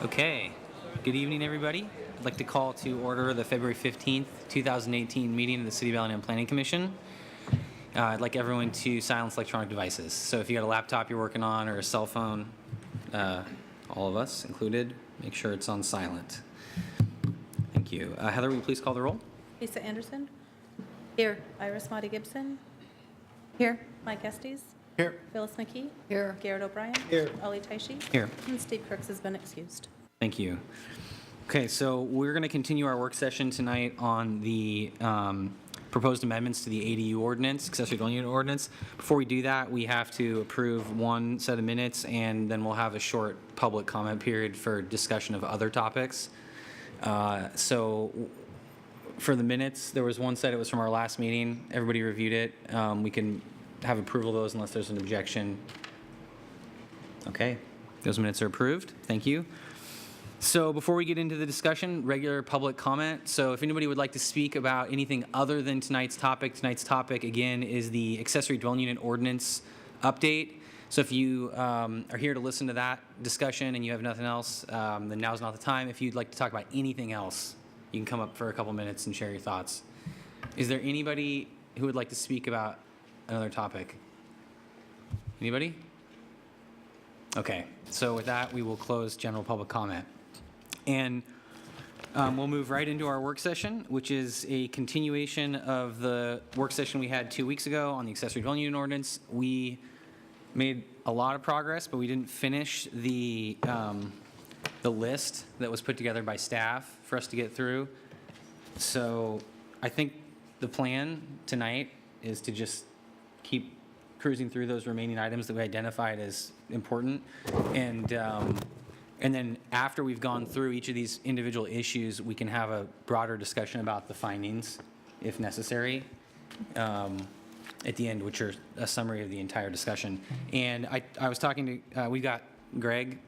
Okay, good evening, everybody. I'd like to call to order the February 15th, 2018 meeting of the City of Allentown Planning Commission. I'd like everyone to silence electronic devices. So if you got a laptop you're working on or a cell phone, all of us included, make sure it's on silent. Thank you. Heather, will you please call the roll? Lisa Anderson. Here. Iris Motti Gibson. Here. Mike Estes. Here. Phyllis McKee. Here. Garrett O'Brien. Here. Ellie Taishi. Here. And Steve Crooks has been excused. Thank you. Okay, so we're going to continue our work session tonight on the proposed amendments to the ADU ordinance, accessory dwelling unit ordinance. Before we do that, we have to approve one set of minutes, and then we'll have a short public comment period for discussion of other topics. So for the minutes, there was one set, it was from our last meeting. Everybody reviewed it. We can have approval of those unless there's an objection. Okay, those minutes are approved. Thank you. So before we get into the discussion, regular public comment. So if anybody would like to speak about anything other than tonight's topic again is the accessory dwelling unit ordinance update. So if you are here to listen to that discussion and you have nothing else, then now's not the time. If you'd like to talk about anything else, you can come up for a couple minutes and share your thoughts. Is there anybody who would like to speak about another topic? Anybody? Okay, so with that, we will close general public comment. And we'll move right into our work session, which is a continuation of the work session we had 2 weeks ago on the accessory dwelling unit ordinance. We made a lot of progress, but we didn't finish the list that was put together by staff for us to get through. So I think the plan tonight is to just keep cruising through those remaining items that we identified as important. And then after we've gone through each of these individual issues, we can have a broader discussion about the findings, if necessary, at the end, which are a summary of the entire discussion. And I was talking to, we've got Greg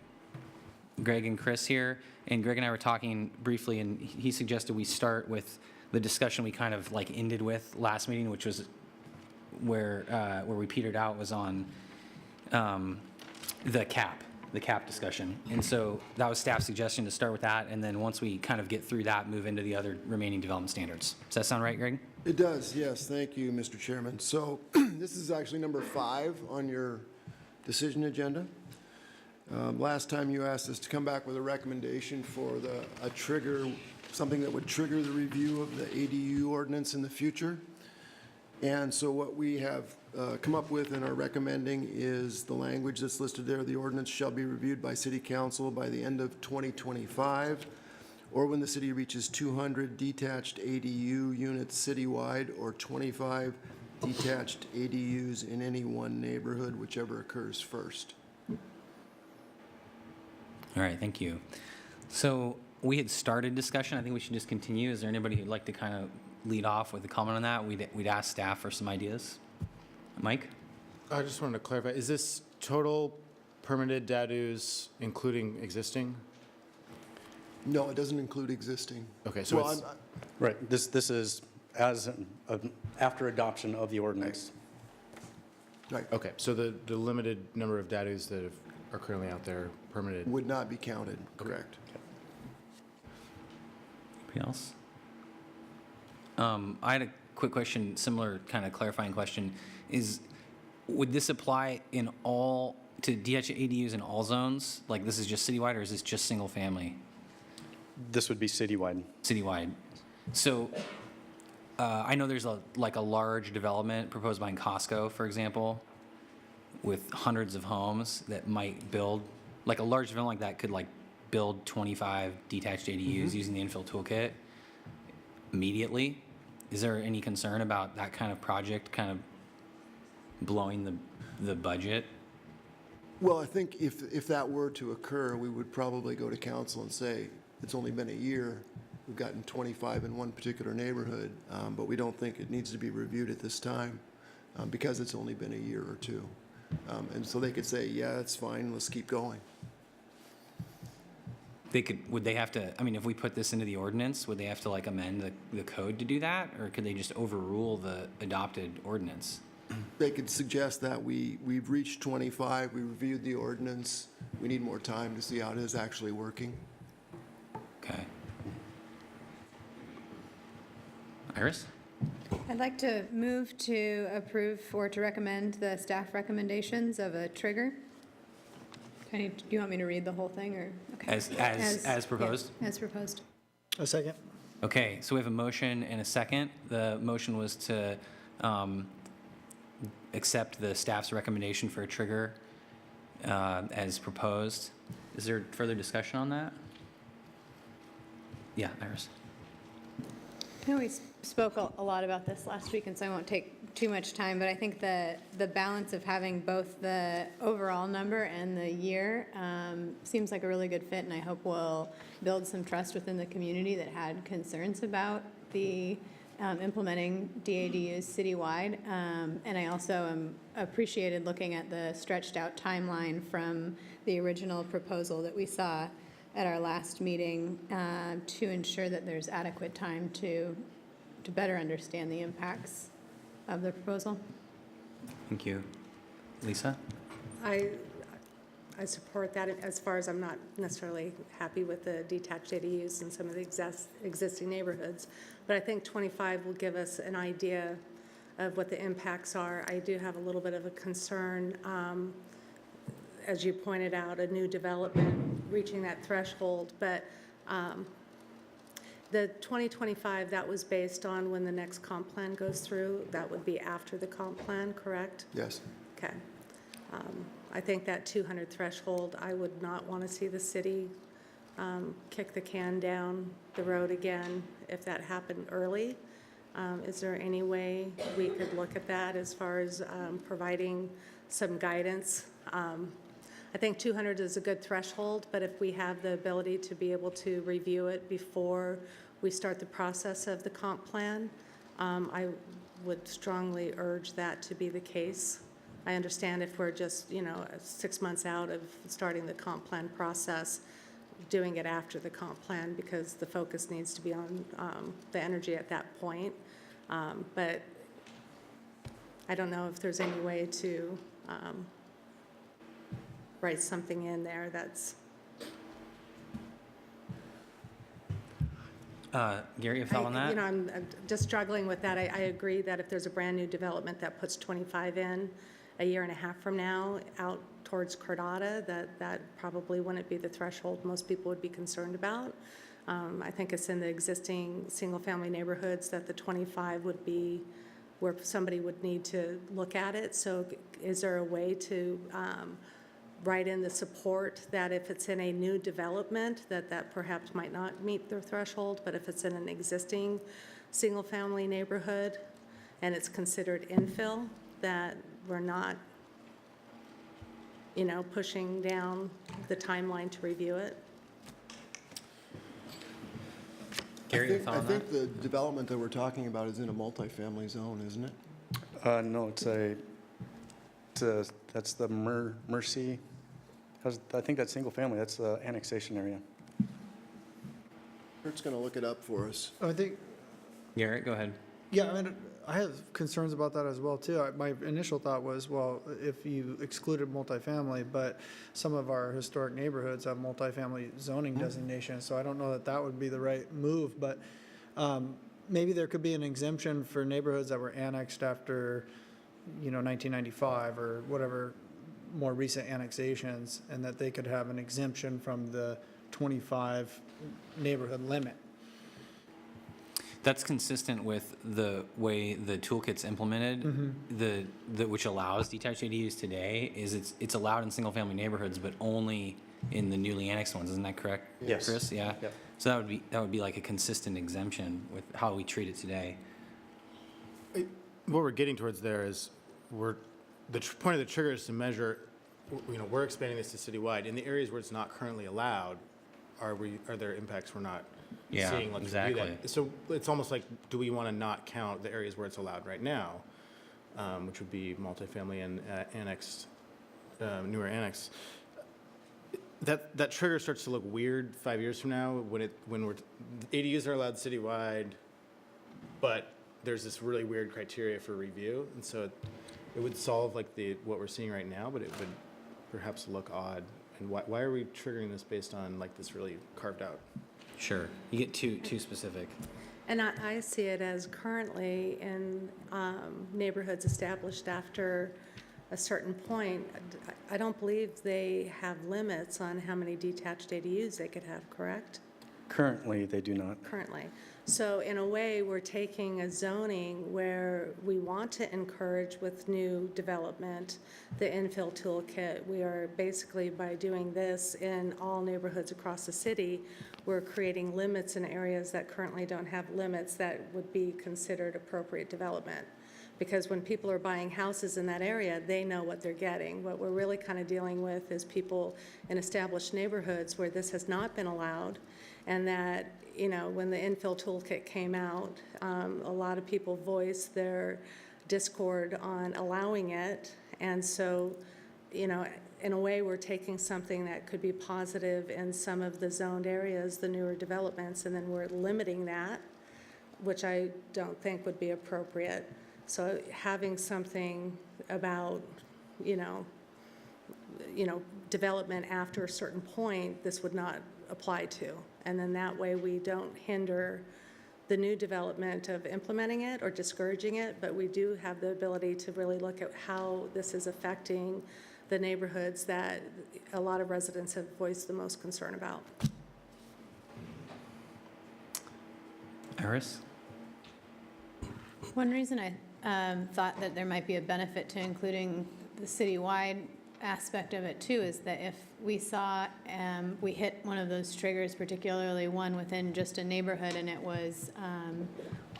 and Chris here, and Greg and I were talking briefly, and he suggested we start with the discussion we kind of like ended with last meeting, which was where we petered out was on the cap discussion. And so that was staff's suggestion to start with that, and then once we kind of get through that, move into the other remaining development standards. Does that sound right, Greg? It does, yes. Thank you, Mr. Chairman. So this is actually number 5 on your decision agenda. Last time you asked us to come back with a recommendation for a trigger, something that would trigger the review of the ADU ordinance in the future. And so what we have come up with and are recommending is the language that's listed there. The ordinance shall be reviewed by City Council by the end of 2025, or when the city reaches 200 detached ADU units citywide, or 25 detached ADUs in any one neighborhood, whichever occurs first. All right, thank you. So we had started discussion. I think we should just continue. Is there anybody who'd like to kind of lead off with a comment on that? We'd ask staff for some ideas. Mike? I just wanted to clarify, is this total permitted DADUs including existing? No, it doesn't include existing. Okay, so Well, it's, Right, this is as after adoption of the ordinance. right, okay, so the limited number of DADUs that are currently out there permitted. would not be counted, correct. Anybody else? I had a quick question, similar kind of clarifying question. Would this apply to detached ADUs in all zones? Like this is just citywide, or is this just single family? This would be citywide. Citywide. So I know there's a large development proposed by Costco, for example, with hundreds of homes that might build, like a large development like that could like build 25 detached ADUs using the infill toolkit immediately. Is there any concern about that kind of project kind of blowing the budget? Well, I think if that were to occur, we would probably go to council and say, it's only been a year, we've gotten 25 in one particular neighborhood, but we don't think it needs to be reviewed at this time because it's only been a year or two. And so they could say, yeah, it's fine, let's keep going. Would they have to, I mean, if we put this into the ordinance, would they have to like amend the code to do that? Or could they just overrule the adopted ordinance? They could suggest that we've reached 25, we reviewed the ordinance, we need more time to see how it is actually working. Okay. Iris? I'd like to move to approve or to recommend the staff recommendations of a trigger. Do you want me to read the whole thing, or? Okay. As proposed? Yeah, as proposed. A second. Okay, so we have a motion and a second. The motion was to accept the staff's recommendation for a trigger as proposed. Is there further discussion on that? Yeah, Iris. I know we spoke a lot about this last week, and so I won't take too much time, but I think the balance of having both the overall number and the year seems like a really good fit, and I hope will build some trust within the community that had concerns about the implementing DADUs citywide. And I also appreciated looking at the stretched out timeline from the original proposal that we saw at our last meeting to ensure that there's adequate time to better understand the impacts of the proposal. Thank you. Lisa? I support that as far as I'm not necessarily happy with the detached ADUs in some of the existing neighborhoods. But I think 25 will give us an idea of what the impacts are. I do have a little bit of a concern, as you pointed out, a new development reaching that threshold. But the 2025, that was based on when the next comp plan goes through. That would be after the comp plan, correct? Yes. Okay. I think that 200 threshold, I would not want to see the city kick the can down the road again if that happened early. Is there any way we could look at that as far as providing some guidance? I think 200 is a good threshold, but if we have the ability to be able to review it before we start the process of the comp plan, I would strongly urge that to be the case. I understand if we're just, 6 months out of starting the comp plan process, doing it after the comp plan because the focus needs to be on the energy at that point. But I don't know if there's any way to write something in there that's... Gary, a thought on that? I'm just struggling with that. I agree that if there's a brand-new development that puts 25 in a year and a half from now out towards Cordata, that probably wouldn't be the threshold most people would be concerned about. I think it's in the existing single-family neighborhoods that the 25 would be where somebody would need to look at it. So is there a way to write in the support that if it's in a new development, that perhaps might not meet their threshold, but if it's in an existing single-family neighborhood and it's considered infill, that we're not, pushing down the timeline to review it? Gary, a thought I on that? think the development that we're talking about is in a multifamily zone, isn't it? No, that's the Mercy. I think that's single family. That's the annexation area. Kurt's going to look it up for us. I think, Garrett, go ahead. yeah, I have concerns about that as well, too. My initial thought was, well, if you excluded multifamily, but some of our historic neighborhoods have multifamily zoning designations, so I don't know that would be the right move, but maybe there could be an exemption for neighborhoods that were annexed after, 1995 or whatever more recent annexations, and that they could have an exemption from the 25 neighborhood limit. That's consistent with the way the toolkit's implemented, which allows detached ADUs today, is it's allowed in single-family neighborhoods, but only in the newly annexed ones. Isn't that correct, Yes. Chris? Yeah. Yep. So that would be like a consistent exemption with how we treat it today. What we're getting towards there is the point of the trigger is to measure, we're expanding this to citywide. In the areas where it's not currently allowed, are there impacts we're not Yeah, seeing? Let's review exactly. that. So it's almost like, do we want to not count the areas where it's allowed right now, which would be multifamily and annexed, newer annexed? That trigger starts to look weird 5 years from now when ADUs are allowed citywide, but there's this really weird criteria for review, and so it would solve like what we're seeing right now, but it would perhaps look odd And why are we triggering this based on like this really carved out? Sure. You get too specific. And I see it as currently in neighborhoods established after a certain point, I don't believe they have limits on how many detached ADUs they could have, correct? Currently, they do not. Currently. So in a way, we're taking a zoning where we want to encourage with new development, the infill toolkit. We are basically, by doing this in all neighborhoods across the city, we're creating limits in areas that currently don't have limits that would be considered appropriate development. Because when people are buying houses in that area, they know what they're getting. What we're really kind of dealing with is people in established neighborhoods where this has not been allowed, and that, you know, when the infill toolkit came out, a lot of people voiced their discord on allowing it. And so, you know, in a way, we're taking something that could be positive in some of the zoned areas, the newer developments, and then we're limiting that, which I don't think would be appropriate. So having something about, you know, development after a certain point, this would not apply to. And then that way we don't hinder the new development of implementing it or discouraging it, but we do have the ability to really look at how this is affecting the neighborhoods that a lot of residents have voiced the most concern about. Iris? One reason I thought that there might be a benefit to including the citywide aspect of it too is that if we saw we hit one of those triggers, particularly one within just a neighborhood, and it was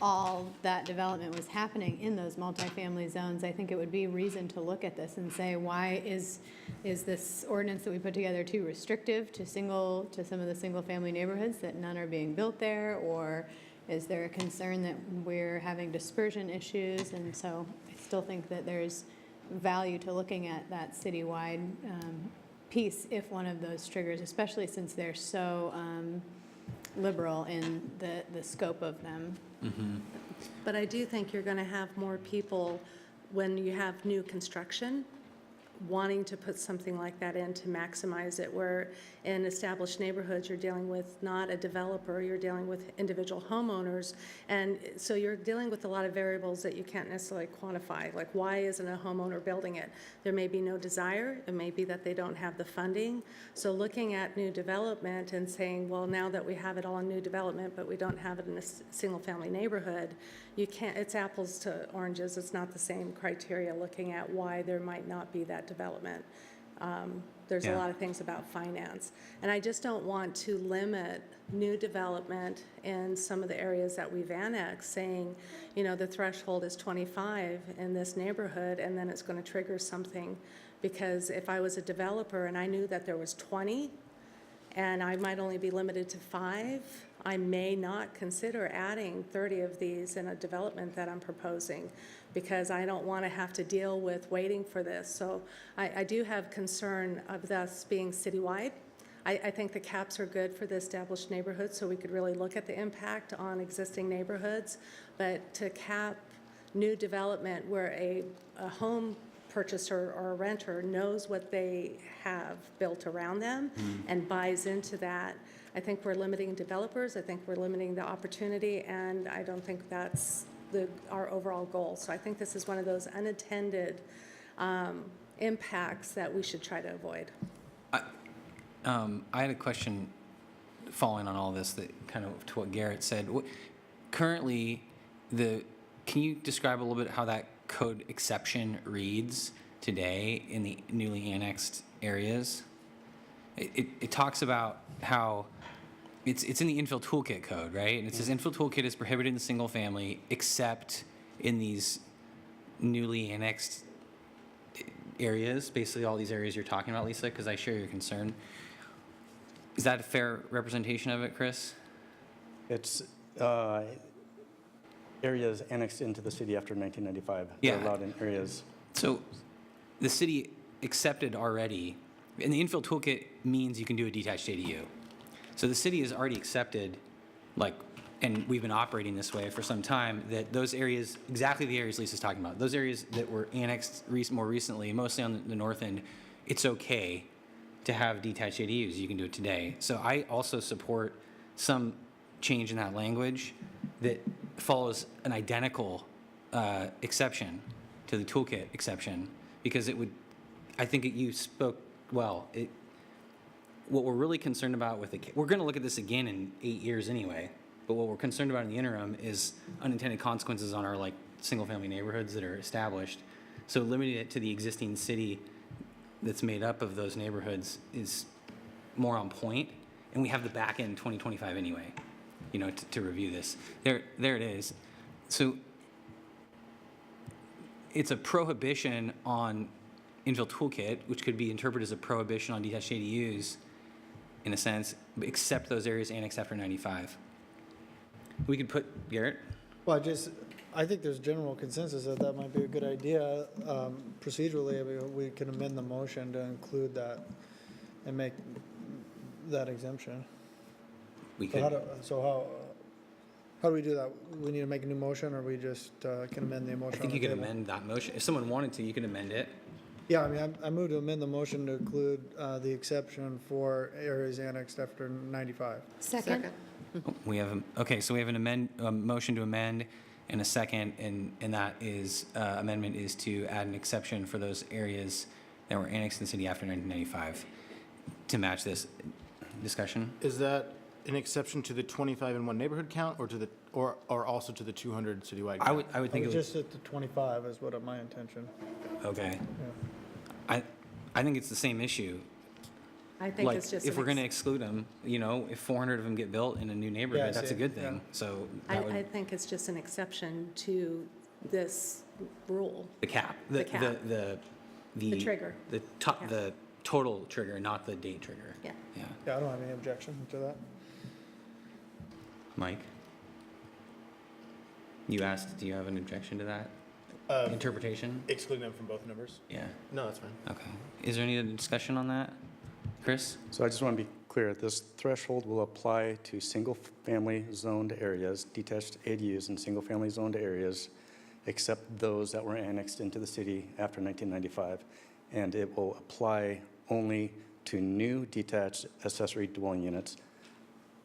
all that development was happening in those multifamily zones, I think it would be reason to look at this and say, why is this ordinance that we put together too restrictive to some of the single family neighborhoods, that none are being built there, or is there a concern that we're having dispersion issues? And so I still think that there's value to looking at that citywide piece if one of those triggers, especially since they're so liberal in the scope of them. But I do think you're going to have more people when you have new construction wanting to put something like that in to maximize it, where in established neighborhoods, you're dealing with not a developer, you're dealing with individual homeowners. And so you're dealing with a lot of variables that you can't necessarily quantify, like why isn't a homeowner building it? There may be no desire, it may be that they don't have the funding. So looking at new development and saying, well, now that we have it all in new development, but we don't have it in a single family neighborhood, you can't, it's apples to oranges. It's not the same criteria looking at why there might not be that development. There's a lot of things about finance. And I just don't want to limit new development in some of the areas that we've annexed, saying, you know, the threshold is 25 in this neighborhood, and then it's going to trigger something. Because if I was a developer and I knew that there was 20, and I might only be limited to 5, I may not consider adding 30 of these in a development that I'm proposing, because I don't want to have to deal with waiting for this. So I do have concern of this being citywide. I think the caps are good for the established neighborhoods, so we could really look at the impact on existing neighborhoods. But to cap new development where a home purchaser or a renter knows what they have built around them and buys into that, I think we're limiting developers. I think we're limiting the opportunity, and I don't think that's our overall goal. So I think this is one of those unintended impacts that we should try to avoid. I had a question following on all this, that kind of to what Garrett said. Currently, can you describe a little bit how that code exception reads today in the newly annexed areas? It talks about how it's in the infill toolkit code, right? And it says infill toolkit is prohibited in the single family except in these newly annexed areas, basically all these areas you're talking about, Lisa, because I share your concern. Is that a fair representation of it, Chris? It's areas annexed into the city after 1995. Yeah. They're allowed in areas. So the city accepted already, and the infill toolkit means you can do a detached ADU. So the city has already accepted, and we've been operating this way for some time, that those areas, exactly the areas Lisa's talking about, those areas that were annexed more recently, mostly on the north end, it's okay to have detached ADUs. You can do it today. So I also support some change in that language that follows an identical exception to the toolkit exception, because it would, I think you spoke well. What we're really concerned about with we're going to look at this again in 8 years anyway, but what we're concerned about in the interim is unintended consequences on our single-family neighborhoods that are established. So limiting it to the existing city that's made up of those neighborhoods is more on point, and we have the back end 2025 anyway, to review this. There it is. So it's a prohibition on infill toolkit, which could be interpreted as a prohibition on detached ADUs, in a sense, except those areas annexed after 95. We could put, Garrett? Well, I think there's general consensus that might be a good idea. Procedurally, we can amend the motion to include that and make that exemption. We So could. how do we do that? We need to make a new motion, or we just can amend the I motion think on you the could table? amend that motion. If someone wanted to, you could amend it. Yeah, I mean, I move to amend the motion to include the exception for areas annexed after 95. Second? We have, so we have a motion to amend and a second, and that is, amendment is to add an exception for those areas that were annexed in the city after 1995 to match this discussion. Is that an exception to the 25 in one neighborhood count, or to the, or also to the 200 citywide count? I would think it was, Just at the 25 is what my intention. okay. Yeah. I think it's the same issue. I think it's just. If we're going to exclude them, if 400 of them get built in a new Yeah, neighborhood, that's a see, good yeah. thing. So I that would, think it's just an exception to this rule. the cap. The cap. The trigger. The total trigger, not the date trigger. Yeah. Yeah. Yeah, I don't have any objection to that. Mike? You asked, do you have an objection to that interpretation? Excluding them from both numbers? Yeah. No, that's fine. Okay. Is there any other discussion on that? Chris? So I just want to be clear, this threshold will apply to single-family zoned areas, detached ADUs in single-family zoned areas, except those that were annexed into the city after 1995. And it will apply only to new detached accessory dwelling units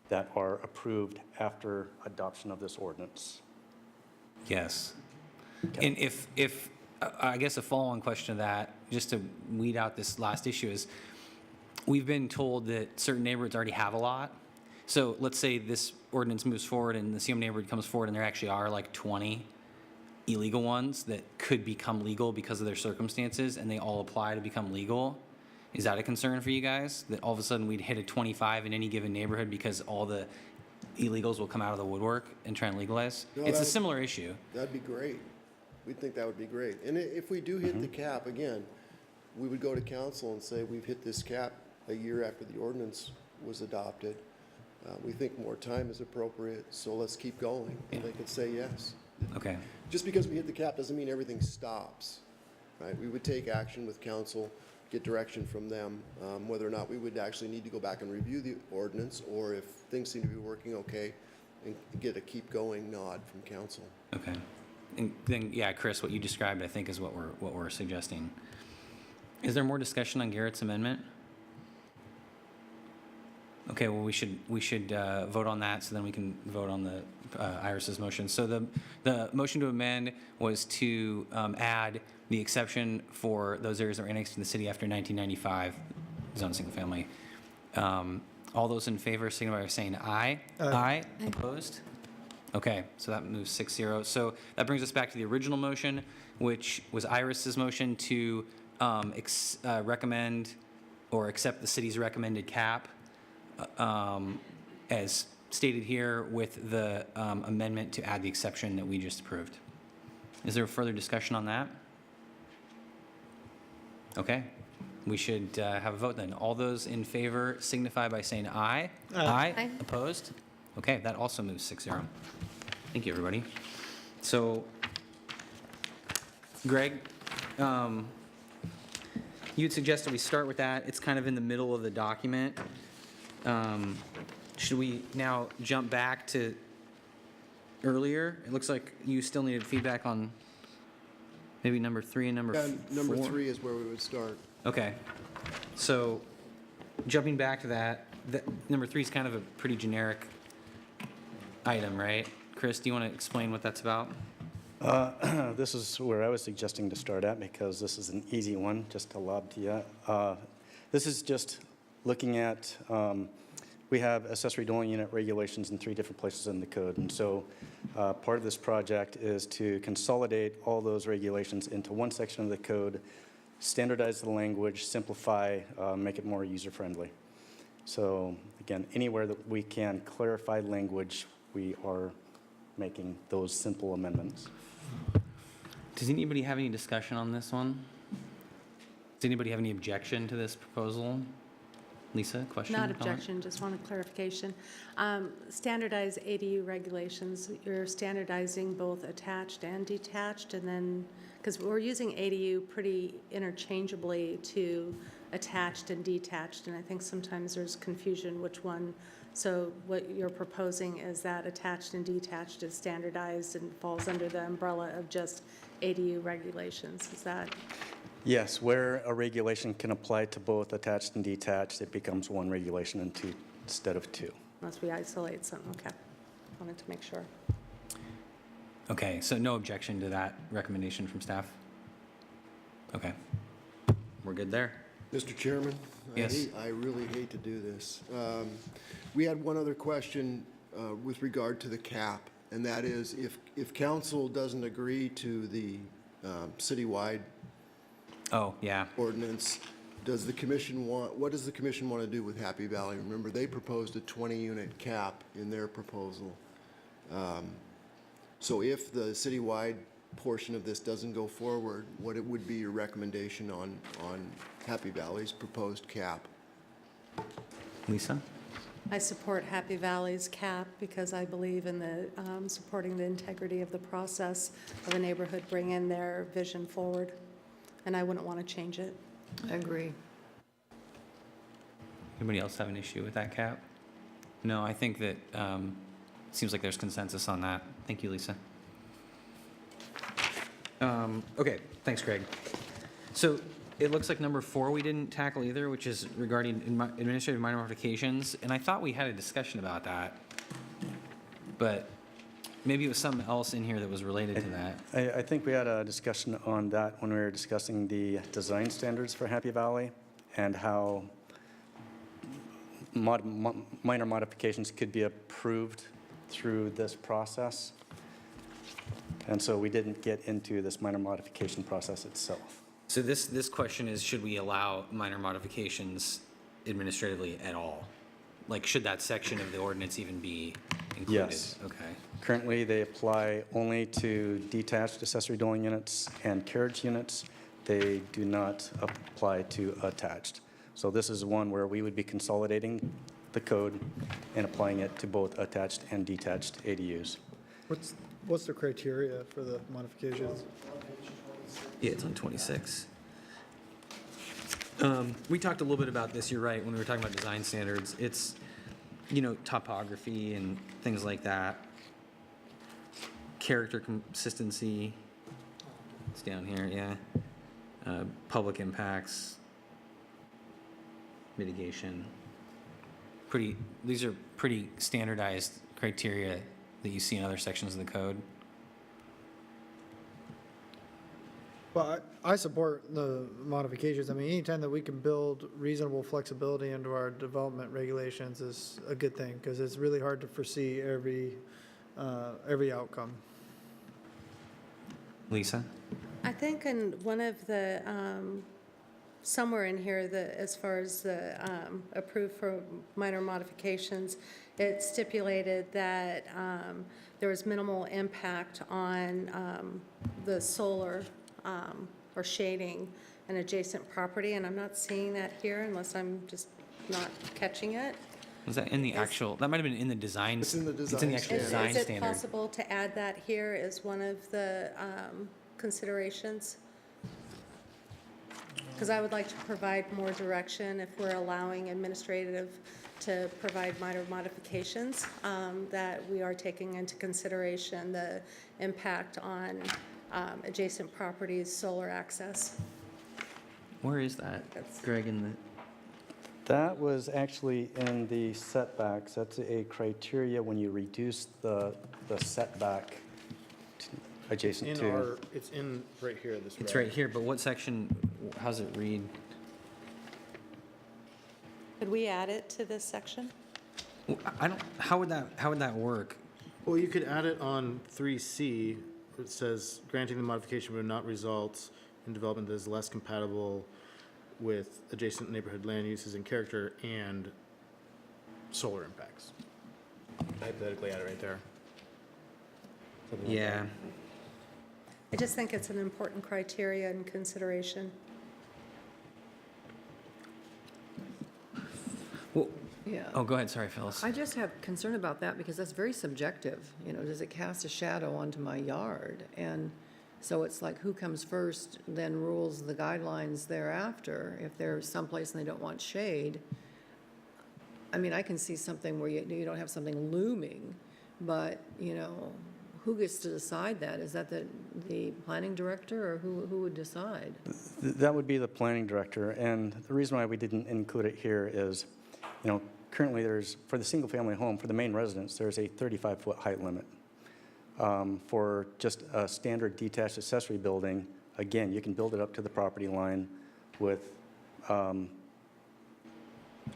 that are approved after adoption of this ordinance. Yes. And if I guess a follow-on question to that, just to weed out this last issue, is we've been told that certain neighborhoods already have a lot. So let's say this ordinance moves forward and the CM neighborhood comes forward and there actually are 20 illegal ones that could become legal because of their circumstances, and they all apply to become legal. Is that a concern for you guys, that all of a sudden we'd hit a 25 in any given neighborhood because all the illegals will come out of the woodwork and try and legalize? No, It's a that- similar issue. That'd be great. We'd think that would be great. And if we do hit the cap, again, we would go to council and say, we've hit this cap a year after the ordinance was adopted. We think more time is appropriate, so let's keep going. And they could say yes. Okay. Just because we hit the cap doesn't mean everything stops, right? We would take action with council, get direction from them, whether or not we would actually need to go back and review the ordinance, or if things seem to be working okay, and get a keep going nod from council. Okay. And then, yeah, Chris, what you described, I think, is what we're suggesting. Is there more discussion on Garrett's amendment? Okay, well, we should vote on that, so then we can vote on the Iris's motion. So the motion to amend was to add the exception for those areas that were annexed to the city after 1995, zone single family. All those in favor signify by saying aye. Aye. Opposed? Okay, so that moves 6-0. So that brings us back to the original motion, which was Iris's motion to recommend or accept the city's recommended cap as stated here, with the amendment to add the exception that we just approved. Is there further discussion on that? Okay, we should have a vote then. All those in favor signify by saying aye. Aye. Aye. Opposed? Okay, that also moves 6-0. Thank you, everybody. So, Greg, you'd suggested we start with that. It's kind of in the middle of the document. Should we now jump back to earlier? It looks like you still needed feedback on maybe number 3 and number 4. Number 3 is where we would start. Okay. So jumping back to that, number 3 is kind of a pretty generic item, right? Chris, do you want to explain what that's about? This is where I was suggesting to start at because this is an easy one, just to lob to you. This is just looking at, we have accessory dwelling unit regulations in 3 different places in the code. And so part of this project is to consolidate all those regulations into one section of the code, standardize the language, simplify, make it more user-friendly. So again, anywhere that we can clarify language, we are making those simple amendments. Does anybody have any discussion on this one? Does anybody have any objection to this proposal? Lisa, question? Not comment? objection, just want a clarification. Standardized ADU regulations, you're standardizing both attached and detached, and then, because we're using ADU pretty interchangeably to attached and detached, and I think sometimes there's confusion which one. So what you're proposing is that attached and detached is standardized and falls under the umbrella of just ADU regulations, is that? Yes, where a regulation can apply to both attached and detached, it becomes one regulation instead of 2. Unless we isolate some, okay. Wanted to make sure. Okay, so no objection to that recommendation from staff? Okay. We're good there? Mr. Chairman? Yes. I really hate to do this. We had one other question with regard to the cap, and that is if council doesn't agree to the citywide Oh, yeah. ordinance, does the commission what does the commission want to do with Happy Valley? Remember, they proposed a 20-unit cap in their proposal. So if the citywide portion of this doesn't go forward, what it would be your recommendation on Happy Valley's proposed cap? Lisa? I support Happy Valley's cap because I believe in the supporting the integrity of the process of a neighborhood bringing their vision forward, and I wouldn't want to change it. I agree. Anybody else have an issue with that cap? No, I think that it seems like there's consensus on that. Thank you, Lisa. Okay, thanks, Craig. So it looks like number 4 we didn't tackle either, which is regarding administrative minor modifications. And I thought we had a discussion about that, but maybe it was something else in here that was related to that. I think we had a discussion on that when we were discussing the design standards for Happy Valley and how minor modifications could be approved through this process. And so we didn't get into this minor modification process itself. So this question is, should we allow minor modifications administratively at all? Like, should that section of the ordinance even be included? Yes. Okay. Currently, they apply only to detached accessory dwelling units and carriage units. They do not apply to attached. So this is one where we would be consolidating the code and applying it to both attached and detached ADUs. What's the criteria for the modifications? Yeah, it's on 26. We talked a little bit about this, you're right, when we were talking about design standards. It's, topography and things like that. Character consistency. It's down here, yeah. Public impacts. Mitigation. These are pretty standardized criteria that you see in other sections of the code. Well, I support the modifications. I mean, anytime that we can build reasonable flexibility into our development regulations is a good thing, because it's really hard to foresee every outcome. Lisa? I think in one of the, somewhere in here, as far as the approved for minor modifications, it stipulated that there was minimal impact on the solar or shading an adjacent property, and I'm not seeing that here unless I'm just not catching it. Was that in the actual, that might have been in the design? It's in the It's in the actual design design Is it standard. possible to add that here as one of the considerations? Because I would like to provide more direction if we're allowing administrative to provide minor modifications, that we are taking into consideration the impact on adjacent properties, solar access. Where is that, That's- Greg, in the? That was actually in the setbacks. That's a criteria when you reduce the setback adjacent In to. our, it's in right here, this It's red. right here, but what section, how's it read? Could we add it to this section? I don't, how would that work? Well, you could add it on 3C. It says granting the modification would not result in development that is less compatible with adjacent neighborhood land uses and character and solar impacts. Hypothetically add it right there. Something like Yeah, that. I just think it's an important criteria and consideration. well, Yeah. oh, go ahead, sorry, Phyllis. I just have concern about that because that's very subjective. You know, does it cast a shadow onto my yard? And so it's like who comes first then rules the guidelines thereafter. If they're someplace and they don't want shade, I mean, I can see something where you don't have something looming, but, you know, who gets to decide that? Is that the planning director or who would decide? That would be the planning director, and the reason why we didn't include it here is, you know, currently there's, for the single-family home, for the main residence, there's a 35-foot height limit. For just a standard detached accessory building, again, you can build it up to the property line with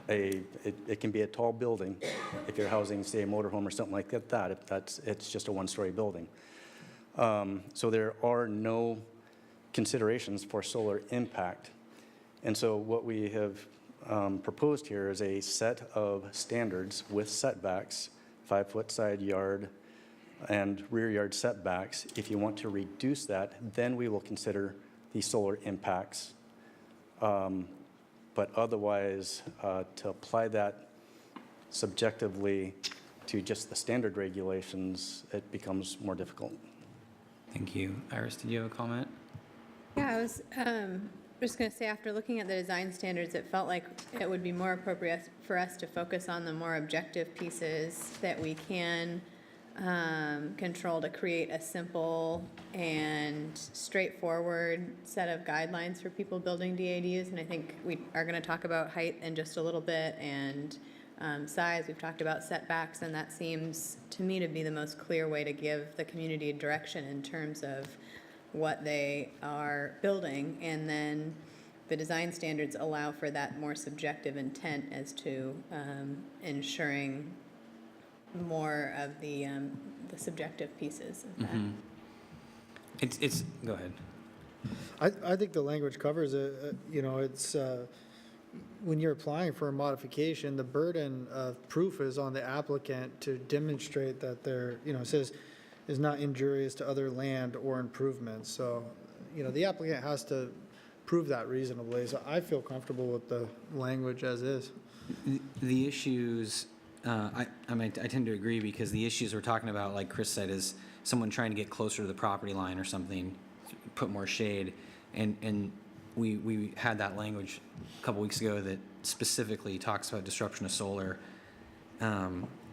it can be a tall building if you're housing, say, a motorhome or something like that, if it's just a one-story building. So there are no considerations for solar impact. And so what we have proposed here is a set of standards with setbacks, 5-foot side yard and rear yard setbacks. If you want to reduce that, then we will consider the solar impacts. But otherwise, to apply that subjectively to just the standard regulations, it becomes more difficult. Thank you. Iris, did you have a comment? Yeah, I was just going to say, after looking at the design standards, it felt like it would be more appropriate for us to focus on the more objective pieces that we can control to create a simple and straightforward set of guidelines for people building DADUs. And I think we are going to talk about height in just a little bit and size. We've talked about setbacks, and that seems to me to be the most clear way to give the community direction in terms of what they are building. And then the design standards allow for that more subjective intent as to ensuring more of the subjective pieces of that. It's, go ahead. I think the language covers it. You know, it's, when you're applying for a modification, the burden of proof is on the applicant to demonstrate that they're, you know, it says, is not injurious to other land or improvements. So, you know, the applicant has to prove that reasonably. So I feel comfortable with the language as is. The issues, I tend to agree, because the issues we're talking about, like Chris said, is someone trying to get closer to the property line or something, put more shade. And we had that language a couple weeks ago that specifically talks about disruption of solar.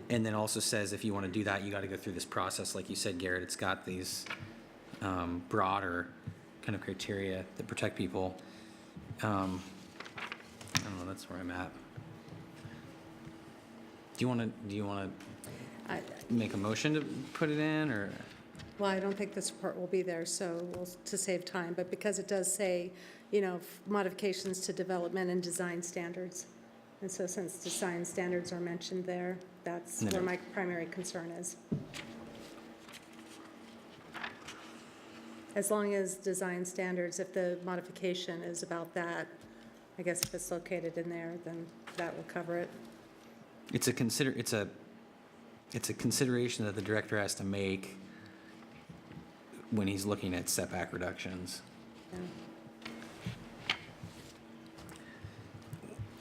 And then also says if you want to do that, you got to go through this process. Like you said, Garrett, it's got these broader kind of criteria that protect people. I don't know, that's where I'm at. Do you want to make a motion to put it in, or? Well, I don't think this report will be there, so to save time, but because it does say, you know, modifications to development and design standards. And so since design standards are mentioned there, that's where my primary concern is. As long as design standards, if the modification is about that, I guess if it's located in there, then that will cover it. It's a consideration that the director has to make when he's looking at setback reductions. Yeah.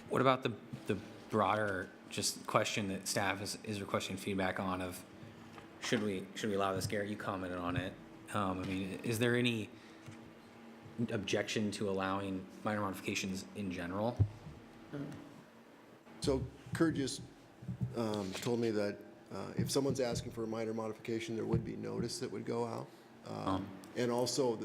What about the broader just question that staff is requesting feedback on of, should we allow this? Garrett, you commented on it. I mean, is there any objection to allowing minor modifications in general? So Kurt just told me that if someone's asking for a minor modification, there would be notice that would go out. And also,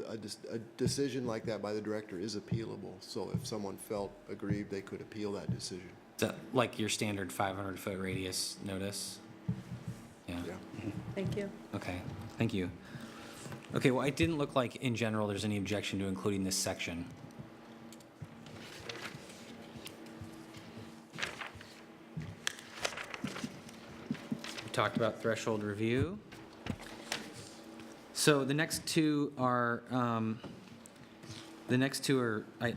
a decision like that by the director is appealable. So if someone felt aggrieved, they could appeal that decision. Is that like your standard 500-foot radius notice? Yeah. Yeah. Thank you. Okay, thank you. Okay, well, it didn't look like in general there's any objection to including this section. We talked about threshold review. So the next two are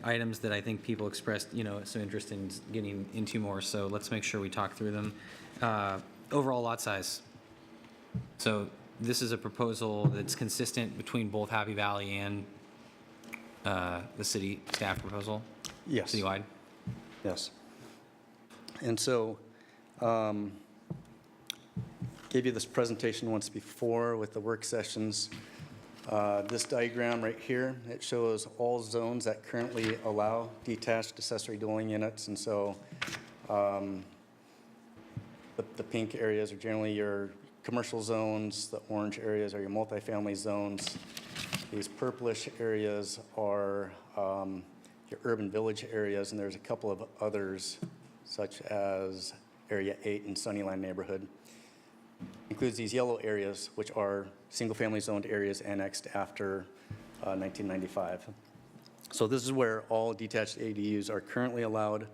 items that I think people expressed, some interest in getting into more, so let's make sure we talk through them. Overall lot size. So this is a proposal that's consistent between both Happy Valley and the city staff proposal? Yes. Citywide? Yes. And so, gave you this presentation once before with the work sessions. This diagram right here, it shows all zones that currently allow detached accessory dwelling units. And so the pink areas are generally your commercial zones, the orange areas are your multifamily zones. These purplish areas are your urban village areas, and there's a couple of others, such as Area 8 and Sunnyland neighborhood. Includes these yellow areas, which are single-family zoned areas annexed after 1995. So this is where all detached ADUs are currently allowed.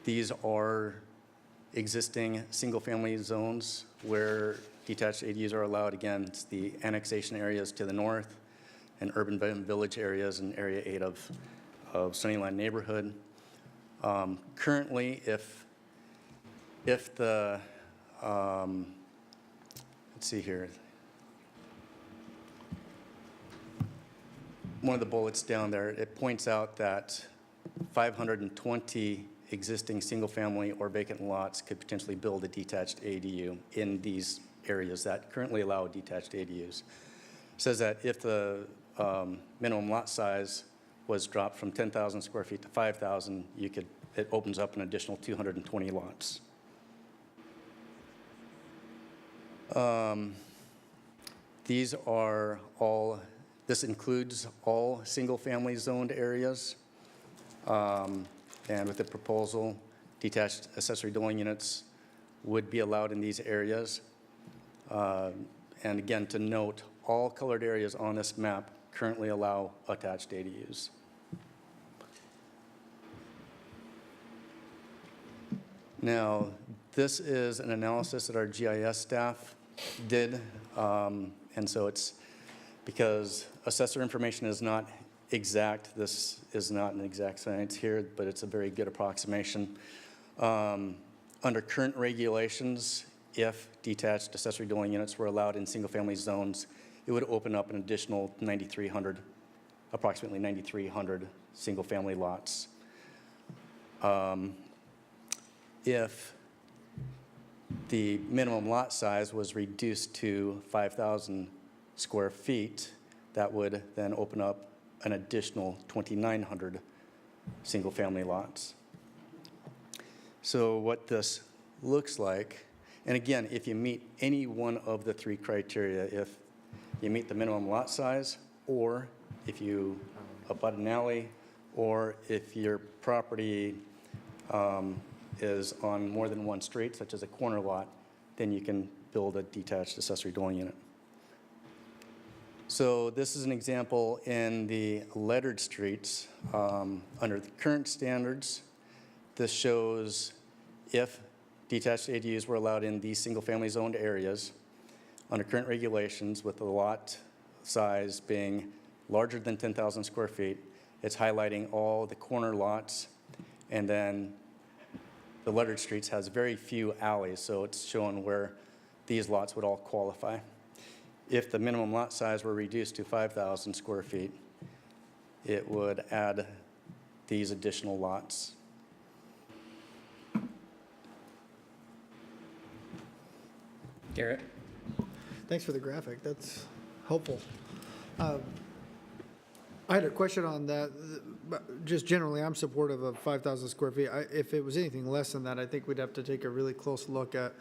These are existing single-family zones where detached ADUs are allowed. Again, it's the annexation areas to the north and urban village areas in Area 8 of Sunnyland neighborhood. Currently, if the, let's see here, one of the bullets down there, it points out that 520 existing single-family or vacant lots could potentially build a detached ADU in these areas that currently allow detached ADUs. It says that if the minimum lot size was dropped from 10,000 square feet to 5,000, it opens up an additional 220 lots. This includes all single-family zoned areas. And with the proposal, detached accessory dwelling units would be allowed in these areas. And again, to note, all colored areas on this map currently allow attached ADUs. Now, this is an analysis that our GIS staff did. And so it's because assessor information is not exact. This is not an exact science here, but it's a very good approximation. Under current regulations, if detached accessory dwelling units were allowed in single-family zones, it would open up an additional approximately 9,300 single-family lots. If the minimum lot size was reduced to 5,000 square feet, that would then open up an additional 2,900 single-family lots. So what this looks like, and again, if you meet any one of the three criteria, if you meet the minimum lot size, or if you abut an alley, or if your property is on more than one street, such as a corner lot, then you can build a detached accessory dwelling unit. So this is an example in the lettered streets. Under the current standards, this shows if detached ADUs were allowed in these single-family zoned areas. Under current regulations, with the lot size being larger than 10,000 square feet, it's highlighting all the corner lots, and then the lettered streets has very few alleys, so it's showing where these lots would all qualify. If the minimum lot size were reduced to 5,000 square feet, it would add these additional lots. Garrett? Thanks for the graphic. That's helpful. I had a question on that. Just generally, I'm supportive of 5,000 square feet. If it was anything less than that, I think we'd have to take a really close look at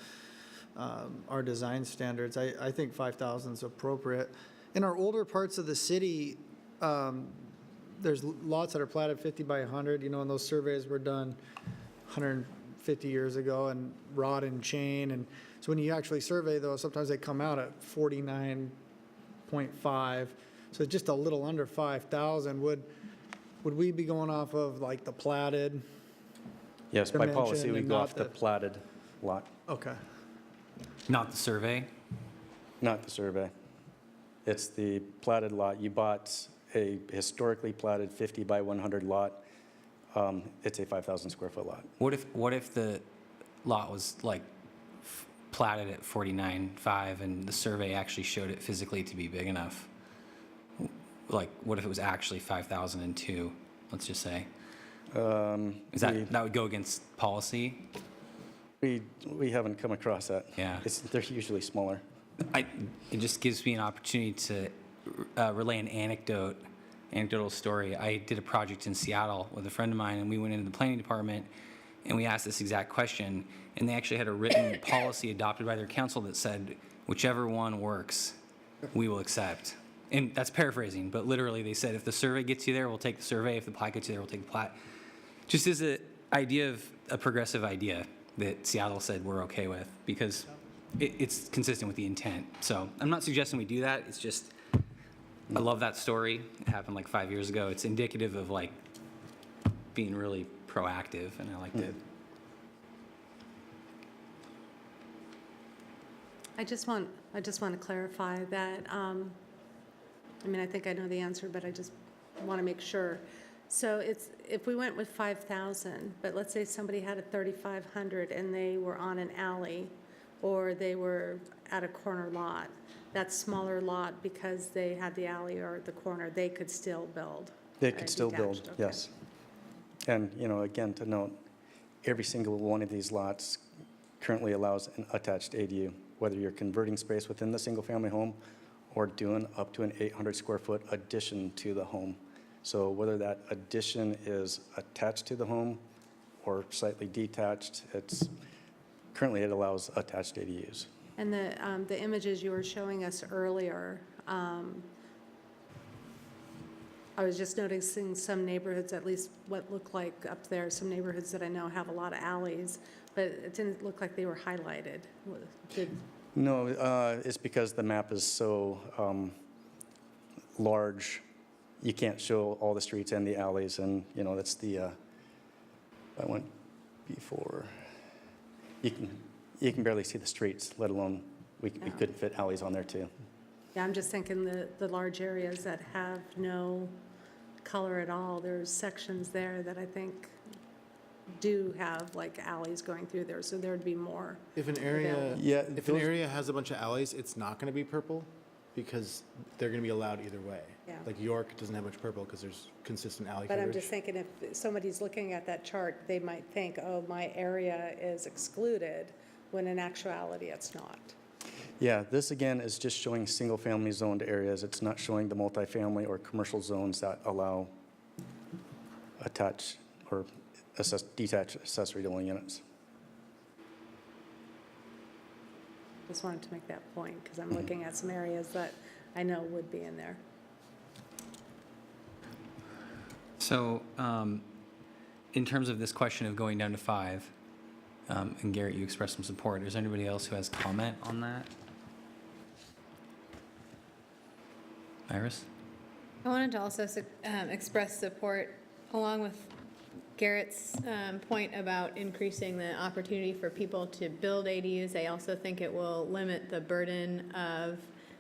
our design standards. I think 5,000 is appropriate. In our older parts of the city, there's lots that are platted 50 by 100, you know, and those surveys were done 150 years ago, and rod and chain. And so when you actually survey those, sometimes they come out at 49.5. So just a little under 5,000. Would we be going off of like the platted? Yes, by policy, Dimension we and go not off the the- platted lot, Okay. Not the survey? not the survey. It's the platted lot. You bought a historically platted 50 by 100 lot. It's a 5,000 square foot lot. What if the lot was like platted at 49.5 and the survey actually showed it physically to be big enough? Like, what if it was actually 5,002, let's just say? Is that would go against policy? We haven't come across that. Yeah. They're usually smaller. It just gives me an opportunity to relay an anecdotal story. I did a project in Seattle with a friend of mine, and we went into the planning department, and we asked this exact question, and they actually had a written policy adopted by their council that said, whichever one works, we will accept. And that's paraphrasing, but literally they said, if the survey gets you there, we'll take the survey. If the plat gets you there, we'll take the plat. Just as an idea of a progressive idea that Seattle said we're okay with, because it's consistent with the intent. So I'm not suggesting we do that. It's just, I love that story. It happened like 5 years ago. It's indicative of like being really proactive, and I liked it. I just want to clarify that, I mean, I think I know the answer, but I just want to make sure. So if we went with 5,000, but let's say somebody had a 3,500 and they were on an alley, or they were at a corner lot, that smaller lot, because they had the alley or the corner, they could still build? They could still build, detached, okay. yes. And, you know, again, to note, every single one of these lots currently allows an attached ADU, whether you're converting space within the single-family home or doing up to an 800 square foot addition to the home. So whether that addition is attached to the home or slightly detached, currently it allows attached ADUs. And the images you were showing us earlier, I was just noticing some neighborhoods, at least what looked like up there, some neighborhoods that I know have a lot of alleys, but it didn't look like they were highlighted. No, it's because the map is so large, you can't show all the streets and the alleys, and, you know, that's the, I went before, you can barely see the streets, let alone, we couldn't fit alleys on there too. Yeah, I'm just thinking the large areas that have no color at all, there's sections there that I think do have like alleys going through there, so there'd be more. If an area, available. Yeah, if an area has a bunch of alleys, it's not going to be purple because they're going to be allowed either way. Yeah. Like York doesn't have much purple because there's consistent alley But I'm coverage. just thinking if somebody's looking at that chart, they might think, oh, my area is excluded, when in actuality, it's not. Yeah, this again is just showing single-family zoned areas. It's not showing the multifamily or commercial zones that allow attached or detached accessory dwelling units. Just wanted to make that point, because I'm looking at some areas that I know would be in there. So in terms of this question of going down to 5, and Garrett, you expressed some support. Is there anybody else who has comment on that? Iris? I wanted to also express support along with Garrett's point about increasing the opportunity for people to build ADUs. I also think it will limit the burden of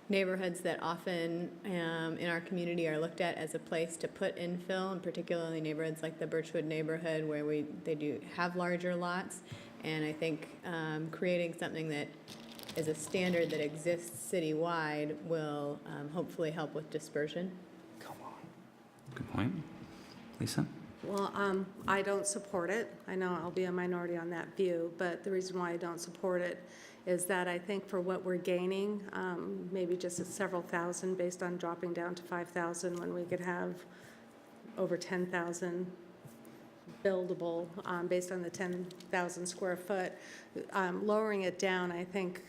neighborhoods that often in our community are looked at as a place to put infill, and particularly neighborhoods like the Birchwood neighborhood where they do have larger lots. And I think creating something that is a standard that exists citywide will hopefully help with dispersion. Good point. Lisa? Well, I don't support it. I know I'll be a minority on that view, but the reason why I don't support it is that I think for what we're gaining, maybe just several thousand based on dropping down to 5,000 when we could have over 10,000 buildable based on the 10,000 square foot. Lowering it down, I think,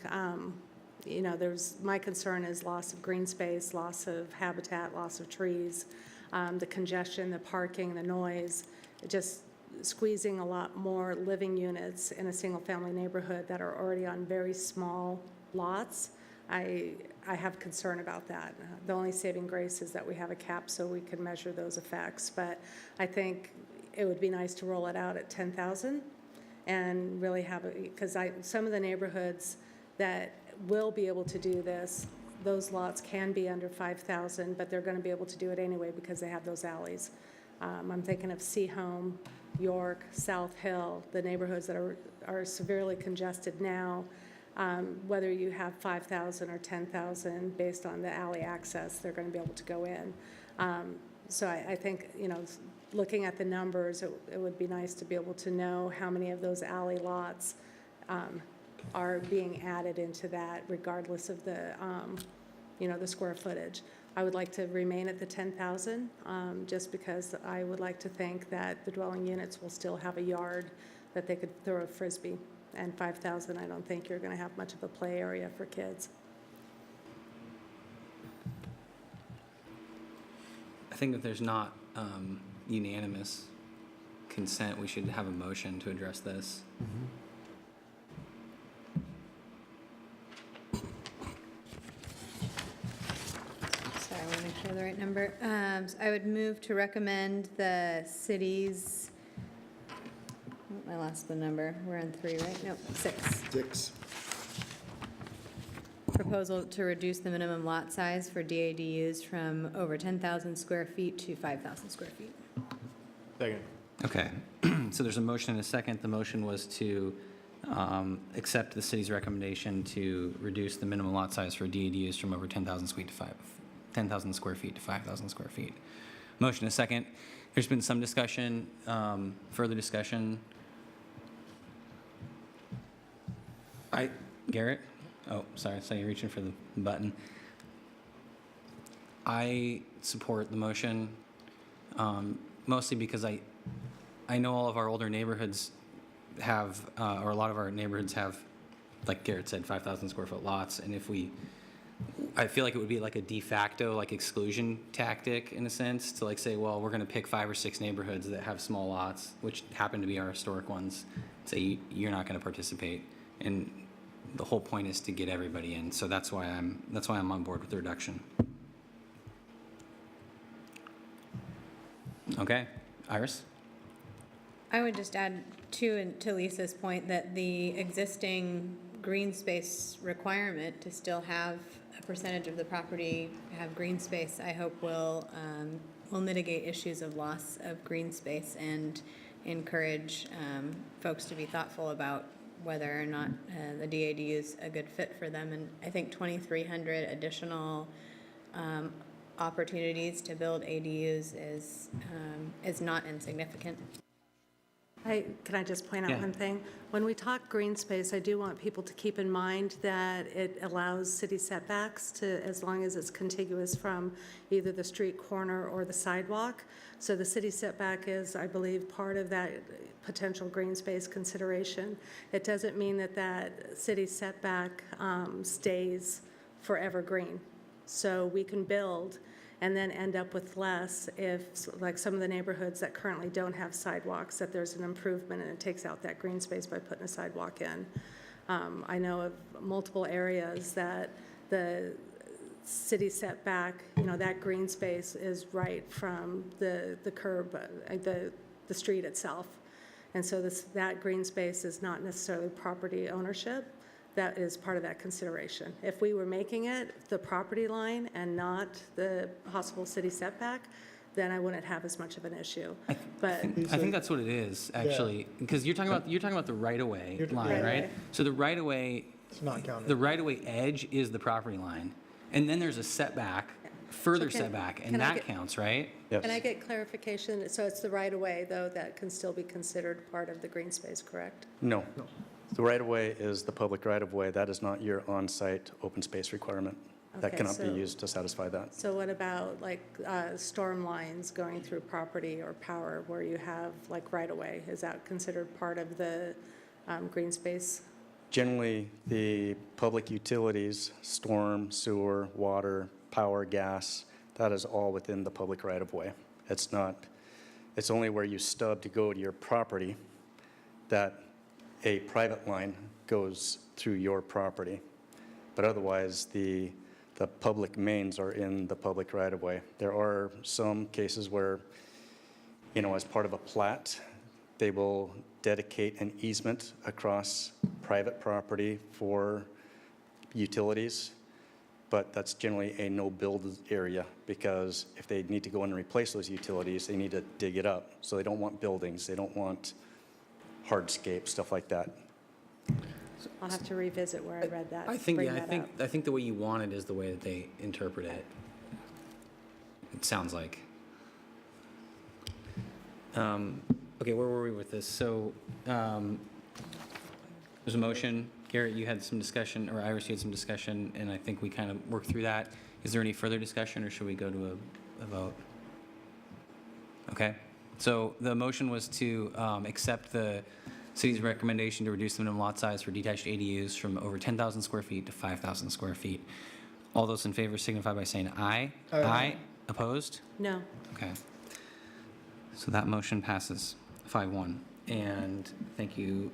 my concern is loss of green space, loss of habitat, loss of trees, the congestion, the parking, the noise, just squeezing a lot more living units in a single-family neighborhood that are already on very small lots. I have concern about that. The only saving grace is that we have a cap so we can measure those effects. But I think it would be nice to roll it out at 10,000 and really have it, because some of the neighborhoods that will be able to do this, those lots can be under 5,000, but they're going to be able to do it anyway because they have those alleys. I'm thinking of Seahome, York, South Hill, the neighborhoods that are severely congested now. Whether you have 5,000 or 10,000, based on the alley access, they're going to be able to go in. So I think, looking at the numbers, it would be nice to be able to know how many of those alley lots are being added into that, regardless of the, the square footage. I would like to remain at the 10,000, just because I would like to think that the dwelling units will still have a yard that they could throw a Frisbee. And 5,000, I don't think you're going to have much of a play area for kids. I think if there's not unanimous consent, we should have a motion to address this. Sorry, I want to make sure I have the right number. So I would move to recommend the city's, I lost the number. We're on 3, right? No, 6. 6. Proposal to reduce the minimum lot size for DADUs from over 10,000 square feet to 5,000 square feet. Second. Okay, so there's a motion and a second. The motion was to accept the city's recommendation to reduce the minimum lot size for DADUs from over 10,000 square feet to 5,000 square feet. Motion and a second. There's been some discussion, further discussion. Garrett? Oh, sorry, I saw you reaching for the button. I support the motion, mostly because I know all of our older neighborhoods have, or a lot of our neighborhoods have, like Garrett said, 5,000 square foot lots, and I feel like it would be like a de facto exclusion tactic in a sense to say, well, we're going to pick 5 or 6 neighborhoods that have small lots, which happen to be our historic ones, say you're not going to participate, and the whole point is to get everybody in. So that's why I'm on board with the reduction. Okay, Iris? I would just add to Lisa's point that the existing green space requirement to still have a percentage of the property have green space, I hope will mitigate issues of loss of green space and encourage folks to be thoughtful about whether or not the DADU is a good fit for them. And I think 2,300 additional opportunities to build ADUs is not insignificant. Can I just point out Yeah. one thing? When we talk green space, I do want people to keep in mind that it allows city setbacks to, as long as it's contiguous from either the street corner or the sidewalk. So the city setback is, I believe, part of that potential green space consideration. It doesn't mean that that city setback stays forever green. So we can build and then end up with less if, like some of the neighborhoods that currently don't have sidewalks, that there's an improvement and it takes out that green space by putting a sidewalk in. I know of multiple areas that the city setback, that green space is right from the curb, the street itself. And so that green space is not necessarily property ownership. That is part of that consideration. If we were making it the property line and not the possible city setback, then I wouldn't have as much of an issue. But I think that's what it is, actually, because you're talking about the right-of-way line, right? So the right-of-way, It's not counted. the right-of-way edge is the property line, and then there's a setback, further So can- setback, can and I that get- counts, right? Yes. can I get clarification? So it's the right-of-way, though, that can still be considered part of the green space, correct? No. The right-of-way is the public right-of-way. That is not your on-site open space requirement. that Okay, cannot be so- used to satisfy that. So what about like storm lines going through property or power where you have like right-of-way? Is that considered part of the green space? Generally, the public utilities, storm, sewer, water, power, gas, that is all within the public right-of-way. It's not, it's only where you stub to go to your property that a private line goes through your property. But otherwise, the public mains are in the public right-of-way. There are some cases where, you know, as part of a plat, they will dedicate an easement across private property for utilities, but that's generally a no-build area, because if they need to go in and replace those utilities, they need to dig it up. So they don't want buildings, they don't want hardscape, stuff like that. I'll have to revisit where I read that. I think, bring yeah, that up. I think the way you want it is the way that they interpret it. It sounds like. Okay, where were we with this? So, there's a motion. Garrett, you had some discussion, or Iris, you had some discussion, and I think we kind of worked through that. Is there any further discussion, or should we go to a vote? Okay, so the motion was to accept the city's recommendation to reduce the minimum lot size for detached ADUs from over 10,000 square feet to 5,000 square feet. All those in favor signify by saying aye. Aye. Opposed? No. Okay. So that motion passes 5-1. And thank you,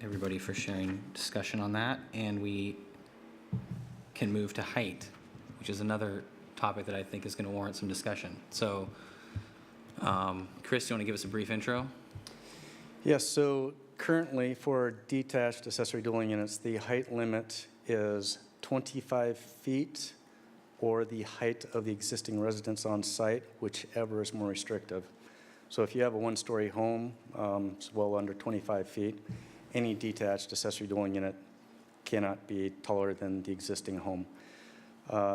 everybody, for sharing discussion on that. And we can move to height, which is another topic that I think is going to warrant some discussion. So, Chris, do you want to give us a brief intro? Yes, so currently for detached accessory dwelling units, the height limit is 25 feet or the height of the existing residence on site, whichever is more restrictive. So if you have a one-story home, it's well under 25 feet, any detached accessory dwelling unit cannot be taller than the existing home.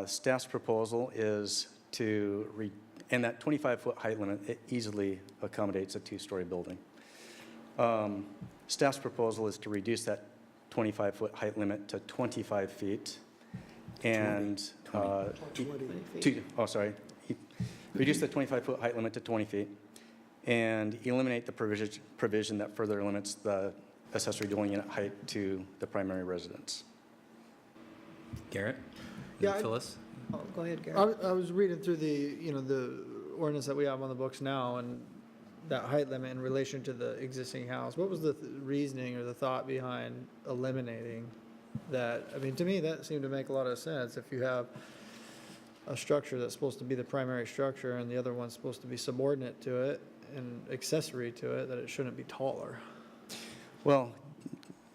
Staff's proposal is to, and that 25-foot height limit, it easily accommodates a two-story building. Staff's proposal is to reduce that 25-foot height limit to 25 feet and, reduce the 25-foot height limit to 20 feet and eliminate the provision that further limits the accessory dwelling unit height to the primary residence. Garrett? Yeah, Phyllis? Oh, go ahead, Gary. I was reading through the ordinance that we have on the books now, and that height limit in relation to the existing house. What was the reasoning or the thought behind eliminating that? I mean, to me, that seemed to make a lot of sense. If you have a structure that's supposed to be the primary structure and the other one's supposed to be subordinate to it and accessory to it, that it shouldn't be taller. Well,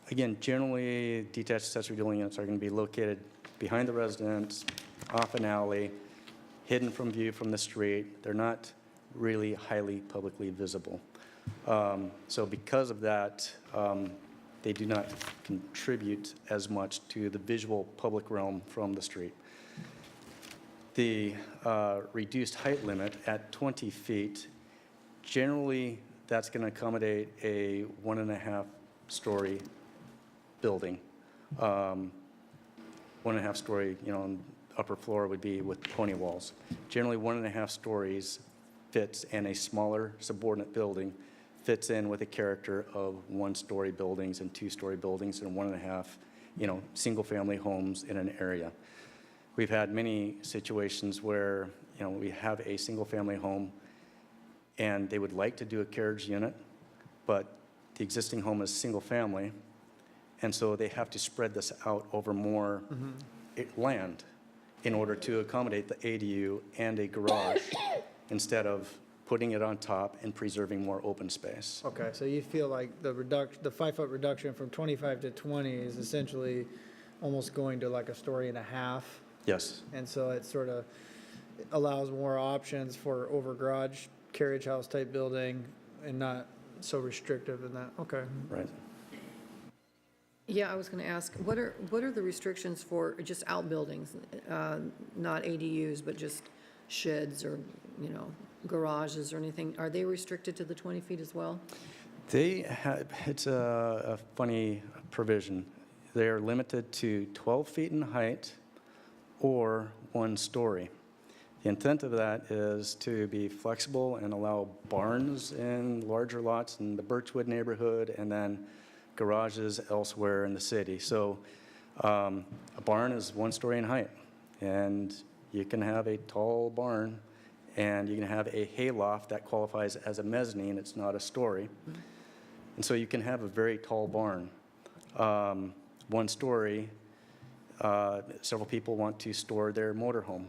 again, generally detached accessory dwelling units are going to be located behind the residence, off an alley, hidden from view from the street. They're not really highly publicly visible. So because of that, they do not contribute as much to the visual public realm from the street. The reduced height limit at 20 feet, generally that's going to accommodate a 1.5-story building. 1.5 story, upper floor would be with pony walls. Generally 1.5 stories fits, and a smaller subordinate building fits in with a character of 1-story buildings and 2-story buildings and 1.5, single-family homes in an area. We've had many situations where, we have a single-family home and they would like to do a carriage unit, but the existing home is single-family, and so they have to spread this out over more land in order to accommodate the ADU and a garage instead of putting it on top and preserving more open space. Okay, so you feel like the 5-foot reduction from 25 to 20 is essentially almost going to like a story and a half? Yes. And so it sort of allows more options for over garage, carriage house type building, and not so restrictive in that. Okay. Right. Yeah, I was going to ask, what are the restrictions for just outbuildings, not ADUs, but just sheds or, garages or anything? Are they restricted to the 20 feet as well? It's a funny provision. They're limited to 12 feet in height or 1 story. The intent of that is to be flexible and allow barns in larger lots in the Birchwood neighborhood and then garages elsewhere in the city. So a barn is 1 story in height, and you can have a tall barn, and you can have a hayloft that qualifies as a mezzanine. It's not a story. And so you can have a very tall barn. 1 story, several people want to store their motorhome.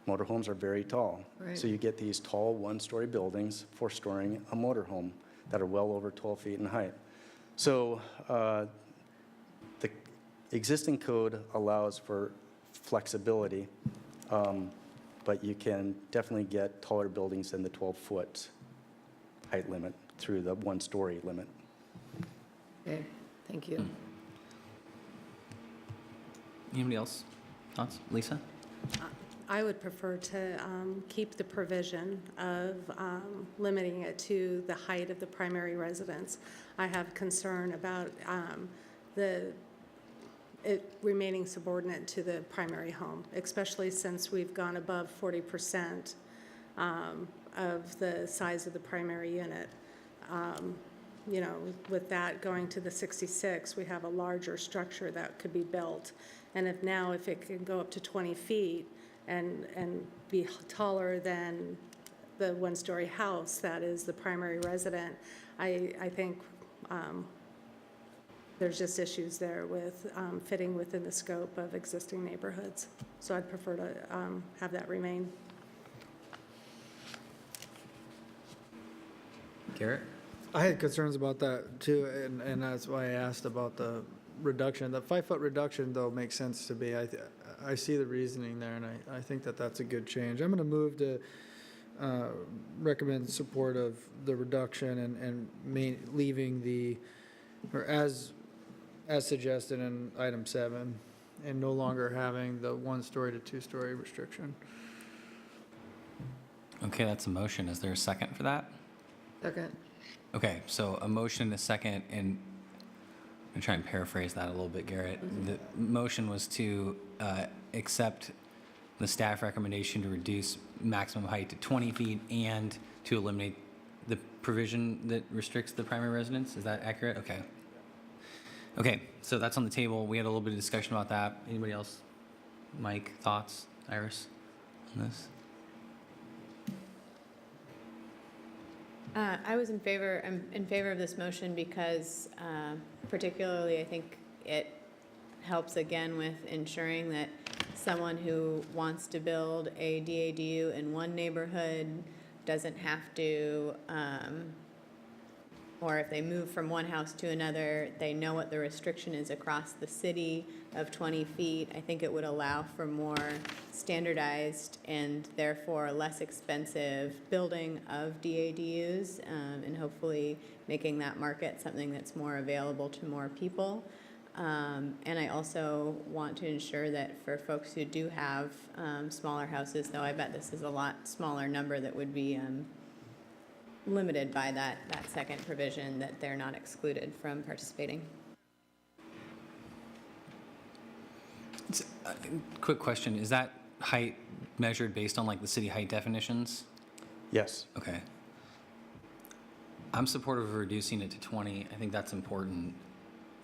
Motorhomes are very tall. Right. So you get these tall 1-story buildings for storing a motorhome that are well over 12 feet in height. So the existing code allows for flexibility, but you can definitely get taller buildings than the 12-foot height limit through the 1-story limit. Okay, thank you. Anybody else? Thoughts? Lisa? I would prefer to keep the provision of limiting it to the height of the primary residence. I have concern about it remaining subordinate to the primary home, especially since we've gone above 40% of the size of the primary unit. You know, with that going to the 66, we have a larger structure that could be built. And if it can go up to 20 feet, and be taller than the 1-story house that is the primary resident, I think there's just issues there with fitting within the scope of existing neighborhoods. So I'd prefer to have that remain. Garrett? I had concerns about that too, and that's why I asked about the reduction. The 5-foot reduction, though, makes sense to me. I see the reasoning there, and I think that that's a good change. I'm going to move to recommend support of the reduction and leaving or as suggested in item 7, and no longer having the 1-story to 2-story restriction. Okay, that's a motion. Is there a second for that? Second. Okay, so a motion and a second, and I'm going to try and paraphrase that a little bit, Garrett. The motion was to accept the staff recommendation to reduce maximum height to 20 feet and to eliminate the provision that restricts the primary residence. Is that accurate? Okay. Okay, so that's on the table. We had a little bit of discussion about that. Anybody else? Mike, thoughts? Iris on this? I'm in favor of this motion because particularly I think it helps again with ensuring that someone who wants to build a DADU in one neighborhood doesn't have to, or if they move from one house to another, they know what the restriction is across the city of 20 feet. I think it would allow for more standardized and therefore less expensive building of DADUs, and hopefully making that market something that's more available to more people. And I also want to ensure that for folks who do have smaller houses, though I bet this is a lot smaller number that would be limited by that second provision, that they're not excluded from participating. Quick question, is that height measured based on like the city height definitions? Yes. Okay. I'm supportive of reducing it to 20. I think that's important.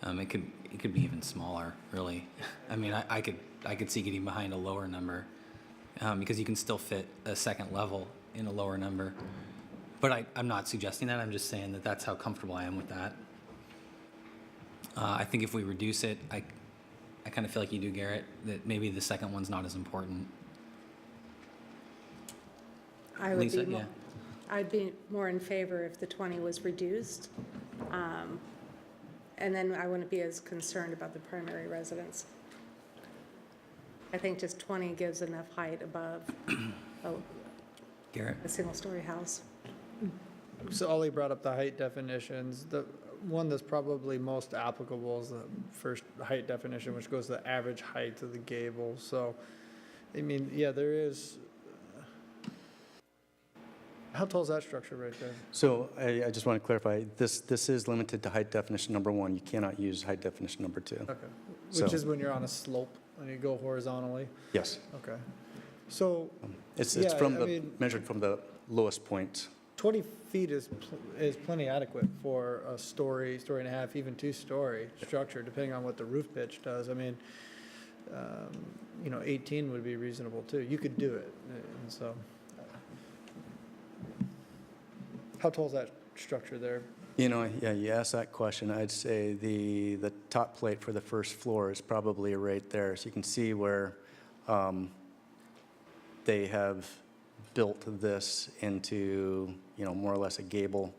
It could be even smaller, really. I mean, I could see getting behind a lower number because you can still fit a second level in a lower number. But I'm not suggesting that. I'm just saying that that's how comfortable I am with that. I think if we reduce it, I kind of feel like you do, Garrett, that maybe the second one's not as important. Lisa, yeah. I'd be more in favor if the 20 was reduced. And then I wouldn't be as concerned about the primary residence. I think just 20 gives enough height above Garrett? a single-story house. So Ollie brought up the height definitions. The one that's probably most applicable is the first height definition, which goes to the average height of the gable. So, I mean, yeah, there is. How tall is that structure right there? So I just want to clarify, this is limited to height definition number 1. You cannot use height definition number 2. Okay. Which So- is when you're on a slope. and you go horizontally? Yes. Okay. So It's Yeah, from I the, mean- measured from the lowest point. 20 feet is plenty adequate for a story, story and a half, even two-story structure, depending on what the roof pitch does. I mean, 18 would be reasonable too. You could do it, and so. How tall is that structure there? Yeah, you asked that question. I'd say the top plate for the first floor is probably right there. So you can see where they have built this into, more or less a gable,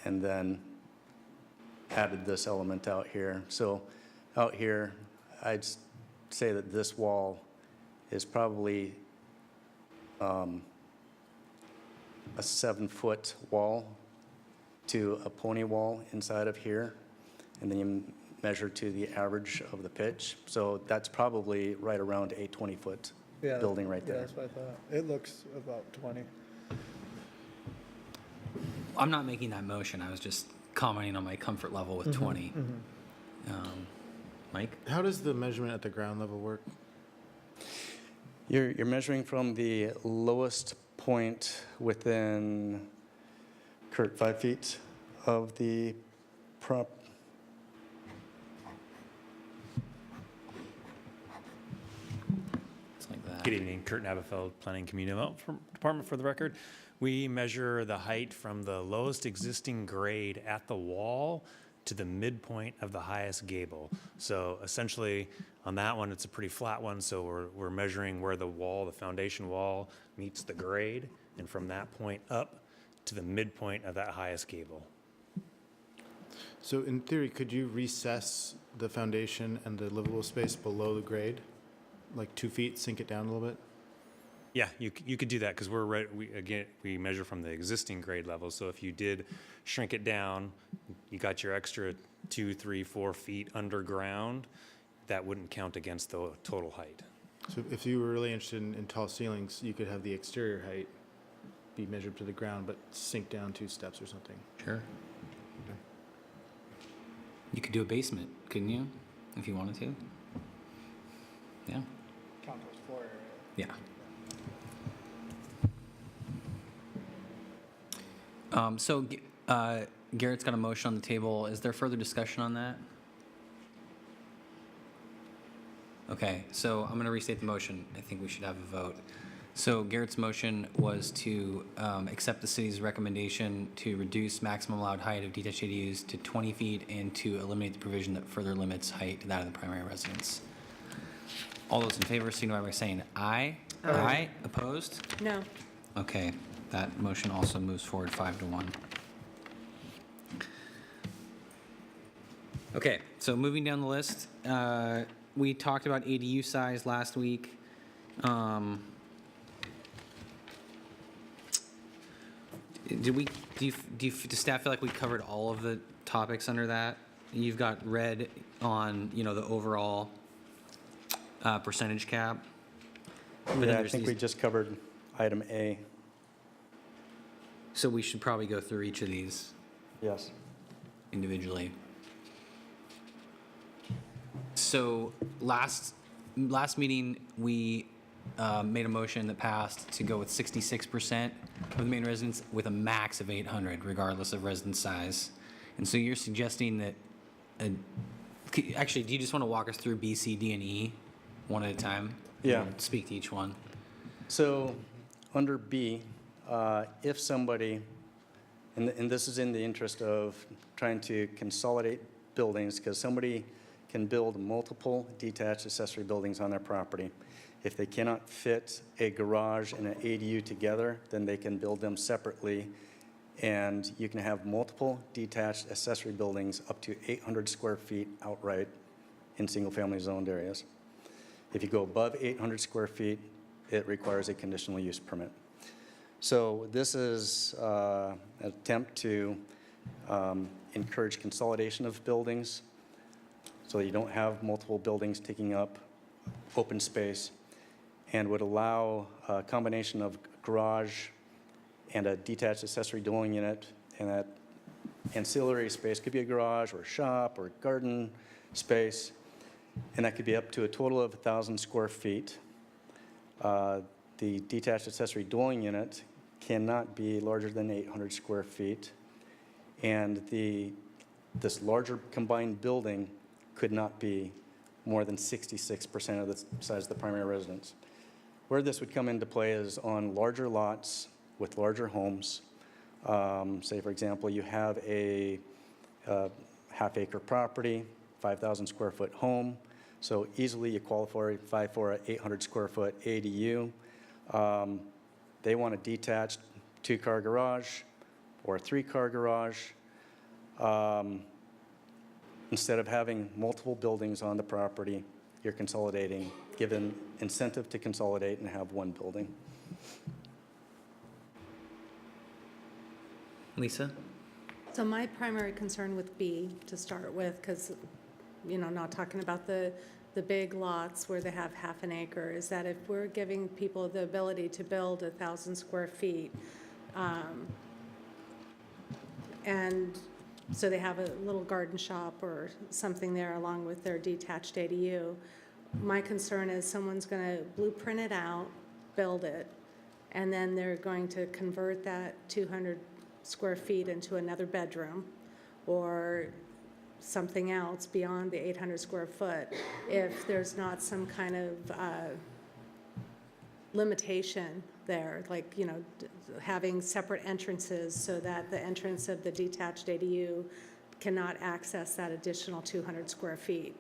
and then added this element out here. So out here, I'd say that this wall is probably a 7-foot wall to a pony wall inside of here, and then you measure to the average of the pitch. So that's probably right around a 20-foot Yeah, building right Yeah, there. that's what I thought. It looks about 20. I'm not making that motion. I was just commenting on my comfort level with 20. Mike? How does the measurement at the ground level work? You're measuring from the lowest point within, Kurt, 5 feet of the prop. It's like that. Good evening, Kurt Nabafeld, Planning Community Department for the record. We measure the height from the lowest existing grade at the wall to the midpoint of the highest gable. So essentially, on that one, it's a pretty flat one, so we're measuring where the wall, the foundation wall, meets the grade, and from that point up to the midpoint of that highest gable. So in theory, could you recess the foundation and the livable space below the grade? Like 2 feet, sink it down a little bit? Yeah, you could do that because we measure from the existing grade level. So if you did shrink it down, you got your extra 2, 3, 4 feet underground. That wouldn't count against the total height. So if you were really interested in tall ceilings, you could have the exterior height be measured to the ground, but sink down 2 steps or something. Sure. You could do a basement, couldn't you? If you wanted to. Yeah. Count those floor area. Yeah. Garrett's got a motion on the table. Is there further discussion on that? Okay, so I'm going to restate the motion. I think we should have a vote. So Garrett's motion was to accept the city's recommendation to reduce maximum allowed height of detached ADUs to 20 feet and to eliminate the provision that further limits height to that of the primary residence. All those in favor signify by saying aye. Aye. Opposed? No. Okay, that motion also moves forward 5-1. Okay, so moving down the list, we talked about ADU size last week. Does staff feel like we covered all of the topics under that? You've got red on, the overall percentage cap. But then Yeah, I there's think we these- just covered item A. So we should probably go through each of these Yes. individually. So last meeting, we made a motion that passed to go with 66% of the main residence with a max of 800, regardless of residence size. And so you're suggesting that, actually, do you just want to walk us through B, C, D, and E one at a time? Yeah. We'll speak to each one. So under B, if somebody, and this is in the interest of trying to consolidate buildings, because somebody can build multiple detached accessory buildings on their property. If they cannot fit a garage and an ADU together, then they can build them separately, and you can have multiple detached accessory buildings up to 800 square feet outright in single-family zoned areas. If you go above 800 square feet, it requires a conditional use permit. So this is an attempt to encourage consolidation of buildings so you don't have multiple buildings taking up open space, and would allow a combination of garage and a detached accessory dwelling unit, and that ancillary space could be a garage or a shop or garden space, and that could be up to a total of 1,000 square feet. The detached accessory dwelling unit cannot be larger than 800 square feet, and this larger combined building could not be more than 66% of the size of the primary residence. Where this would come into play is on larger lots with larger homes. Say, for example, you have a half-acre property, 5,000 square foot home, so easily you qualify for an 800 square foot ADU. They want a detached 2-car garage or a 3-car garage. Instead of having multiple buildings on the property, you're consolidating, given incentive to consolidate and have one building. Lisa? So my primary concern with B, to start with, because, not talking about the big lots where they have half an acre, is that if we're giving people the ability to build 1,000 square feet, and so they have a little garden shop or something there along with their detached ADU, my concern is someone's going to blueprint it out, build it, and then they're going to convert that 200 square feet into another bedroom or something else beyond the 800 square foot if there's not some kind of limitation there, like, having separate entrances so that the entrance of the detached ADU cannot access that additional 200 square feet.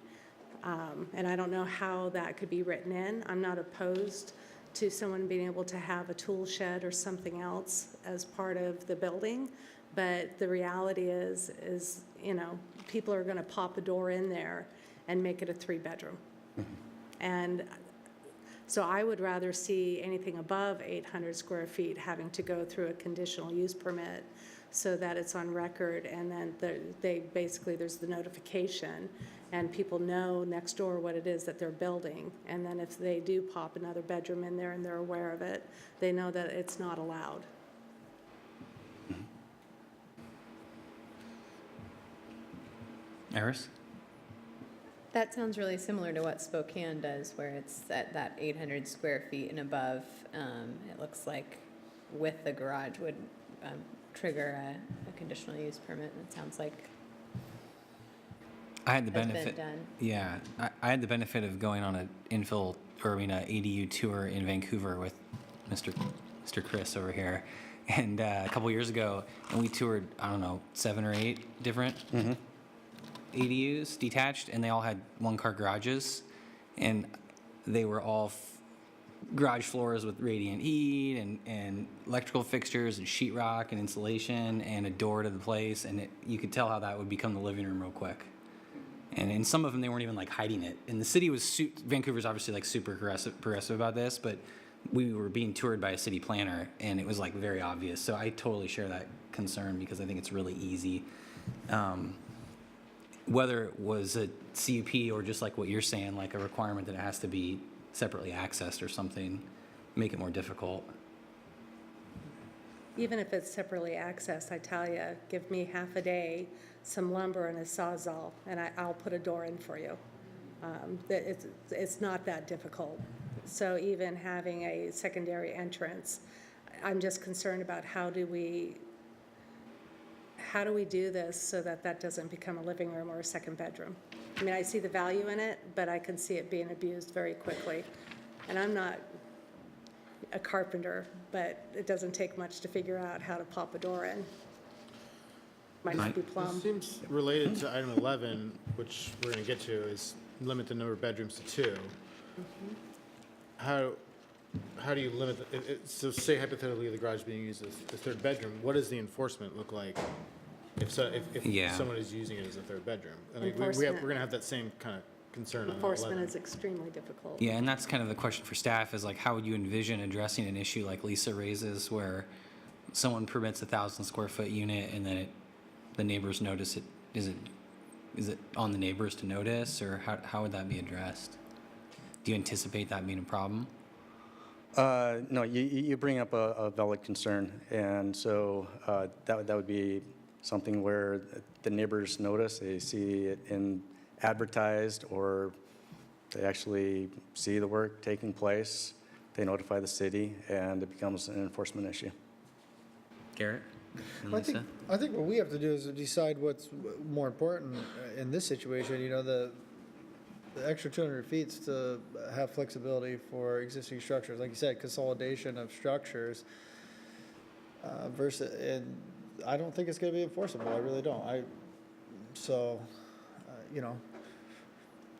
And I don't know how that could be written in. I'm not opposed to someone being able to have a tool shed or something else as part of the building, but the reality is people are going to pop a door in there and make it a 3-bedroom. And so I would rather see anything above 800 square feet having to go through a conditional use permit so that it's on record, and then there's the notification, and people know next door what it is that they're building. And then if they do pop another bedroom in there and they're aware of it, they know that it's not allowed. Iris? That sounds really similar to what Spokane does, where it's at that 800 square feet and above. It looks like with the garage would trigger a conditional use permit, and it sounds like I had the has been benefit. done. Yeah, I had the benefit of going on an ADU tour in Vancouver with Mr. Chris over here, and a couple years ago, and we toured, I don't know, 7 or 8 different ADUs, detached, and they all had 1-car garages, and they were all garage floors with radiant heat and electrical fixtures and sheetrock and insulation and a door to the place, and you could tell how that would become the living room real quick. And in some of them, they weren't even like hiding it. And the city was, Vancouver's obviously like super progressive about this, but we were being toured by a city planner, and it was like very obvious. So I totally share that concern because I think it's really easy. Whether it was a CUP or just like what you're saying, like a requirement that it has to be separately accessed or something, make it more difficult. Even if it's separately accessed, I tell you, give me half a day, some lumber and a Sawzall, and I'll put a door in for you. It's not that difficult. So even having a secondary entrance, I'm just concerned about how do we do this so that that doesn't become a living room or a second bedroom? I mean, I see the value in it, but I can see it being abused very quickly. And I'm not a carpenter, but it doesn't take much to figure out how to pop a door in. Might not be plumb. This seems related to item 11, which we're going to get to, is limit the number of bedrooms to 2. How do you limit, so say hypothetically the garage being used as the 3rd bedroom, what does the enforcement look like if someone is using it as a 3rd bedroom? I mean, we're going to have that same kind of concern on 11. Enforcement is extremely difficult. Yeah, and that's kind of the question for staff is like, how would you envision addressing an issue like Lisa raises where someone permits a 1,000 square foot unit and then the neighbors notice it? Is it on the neighbors to notice, or how would that be addressed? Do you anticipate that being a problem? No, you bring up a valid concern, and so that would be something where the neighbors notice, they see it advertised or They actually see the work taking place, they notify the city, and it becomes an enforcement issue. Garrett? And I Lisa? think what we have to do is decide what's more important in this situation, you know, the extra 200 feet is to have flexibility for existing structures, like you said, consolidation of structures versus, and I don't think it's gonna be enforceable, I really don't. You know,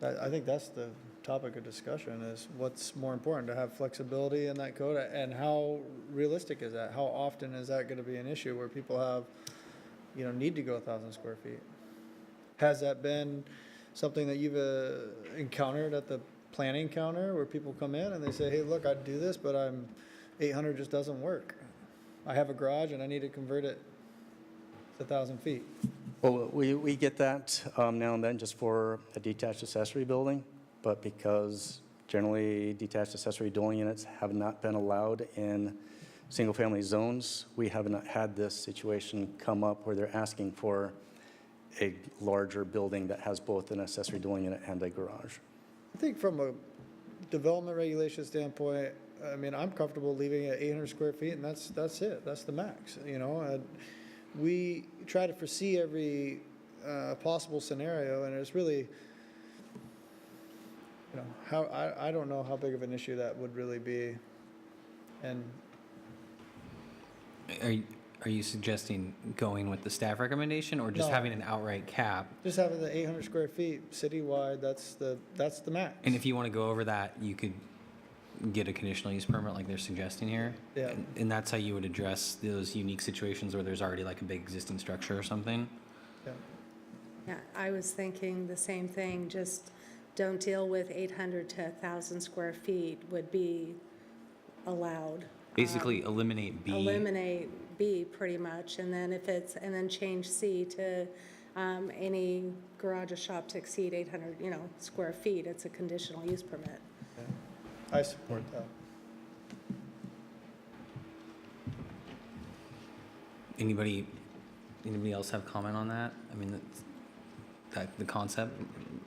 I think that's the topic of discussion is what's more important, to have flexibility in that code, and how realistic is that? How often is that gonna be an issue where people have, you know, need to go 1,000 square feet? Has that been something that you've encountered at the planning counter where people come in and they say, hey, look, I'd do this, but 800 just doesn't work. I have a garage and I need to convert it to 1,000 feet. Well, we get that now and then just for a detached accessory building, but because generally detached accessory dwelling units have not been allowed in single-family zones, we have not had this situation come up where they're asking for a larger building that has both an accessory dwelling unit and a garage. I think from a development regulation standpoint, I mean, I'm comfortable leaving it at 800 square feet, and that's it. That's the max, you know? And we try to foresee every possible scenario, and it's really, you know, I don't know how big of an issue that would really be. And Are you suggesting going with the staff recommendation or just No. having an outright cap? just having the 800 square feet citywide, that's the max. And if you want to go over that, you could get a conditional use permit like they're suggesting here? Yeah. And that's how you would address those unique situations where there's already like a big existing structure or something? Yeah. Yeah, I was thinking the same thing, just don't deal with 800 to 1,000 square feet would be allowed. Basically eliminate B. Eliminate B pretty much, and then and then change C to any garage or shop to exceed 800, you know, square feet, it's a conditional use permit. I support that. Anybody else have comment on that? I mean, the concept,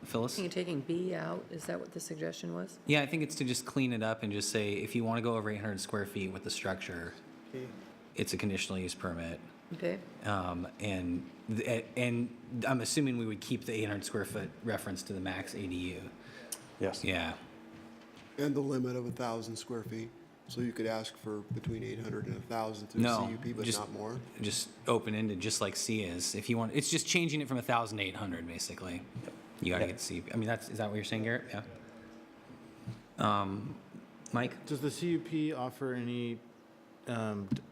Phyllis? You're taking B out, is that what the suggestion was? Yeah, I think it's to just clean it up and just say, if you want to go over 800 square feet with the structure, Okay. it's a conditional use permit. Okay, And I'm assuming we would keep the 800 square foot reference to the max ADU. Yes. Yeah. And the limit of 1,000 square feet. So you could ask for between 800 and 1,000 through No, CUP, but just- not more? Just open-ended, just like C is. If you want, it's just changing it from 1,000 to 800, basically. You got to get C. I mean, is that what you're saying, Garrett? Yeah. Mike? Does the CUP offer any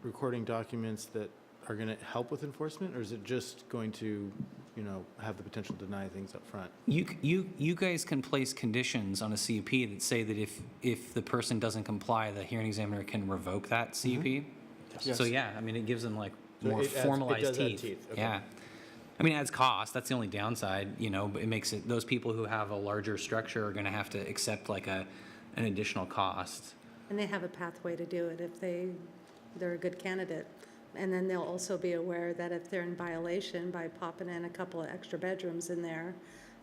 recording documents that are going to help with enforcement, or is it just going to, you know, have the potential to deny things up front? You guys can place conditions on a CUP that say that if the person doesn't comply, the hearing examiner can revoke that CUP. So yeah, I mean, it gives them like So more it adds- it formalized does add teeth. teeth, okay. Yeah. I mean, it adds cost. That's the only downside, you know, but it makes it, those people who have a larger structure are going to have to accept like an additional cost. And they have a pathway to do it if they're a good candidate. And then they'll also be aware that if they're in violation by popping in a couple of extra bedrooms in there,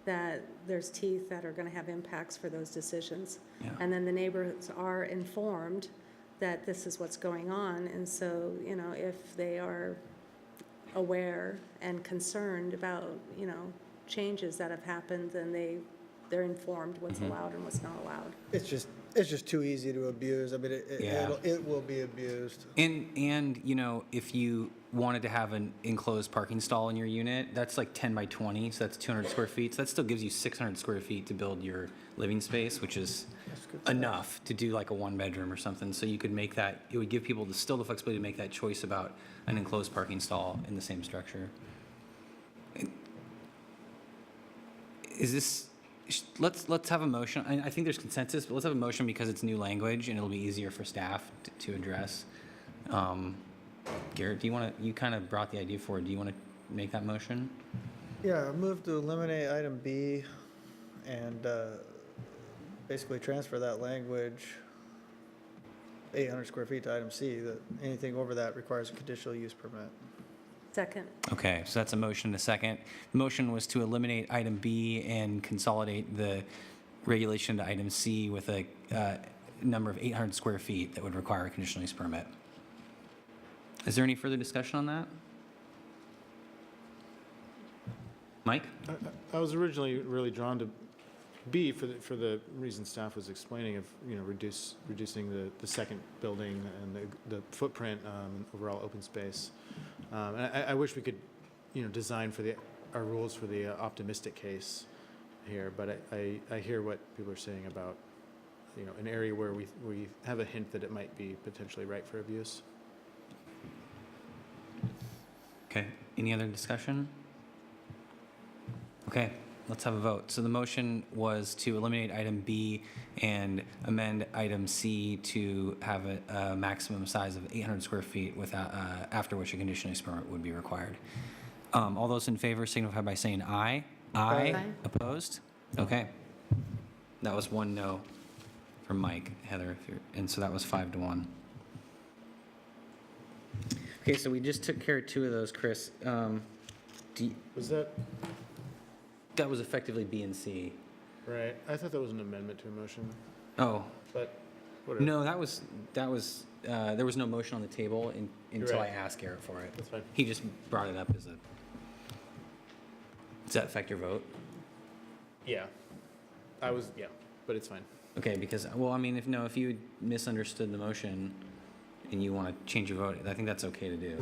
that there's teeth that are going to have impacts for those decisions. Yeah. And then the neighbors are informed that this is what's going on. And so, you know, if they are aware and concerned about, you know, changes that have happened, then they're informed what's allowed and what's not allowed. It's just too easy to abuse. I mean, Yeah. it will be abused. And, you know, if you wanted to have an enclosed parking stall in your unit, that's like 10 by 20, so that's 200 square feet. So that still gives you 600 square feet to build your living space, which is enough to do like a one bedroom or something. So you could make that, it would give people still the flexibility to make that choice about an enclosed parking stall in the same structure. Is this, let's have a motion. I think there's consensus, but let's have a motion because it's new language and it'll be easier for staff to address. Garrett, do you want to, you kind of brought the idea forward. Do you want to make that motion? Yeah, I move to eliminate item B and basically transfer that language, 800 square feet to item C, that anything over that requires a conditional use permit. Second. Okay, so that's a motion and a second. The motion was to eliminate item B and consolidate the regulation to item C with a number of 800 square feet that would require a conditional use permit. Is there any further discussion on that? Mike? I was originally really drawn to B for the reason staff was explaining of, reducing the second building and the footprint, overall open space. And I wish we could, design for our rules for the optimistic case here, but I hear what people are saying about, an area where we have a hint that it might be potentially ripe for abuse. Okay, any other discussion? Okay, let's have a vote. So the motion was to eliminate item B and amend item C to have a maximum size of 800 square feet without, after which a conditional use permit would be required. All those in favor signify by saying aye. Aye. Aye. Opposed? Okay. That was 1 no from Mike, Heather, and so that was 5-1. Okay, so we just took care of 2 of those, Chris. Was that That was effectively B and C. right? I thought that was an amendment to a motion, Oh, but whatever. no, that was, there was no motion on the table until I right. asked Garrett for it. That's fine. He just brought it up as a, does that affect your vote? Yeah. But it's fine. Okay, because, well, I mean, if you misunderstood the motion and you want to change your vote, I think that's okay to do.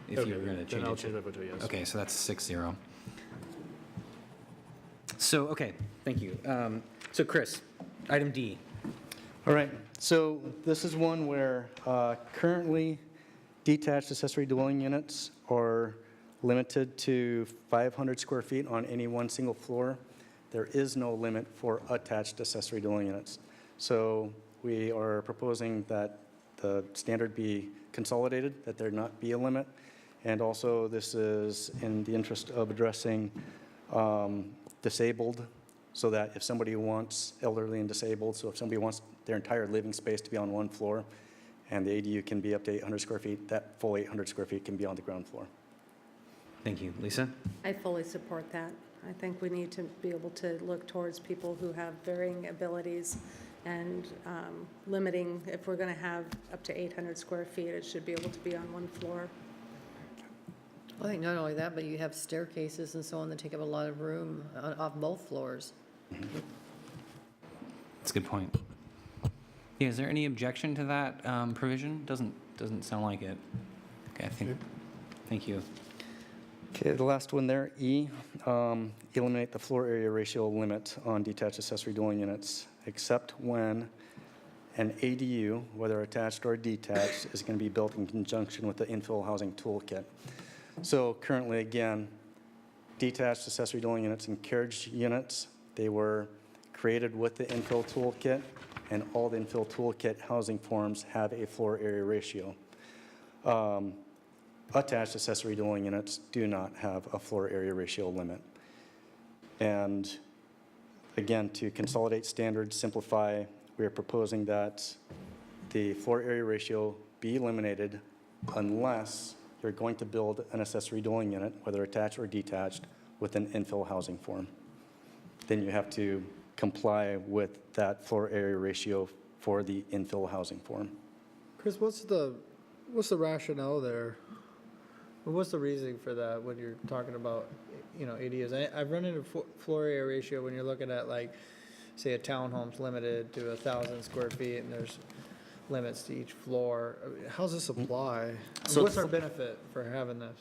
If you were going to change it. Then I'll change my vote to a yes. Okay, so that's 6-0. So, okay, thank you. So Chris, item D. All right, so this is one where currently detached accessory dwelling units are limited to 500 square feet on any one single floor. There is no limit for attached accessory dwelling units. So we are proposing that the standard be consolidated, that there not be a limit. And also, this is in the interest of addressing disabled, so that if somebody wants elderly and disabled, so if somebody wants their entire living space to be on one floor, and the ADU can be up to 800 square feet, that full 800 square feet can be on the ground floor. Thank you. Lisa? I fully support that. I think we need to be able to look towards people who have varying abilities and limiting, if we're going to have up to 800 square feet, it should be able to be on one floor. I think not only that, but you have staircases and so on that take up a lot of room off both floors. That's a good point. Yeah, is there any objection to that provision? Doesn't sound like it. Okay, thank you. Okay, the last one there, E, eliminate the floor area ratio limit on detached accessory dwelling units, except when an ADU, whether attached or detached, is going to be built in conjunction with the infill housing toolkit. So currently, again, detached accessory dwelling units and carriage units, they were created with the infill toolkit, and all the infill toolkit housing forms have a floor area ratio. Attached accessory dwelling units do not have a floor area ratio limit. And again, to consolidate standards, simplify, we are proposing that the floor area ratio be eliminated unless you're going to build an accessory dwelling unit, whether attached or detached, with an infill housing form. Then you have to comply with that floor area ratio for the infill housing form. Chris, what's the rationale there? Or what's the reasoning for that when you're talking about, ADUs? I've run into floor area ratio when you're looking at, like, say a townhome's limited to 1,000 square feet and there's limits to each floor. How's this apply? So What's our benefit for having this?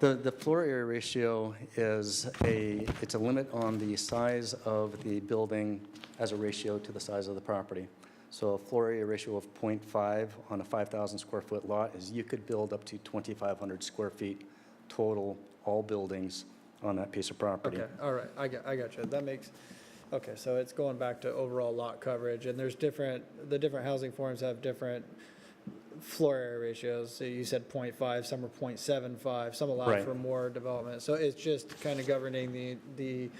The floor area ratio is it's a limit on the size of the building as a ratio to the size of the property. So a floor area ratio of 0.5 on a 5,000 square foot lot is you could build up to 2,500 square feet total, all buildings on that piece of property. Okay, all right, I got you. That makes, okay, so it's going back to overall lot coverage, and there's the different housing forms have different floor area ratios. So you said 0.5, some are 0.75, some allow Right. for more development. So it's just kind of governing the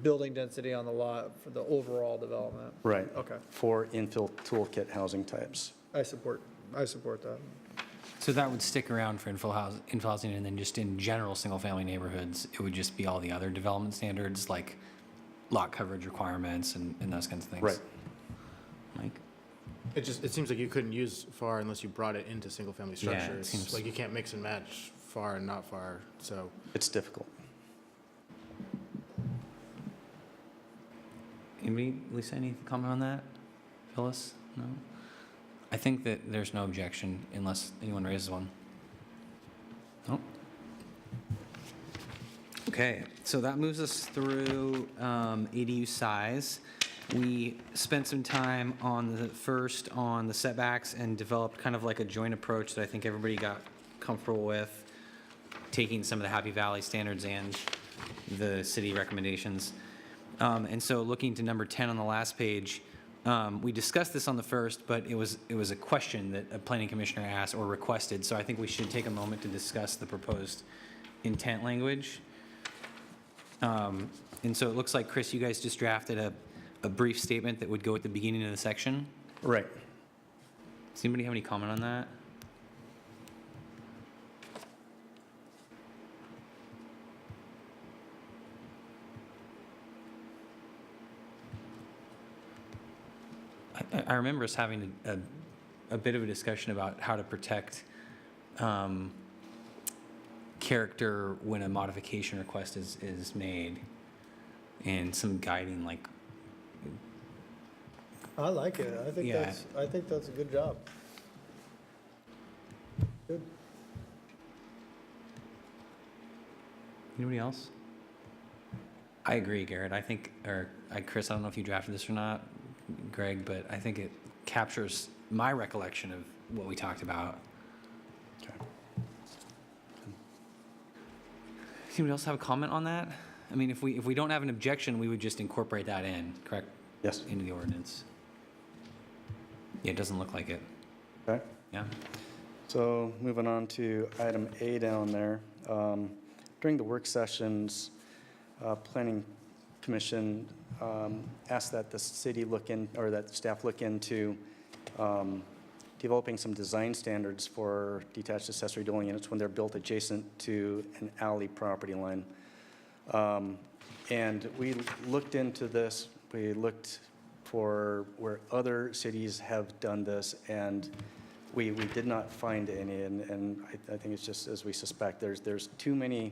building density on the lot for the overall development. Right. Okay, For infill toolkit housing types. I support that. So that would stick around for infill housing, and then just in general single-family neighborhoods, it would just be all the other development standards, like lot coverage requirements and those kinds of things. Right. Mike? It seems like you couldn't use FAR unless you brought it into single-family Yeah, it structures. seems- Like you can't mix and match FAR and not FAR, so. It's difficult. Anybody, Lisa, any comment on that? Phyllis? No? I think that there's no objection unless anyone raises one. No? Okay, so that moves us through ADU size. We spent some time on the setbacks and developed kind of like a joint approach that I think everybody got comfortable with, taking some of the Happy Valley standards and the city recommendations. And so looking to number 10 on the last page, we discussed this on the first, but it was a question that a planning commissioner asked or requested, so I think we should take a moment to discuss the proposed intent language. And so it looks like, Chris, you guys just drafted a brief statement that would go at the beginning of the section. Right. Does anybody have any comment on that? I remember us having a bit of a discussion about how to protect character when a modification request is made, and some guiding, like, I like it. Yeah. I think that's a good job. Good. anybody else? I agree, Garrett. I think, Chris, I don't know if you drafted this or not, Greg, but I think it captures my recollection of what we talked about. Okay. Does anybody else have a comment on that? I mean, if we don't have an objection, we would just incorporate that in, correct? Yes. Into the ordinance. Yeah, it doesn't look like it. Okay. Yeah. So moving on to item A down there. During the work sessions, Planning Commission asked that the city that staff look into developing some design standards for detached accessory dwelling units when they're built adjacent to an alley property line. And we looked into this. We looked for where other cities have done this, and we did not find any. And I think it's just as we suspect. There's too many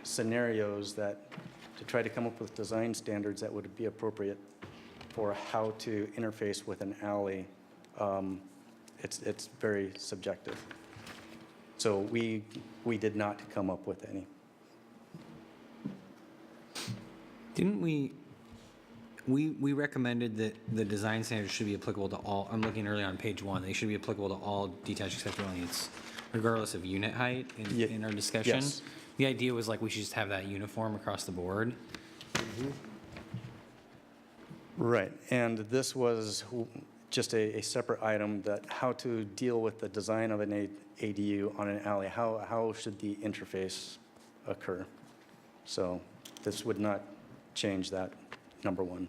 scenarios that to try to come up with design standards that would be appropriate for how to interface with an alley. It's very subjective. So we did not come up with any. Didn't we recommended that the design standards should be applicable to all, I'm looking earlier on page 1, they should be applicable to all detached accessory dwelling units, regardless of unit height in our discussion? Yes. The idea was like we should just have that uniform across the board. Right, and this was just a separate item that how to deal with the design of an ADU on an alley. How should the interface occur? So this would not change that, number one.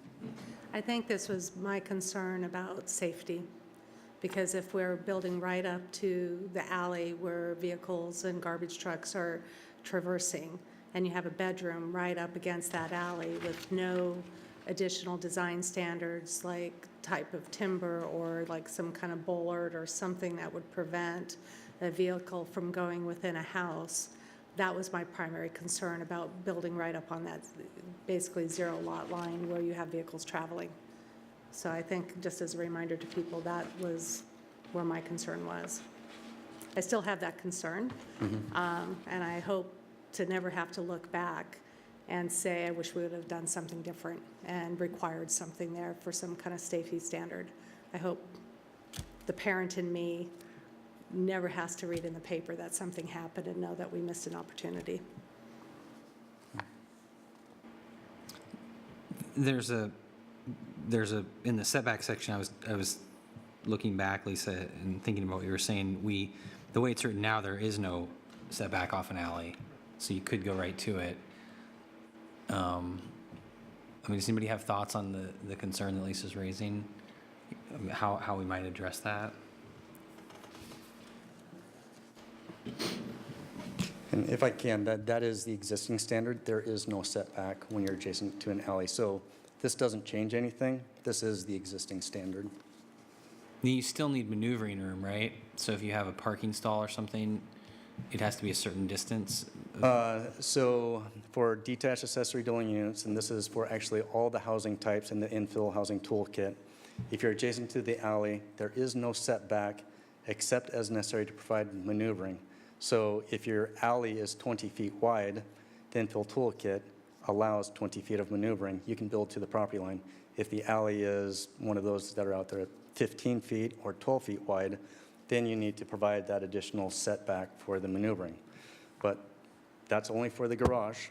I think this was my concern about safety, because if we're building right up to the alley where vehicles and garbage trucks are traversing, and you have a bedroom right up against that alley with no additional design standards like type of timber or like some kind of bollard or something that would prevent a vehicle from going within a house, that was my primary concern about building right up on that basically zero lot line where you have vehicles traveling. So I think just as a reminder to people, that was where my concern was. I still have that concern, and I hope to never have to look back and say, I wish we would have done something different and required something there for some kind of safety standard. I hope the parent in me never has to read in the paper that something happened and know that we missed an opportunity. There's a in the setback section, I was looking back, Lisa, and thinking about what you were saying. The way it's written now, there is no setback off an alley, so you could go right to it. I mean, does anybody have thoughts on the concern that Lisa's raising? How we might address that? And if I can, that is the existing standard. There is no setback when you're adjacent to an alley. So this doesn't change anything. This is the existing standard. You still need maneuvering room, right? So if you have a parking stall or something, it has to be a certain distance. So for detached accessory dwelling units, and this is for actually all the housing types in the infill housing toolkit, if you're adjacent to the alley, there is no setback except as necessary to provide maneuvering. So if your alley is 20 feet wide, the infill toolkit allows 20 feet of maneuvering. You can build to the property line. If the alley is one of those that are out there at 15 feet or 12 feet wide, then you need to provide that additional setback for the maneuvering. But that's only for the garage.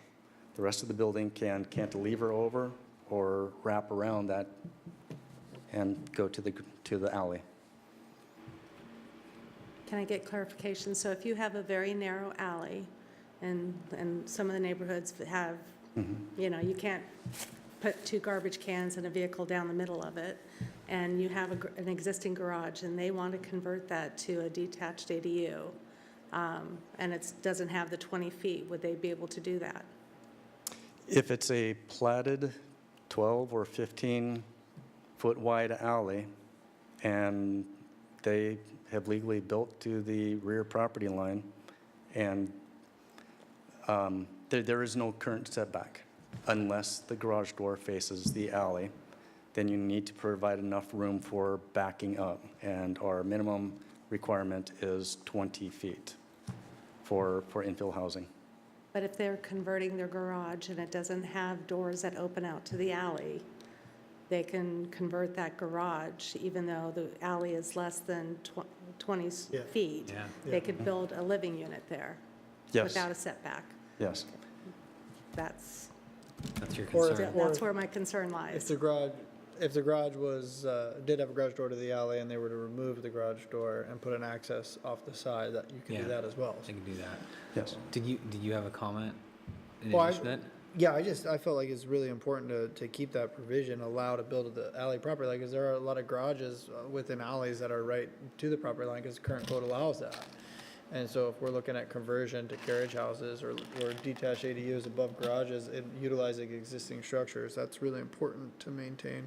The rest of the building can cantilever over or wrap around that and go to the alley. Can I get clarification? So if you have a very narrow alley, and some of the neighborhoods have, you know, you can't put 2 garbage cans and a vehicle down the middle of it, and you have an existing garage, and they want to convert that to a detached ADU, and it doesn't have the 20 feet, would they be able to do that? If it's a platted 12 or 15-foot wide alley, and they have legally built to the rear property line, and there is no current setback unless the garage door faces the alley, then you need to provide enough room for backing up, and our minimum requirement is 20 feet for infill housing. But if they're converting their garage and it doesn't have doors that open out to the alley, they can convert that garage, even though the alley is less than 20 feet. Yeah. They could build a living unit there Yes. without a setback. Yes. That's That's your Or- concern. that's where my concern lies. If the garage was, did have a garage door to the alley and they were to remove the garage door and put an access off the side, that you could do Yeah. that as well. I can do that. Yes. Did you have a comment in Well, addition to that? Yeah, I felt like it's really important to keep that provision, allow to build to the alley property line, because there are a lot of garages within alleys that are right to the property line, because the current code allows that. And so if we're looking at conversion to carriage houses or detached ADUs above garages and utilizing existing structures, that's really important to maintain.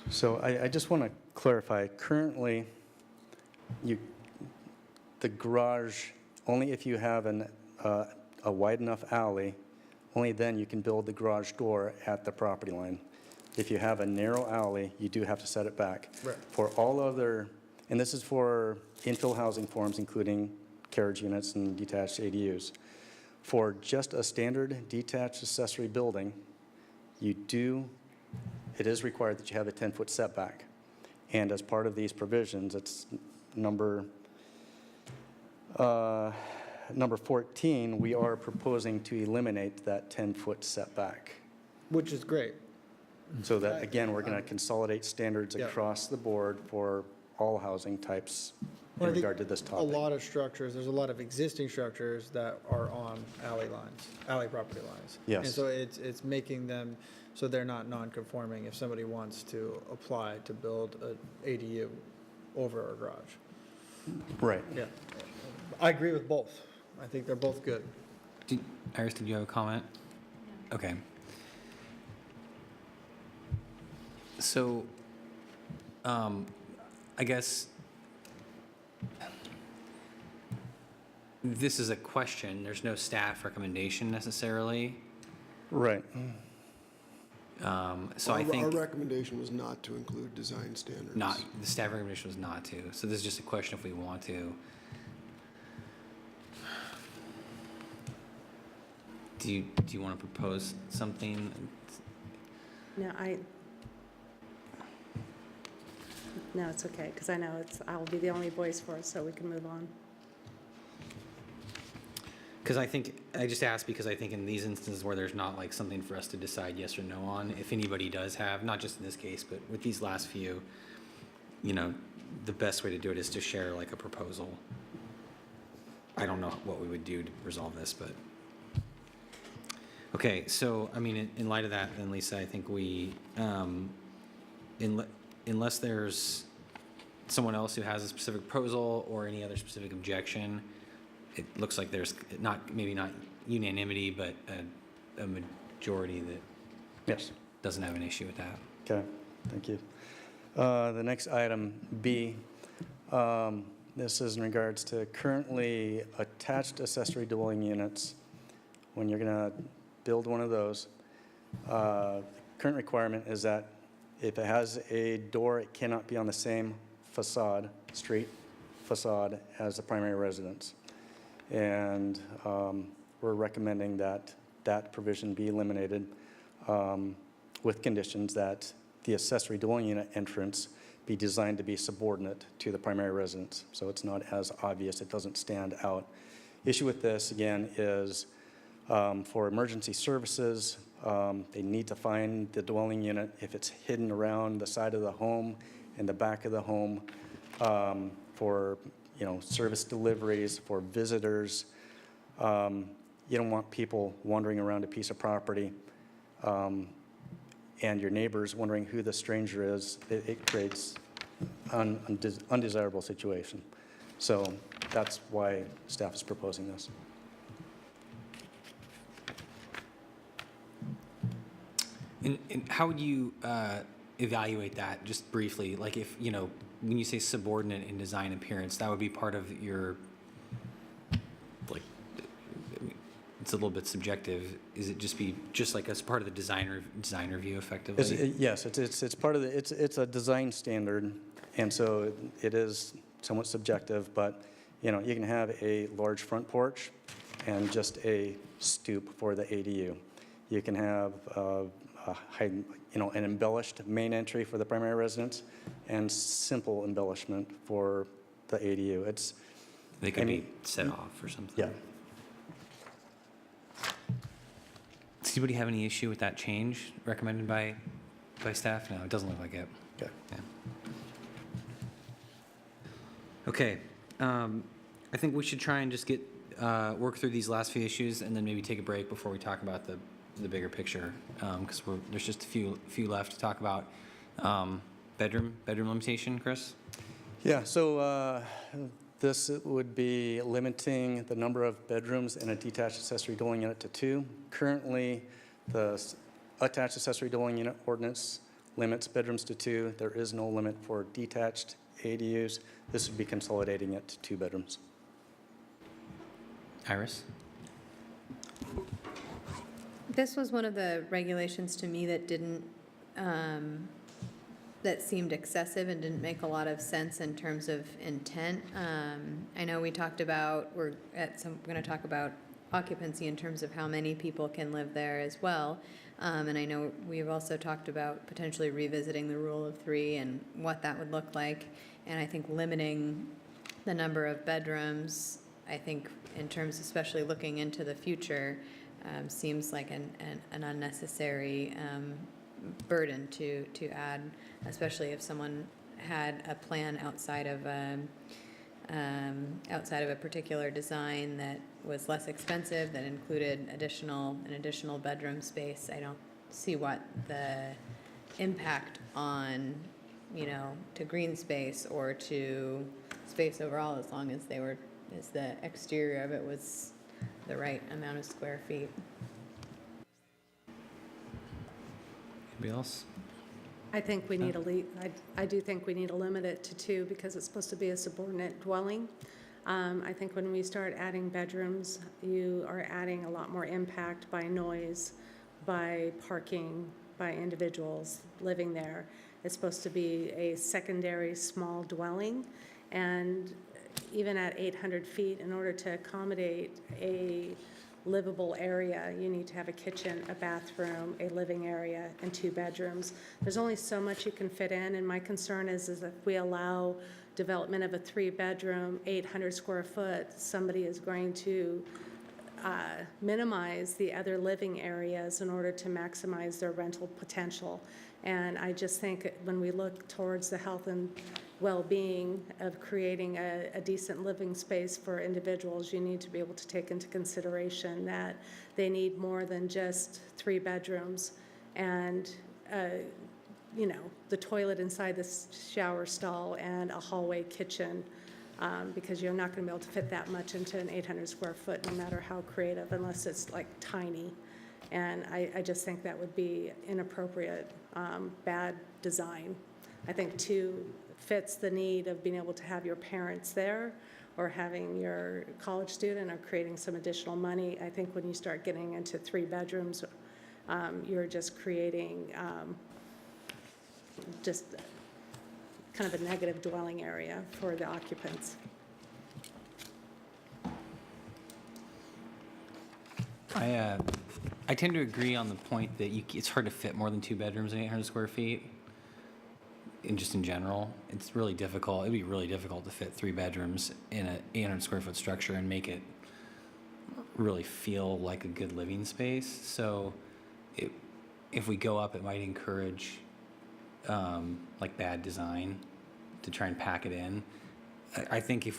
So I just want to clarify, currently, the garage, only if you have a wide enough alley, only then you can build the garage door at the property line. If you have a narrow alley, you do have to set it back. Right. For all other, and this is for infill housing forms, including carriage units and detached ADUs. For just a standard detached accessory building, it is required that you have a 10-foot setback. And as part of these provisions, it's number 14, we are proposing to eliminate that 10-foot setback. Which is great. So that, again, we're going to consolidate standards Yeah. across the board for all housing types Well, in I think regard to this A topic. lot of structures, there's a lot of existing structures that are on alley lines, alley property lines. Yes. And so it's making them, so they're not non-conforming if somebody wants to apply to build an ADU over a garage. Right. Yeah. I agree with both. I think they're both good. Iris, did you have a comment? Okay. So, I guess this is a question. There's no staff recommendation necessarily. Right. So I Our think recommendation was not to include design standards. the staff recommendation was not to. So this is just a question if we want to. Do you want to propose something? No, no, it's okay, because I know I'll be the only voice for it, so we can move on. Because I just asked because I think in these instances where there's not like something for us to decide yes or no on, if anybody does have, not just in this case, but with these last few, the best way to do it is to share like a proposal. I don't know what we would do to resolve this, but. Okay, so, in light of that, then Lisa, I think we, unless there's someone else who has a specific proposal or any other specific objection, it looks like there's maybe not unanimity, but a majority that Yes. doesn't have an issue with that. Okay, thank you. The next item, B, this is in regards to currently attached accessory dwelling units. When you're going to build one of those, current requirement is that if it has a door, it cannot be on the same facade, street facade, as the primary residence. And we're recommending that that provision be eliminated with conditions that the accessory dwelling unit entrance be designed to be subordinate to the primary residence. So it's not as obvious, it doesn't stand out. Issue with this, again, is for emergency services, they need to find the dwelling unit if it's hidden around the side of the home and the back of the home, for service deliveries, for visitors. You don't want people wandering around a piece of property and your neighbors wondering who the stranger is. It creates an undesirable situation. So that's why staff is proposing this. And how would you evaluate that, just briefly? Like if, when you say subordinate in design appearance, that would be part of your, like, it's a little bit subjective. Is it just like as part of the design review effectively? Yes, it's part of the, it's a design standard, and so it is somewhat subjective, but, you can have a large front porch and just a stoop for the ADU. You can have an embellished main entry for the primary residence and simple embellishment for the ADU. They could be set off or something. Yeah. Does anybody have any issue with that change recommended by staff? No, it doesn't look like it. Okay. Yeah. Okay. I think we should try and just work through these last few issues and then maybe take a break before we talk about the bigger picture, because there's just a few left to talk about. Bedroom limitation, Chris? Yeah, so this would be limiting the number of bedrooms in a detached accessory dwelling unit to 2. Currently, the attached accessory dwelling unit ordinance limits bedrooms to 2. There is no limit for detached ADUs. This would be consolidating it to 2 bedrooms. Iris? This was one of the regulations to me that didn't, that seemed excessive and didn't make a lot of sense in terms of intent. I know we talked about, we're going to talk about occupancy in terms of how many people can live there as well. And I know we've also talked about potentially revisiting the rule of 3 and what that would look like. And I think limiting the number of bedrooms, I think in terms, especially looking into the future, seems like an unnecessary burden to add, especially if someone had a plan outside of a particular design that was less expensive, that included an additional bedroom space. I don't see what the impact on, to green space or to space overall, as long as the exterior of it was the right amount of square feet. Anybody else? I think we need I do think we need to limit it to 2 because it's supposed to be a subordinate dwelling. I think when we start adding bedrooms, you are adding a lot more impact by noise, by parking, by individuals living there. It's supposed to be a secondary small dwelling, and even at 800 feet, in order to accommodate a livable area, you need to have a kitchen, a bathroom, a living area, and 2 bedrooms. There's only so much you can fit in, and my concern is if we allow development of a 3-bedroom, 800 square foot, somebody is going to minimize the other living areas in order to maximize their rental potential. And I just think when we look towards the health and well-being of creating a decent living space for individuals, you need to be able to take into consideration that they need more than just 3 bedrooms and the toilet inside the shower stall and a hallway kitchen because you're not going to be able to fit that much into an 800 square foot, no matter how creative, unless it's like tiny. And I just think that would be inappropriate, bad design. I think 2 fits the need of being able to have your parents there, or having your college student, or creating some additional money. I think when you start getting into 3 bedrooms, you're just creating just kind of a negative dwelling area for the occupants. I tend to agree on the point that it's hard to fit more than 2 bedrooms in 800 square feet. And just in general, it's really difficult. It'd be really difficult to fit 3 bedrooms in an 800 square foot structure and make it really feel like a good living space. So if we go up, it might encourage like bad design to try and pack it in. I think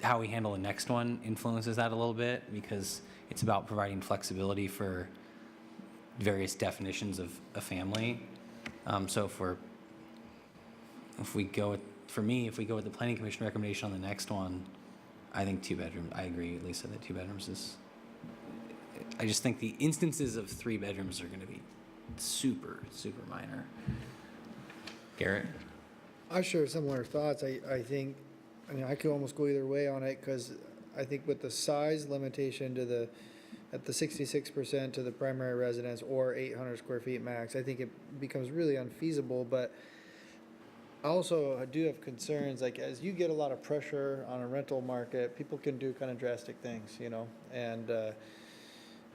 how we handle the next one influences that a little bit, because it's about providing flexibility for various definitions of a family. So if we go with the planning commission recommendation on the next one, I think 2 bedrooms. I agree, Lisa, that 2 bedrooms is. I just think the instances of 3 bedrooms are going to be super, super minor. Garrett? I share similar thoughts. I think, I mean, I could almost go either way on it, because I think with the size limitation at the 66% to the primary residence, or 800 square feet max, I think it becomes really unfeasible. But also, I do have concerns, like, as you get a lot of pressure on a rental market, people can do kind of drastic things, and,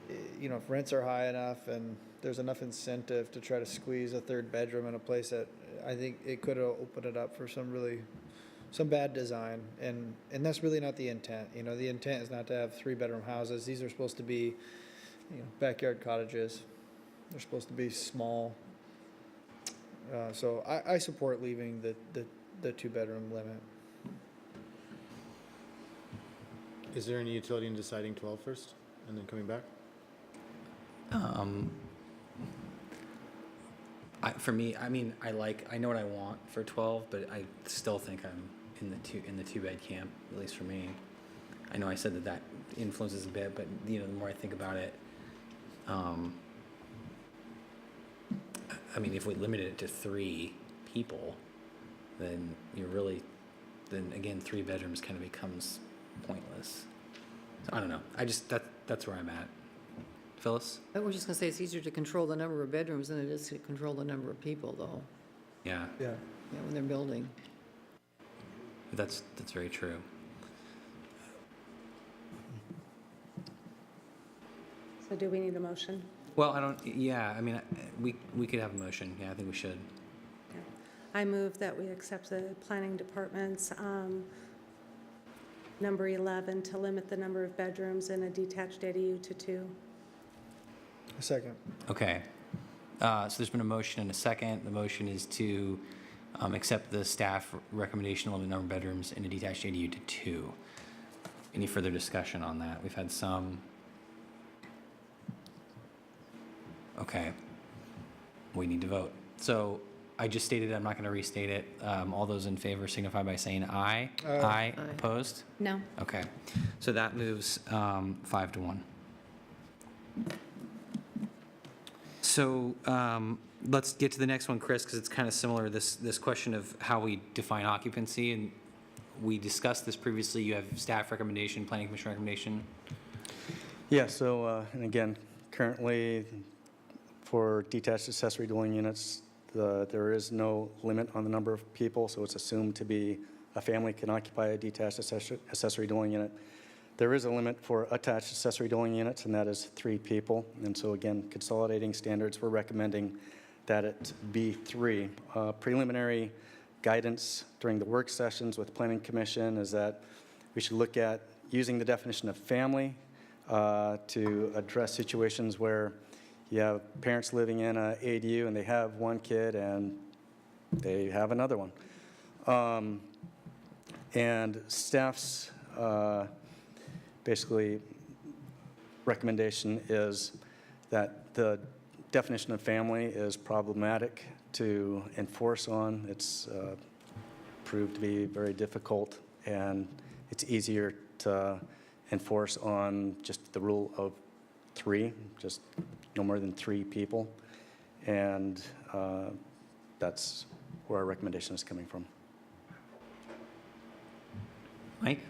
if rents are high enough and there's enough incentive to try to squeeze a 3rd bedroom in a place, that I think it could open it up for some bad design, and that's really not the intent. The intent is not to have 3-bedroom houses. These are supposed to be, backyard cottages. They're supposed to be small. So I support leaving the 2-bedroom limit. Is there any utility in deciding 12 first and then coming back? For me, I mean, I know what I want for 12, but I still think I'm in the 2-bed camp, at least for me. I know I said that influences a bit, but the more I think about it, I mean, if we limited it to 3 people, then again, 3 bedrooms kind of becomes pointless. So I don't know. That's where I'm at. Phyllis? I was just going to say, it's easier to control the number of bedrooms than it is to control the number of people, though, Yeah, Yeah. when they're building. that's very true. So do we need a motion? Well, I mean, we could have a motion. Yeah, I think we should. I move that we accept the planning department's number 11 to limit the number of bedrooms in a detached ADU to 2. A second. Okay. So there's been a motion and a second. The motion is to accept the staff recommendation to limit the number of bedrooms in a detached ADU to 2. Any further discussion on that? We've had some. Okay. We need to vote. So I just stated it. I'm not going to restate it. All those in favor signify by saying aye. Aye. Opposed? No. Okay. So that moves 5-1. So let's get to the next one, Chris, because it's kind of similar, this question of how we define occupancy. And we discussed this previously. You have staff recommendation, planning commission recommendation. Yeah, so, and again, currently for detached accessory dwelling units, there is no limit on the number of people, so it's assumed to be a family can occupy a detached accessory dwelling unit. There is a limit for attached accessory dwelling units, and that is 3 people. And so again, consolidating standards, we're recommending that it be 3. Preliminary guidance during the work sessions with Planning Commission is that we should look at using the definition of family to address situations where you have parents living in an ADU and they have 1 kid and they have another one. And staff's basically recommendation is that the definition of family is problematic to enforce on. It's proved to be very difficult and it's easier to enforce on just the rule of 3, just no more than 3 people. And that's where our recommendation is coming from. Mike?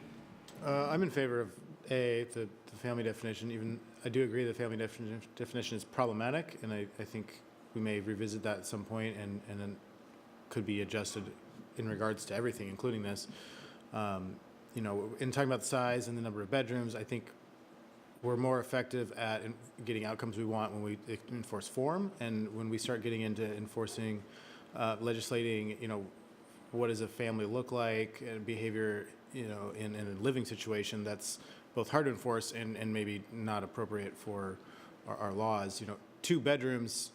I'm in favor of the family definition. Even I do agree the family definition is problematic, and I think we may revisit that at some point, and then could be adjusted in regards to everything, including this. You know, in talking about the size and the number of bedrooms, I think we're more effective at getting outcomes we want when we enforce form, and when we start getting into enforcing, legislating, you know, what does a family look like, and behavior, you know, in a living situation, that's both hard to enforce and maybe not appropriate for our laws. You know, 2 bedrooms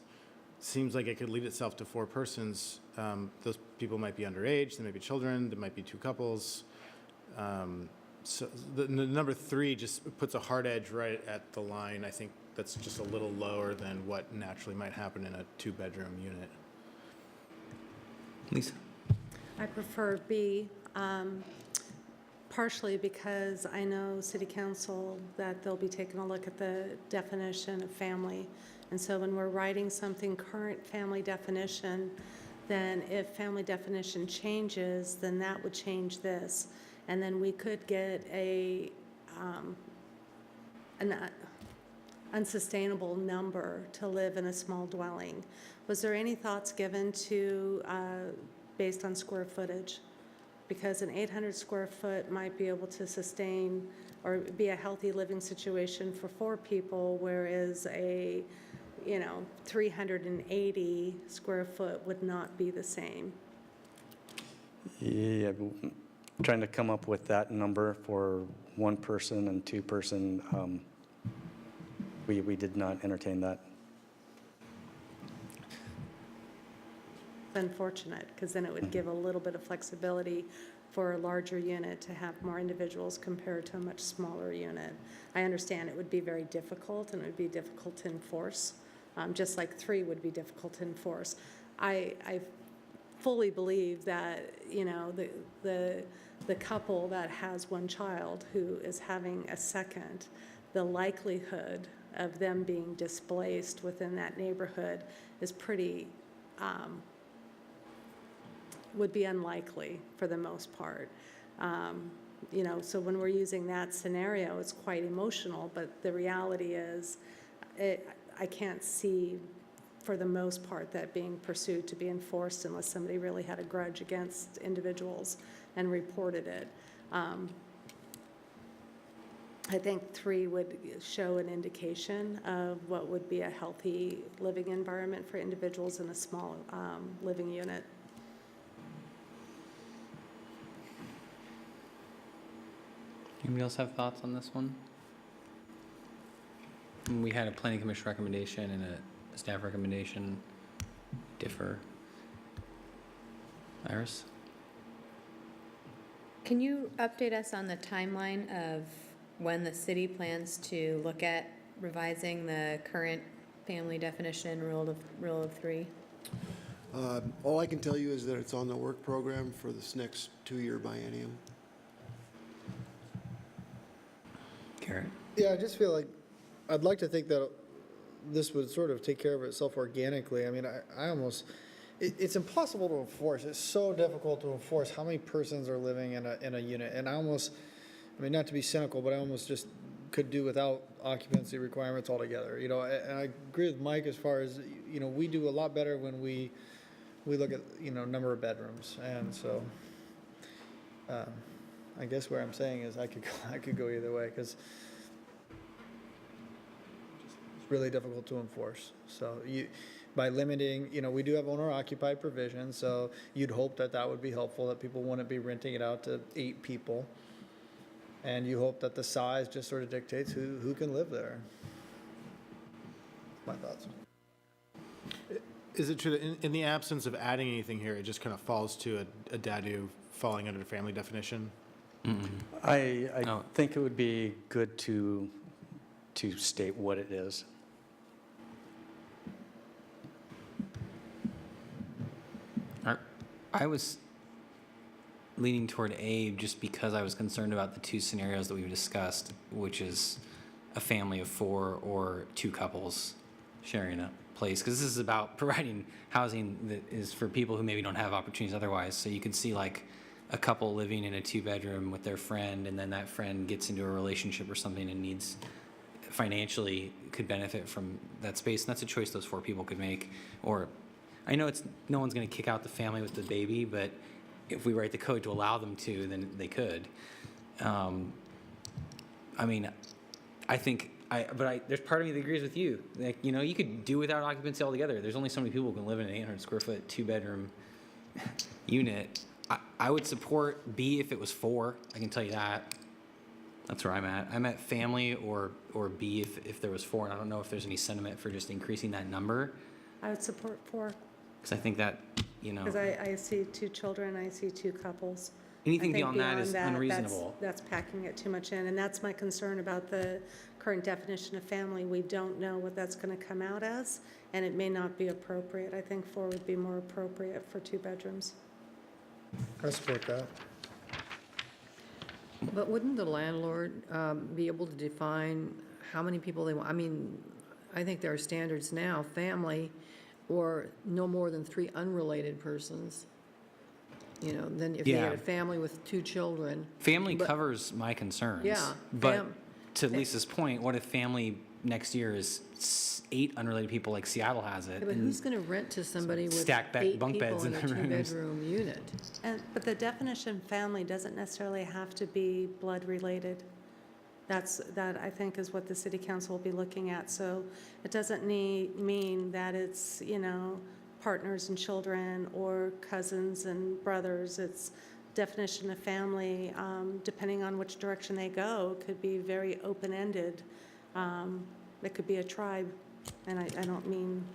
seems like it could lead itself to 4 persons. Those people might be underage, they might be children, there might be 2 couples. So the number 3 just puts a hard edge right at the line. I think that's just a little lower than what naturally might happen in a 2-bedroom unit. Lisa? I prefer B, partially because I know City Council that they'll be taking a look at the definition of family. And so when we're writing something current family definition, then if family definition changes, then that would change this. And then we could get an unsustainable number to live in a small dwelling. Was there any thoughts given to, based on square footage? Because an 800 square foot might be able to sustain or be a healthy living situation for 4 people, whereas a, you know, 380 square foot would not be the same. Yeah, trying to come up with that number for 1 person and 2 person, we did not entertain that. Unfortunate, because then it would give a little bit of flexibility for a larger unit to have more individuals compared to a much smaller unit. I understand it would be very difficult, and it would be difficult to enforce, just like 3 would be difficult to enforce. I fully believe that, you know, the couple that has 1 child who is having a second, the likelihood of them being displaced within that neighborhood is pretty would be unlikely for the most part. You know, so when we're using that scenario, it's quite emotional, but the reality is I can't see for the most part that being pursued to be enforced unless somebody really had a grudge against individuals and reported it. I think 3 would show an indication of what would be a healthy living environment for individuals in a small living unit. Anybody else have thoughts on this one? We had a planning commission recommendation and a staff recommendation differ. Iris? Can you update us on the timeline of when the city plans to look at revising the current family definition rule of 3? All I can tell you is that it's on the work program for this next 2-year biennium. Garrett? Yeah, I just feel like, I'd like to think that this would sort of take care of itself organically. I mean, I almost, it's impossible to enforce. It's so difficult to enforce how many persons are living in a unit. And I mean, not to be cynical, but I almost just could do without occupancy requirements altogether. You know, and I agree with Mike as far as, you know, we do a lot better when we look at, you know, number of bedrooms. And so, I guess where I'm saying is I could go either way, because it's really difficult to enforce. So by limiting, you know, we do have owner-occupied provisions, so you'd hope that would be helpful, that people wouldn't be renting it out to 8 people. And you hope that the size just sort of dictates who can live there. My thoughts. Is it true that in the absence of adding anything here, it just kind of falls to a DADU falling under the family definition? I No. think it would be good to state what it is. leaning toward A just because I was concerned about the two scenarios that we've discussed, which is a family of 4 or 2 couples sharing a place. Because this is about providing housing that is for people who maybe don't have opportunities otherwise. So you could see like a couple living in a 2-bedroom with their friend, and then that friend gets into a relationship or something and needs financially could benefit from that space. And that's a choice those 4 people could make. Or I know it's no one's going to kick out the family with the baby, but if we write the code to allow them to, then they could. I mean, I think, there's part of me that agrees with you. Like, you know, you could do without occupancy altogether. There's only so many people who can live in an 800 square foot 2-bedroom unit. I would support B if it was 4. I can tell you that. That's where I'm at. I'm at family or B if there was 4. And I don't know if there's any sentiment for just increasing that number. I would support 4, Because I think that, you know, because I see 2 children, I see 2 couples. anything I think beyond that is that's- unreasonable. That's packing it too much in, and that's my concern about the current definition of family. We don't know what that's going to come out as, and it may not be appropriate. I think 4 would be more appropriate for 2 bedrooms. I support that. But wouldn't the landlord be able to define how many people they want? I mean, I think there are standards now, family or no more than 3 unrelated persons. You know, then if they had Yeah. a family with 2 children. Family but- covers my concerns. Yeah, But to Lisa's point, what if family next year is 8 unrelated people like Seattle has it? Yeah, but and who's going to rent to somebody with stack 8 bunk people beds in in a the rooms. 2-bedroom unit? But the definition family doesn't necessarily have to be blood related. That I think is what the city council will be looking at. So it doesn't mean that it's, you know, partners and children or cousins and brothers. It's definition of family, depending on which direction they go, could be very open-ended. It could be a tribe, and I don't mean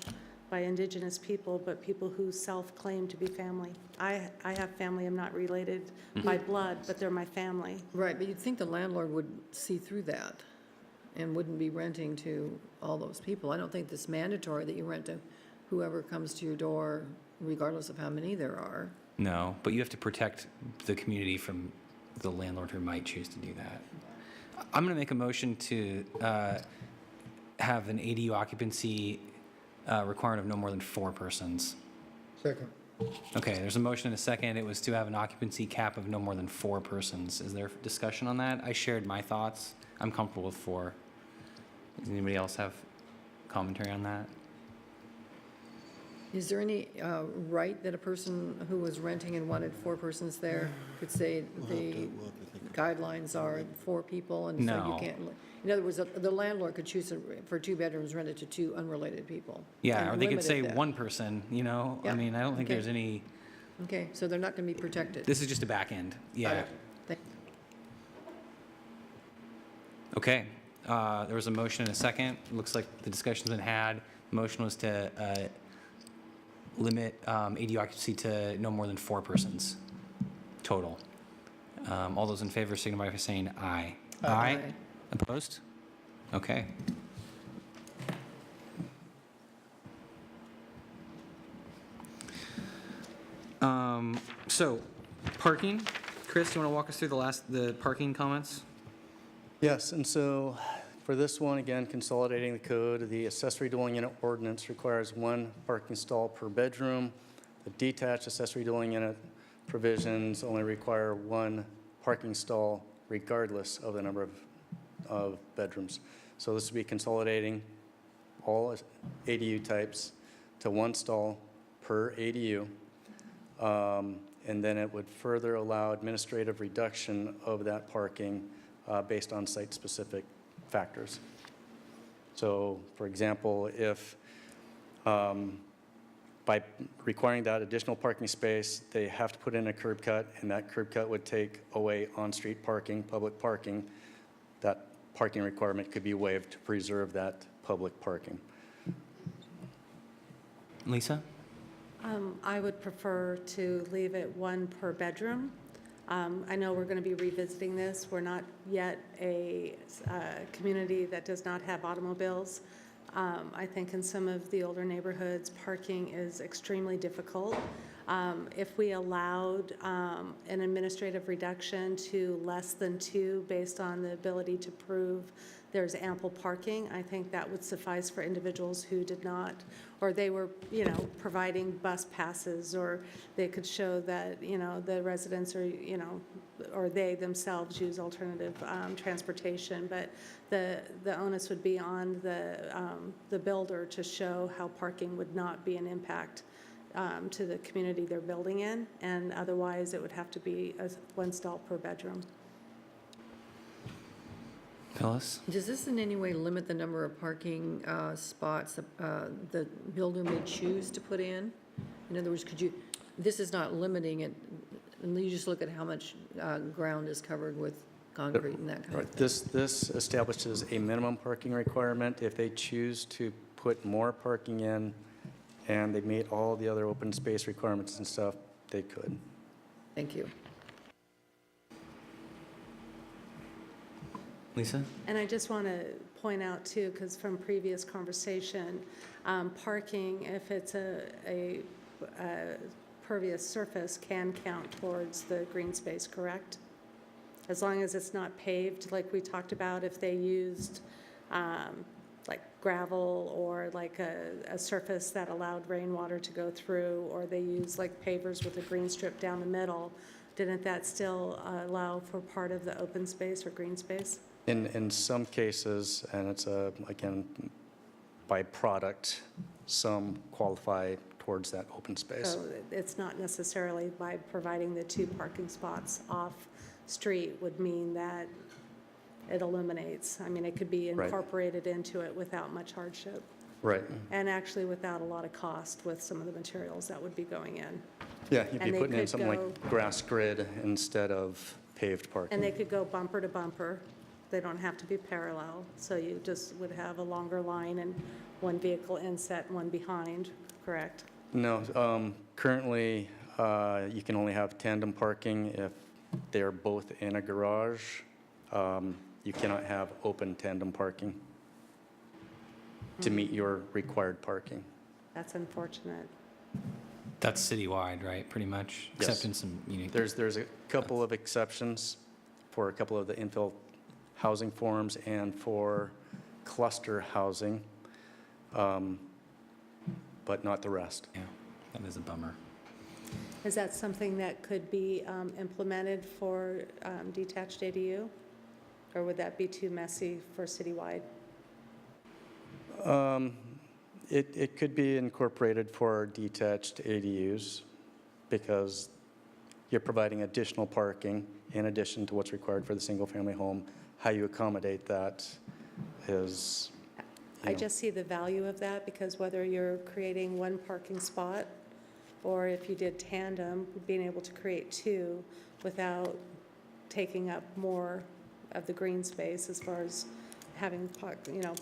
by indigenous people, but people who self-claim to be family. I have family, I'm not related by blood, but they're my family. Right, but you'd think the landlord would see through that and wouldn't be renting to all those people. I don't think it's mandatory that you rent to whoever comes to your door, regardless of how many there are. No, but you have to protect the community from the landlord who might choose to do that. I'm going to make a motion to have an ADU occupancy requirement of no more than 4 persons. Second. Okay, there's a motion and a second. It was to have an occupancy cap of no more than 4 persons. Is there discussion on that? I shared my thoughts. I'm comfortable with 4. Does anybody else have commentary on that? Is there any right that a person who was renting and wanted 4 persons there could say the guidelines are 4 people and so No. you can't? In other words, the landlord could choose for 2 bedrooms rented to 2 unrelated people. Yeah, or and they could limit say it that. 1 person, you know? I Yeah, mean, I don't think okay. there's any, Okay, so they're not going to be protected. this is just a back end. Got Yeah. it. Thank- Okay, there was a motion and a second. Looks like the discussion's been had. The motion was to limit ADU occupancy to no more than 4 persons total. All those in favor signify by saying aye. Aye. Opposed? Okay. So, parking. Chris, do you want to walk us through the parking comments? Yes, and so for this one, again, consolidating the code, the accessory dwelling unit ordinance requires 1 parking stall per bedroom. The detached accessory dwelling unit provisions only require 1 parking stall regardless of the number of bedrooms. So this would be consolidating all ADU types to 1 stall per ADU. And then it would further allow administrative reduction of that parking based on site-specific factors. So, for example, if by requiring that additional parking space, they have to put in a curb cut, and that curb cut would take away on-street parking, public parking, that parking requirement could be waived to preserve that public parking. Lisa? I would prefer to leave it 1 per bedroom. I know we're going to be revisiting this. We're not yet a community that does not have automobiles. I think in some of the older neighborhoods, parking is extremely difficult. If we allowed an administrative reduction to less than 2 based on the ability to prove there's ample parking, I think that would suffice for individuals who did not, or they were, providing bus passes, or they could show that, the residents are, or they themselves use alternative transportation. But the onus would be on the builder to show how parking would not be an impact to the community they're building in, and otherwise it would have to be one stall per bedroom. Phyllis? Does this in any way limit the number of parking spots the builder may choose to put in? In other words, this is not limiting it, and you just look at how much ground is covered with concrete and that kind of Right. thing. This establishes a minimum parking requirement. If they choose to put more parking in and they meet all the other open space requirements and stuff, they could. Thank you. Lisa? And I just want to point out too, because from previous conversation, parking, if it's a pervious surface, can count towards the green space, correct? As long as it's not paved, like we talked about, if they used like gravel or like a surface that allowed rainwater to go through, or they used like pavers with a green strip down the middle, didn't that still allow for part of the open space or green space? In some cases, and it's again, by product, some qualify towards that open space. So it's not necessarily by providing the 2 parking spots off-street would mean that it eliminates. I mean, it could be Right. incorporated into it without much hardship, Right. and actually without a lot of cost with some of the materials that would be going in. Yeah, you'd And be they putting in could something go- like grass grid instead of paved parking. And they could go bumper to bumper. They don't have to be parallel, so you just would have a longer line and one vehicle inset and one behind, correct? No, currently, you can only have tandem parking if they're both in a garage. You cannot have open tandem parking to meet your required parking. That's unfortunate. That's citywide, right, pretty much? Yes. Except in some unique. There's a couple of exceptions for a couple of the infill housing forms and for cluster housing, but not the rest. Yeah, that is a bummer. Is that something that could be implemented for detached ADU? Or would that be too messy for citywide? It could be incorporated for detached ADUs because you're providing additional parking in addition to what's required for the single-family home. How you accommodate that is, I just see the value of that, because whether you're creating 1 parking spot, or if you did tandem, being able to create 2 without taking up more of the green space as far as having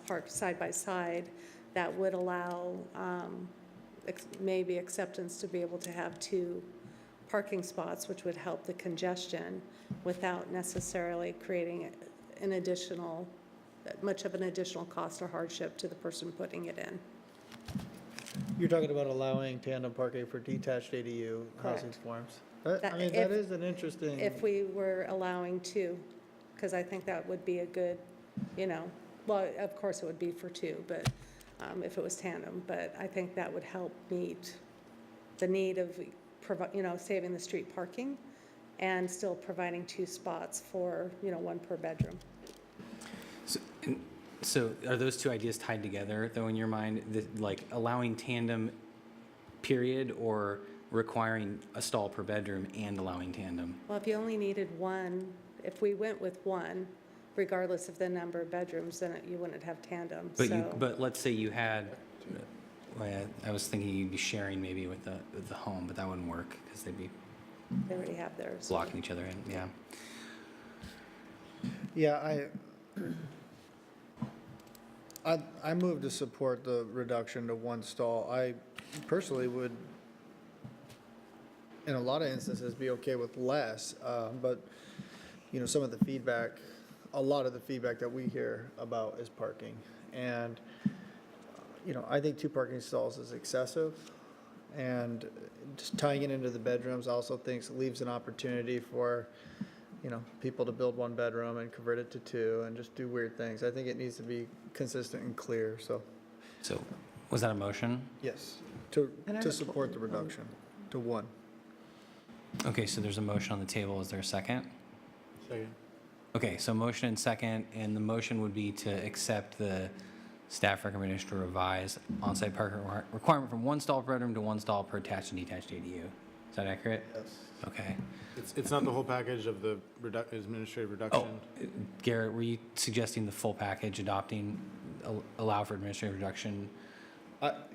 parked side by side, that would allow maybe acceptance to be able to have 2 parking spots, which would help the congestion without necessarily creating much of an additional cost or hardship to the person putting it in. You're talking about allowing tandem parking for detached ADU housing Correct. forms? That- That if- is an interesting. If we were allowing 2, because I think that would be a good, well, of course it would be for 2, but if it was tandem, but I think that would help meet the need of, saving the street parking and still providing 2 spots for, 1 per bedroom. So are those 2 ideas tied together, though, in your mind? Like allowing tandem, period, or requiring a stall per bedroom and allowing tandem? Well, if you only needed 1, if we went with 1, regardless of the number of bedrooms, then you wouldn't have tandem, so. But let's say you had, I was thinking you'd be sharing maybe with the home, but that wouldn't work because they'd be They already have theirs. blocking each other in, yeah. Yeah, I move to support the reduction to 1 stall. I personally would, in a lot of instances, be okay with less, but, some of the feedback, a lot of the feedback that we hear about is parking. And, I think 2 parking stalls is excessive. And just tying it into the bedrooms also thinks leaves an opportunity for, people to build one bedroom and convert it to two and just do weird things. I think it needs to be consistent and clear, so, So was that a motion? yes, And I to have a support the reduction to one. Okay, so there's a motion on the table. Is there a second? Second. Okay, so motion and second, and the motion would be to accept the staff recommendation to revise on-site parking requirement from one stall per bedroom to one stall per attached and detached ADU. Is that accurate? Yes. Okay. It's not the whole package of the administrative Oh, reduction? Garrett, were you suggesting the full package adopting, allow for administrative reduction,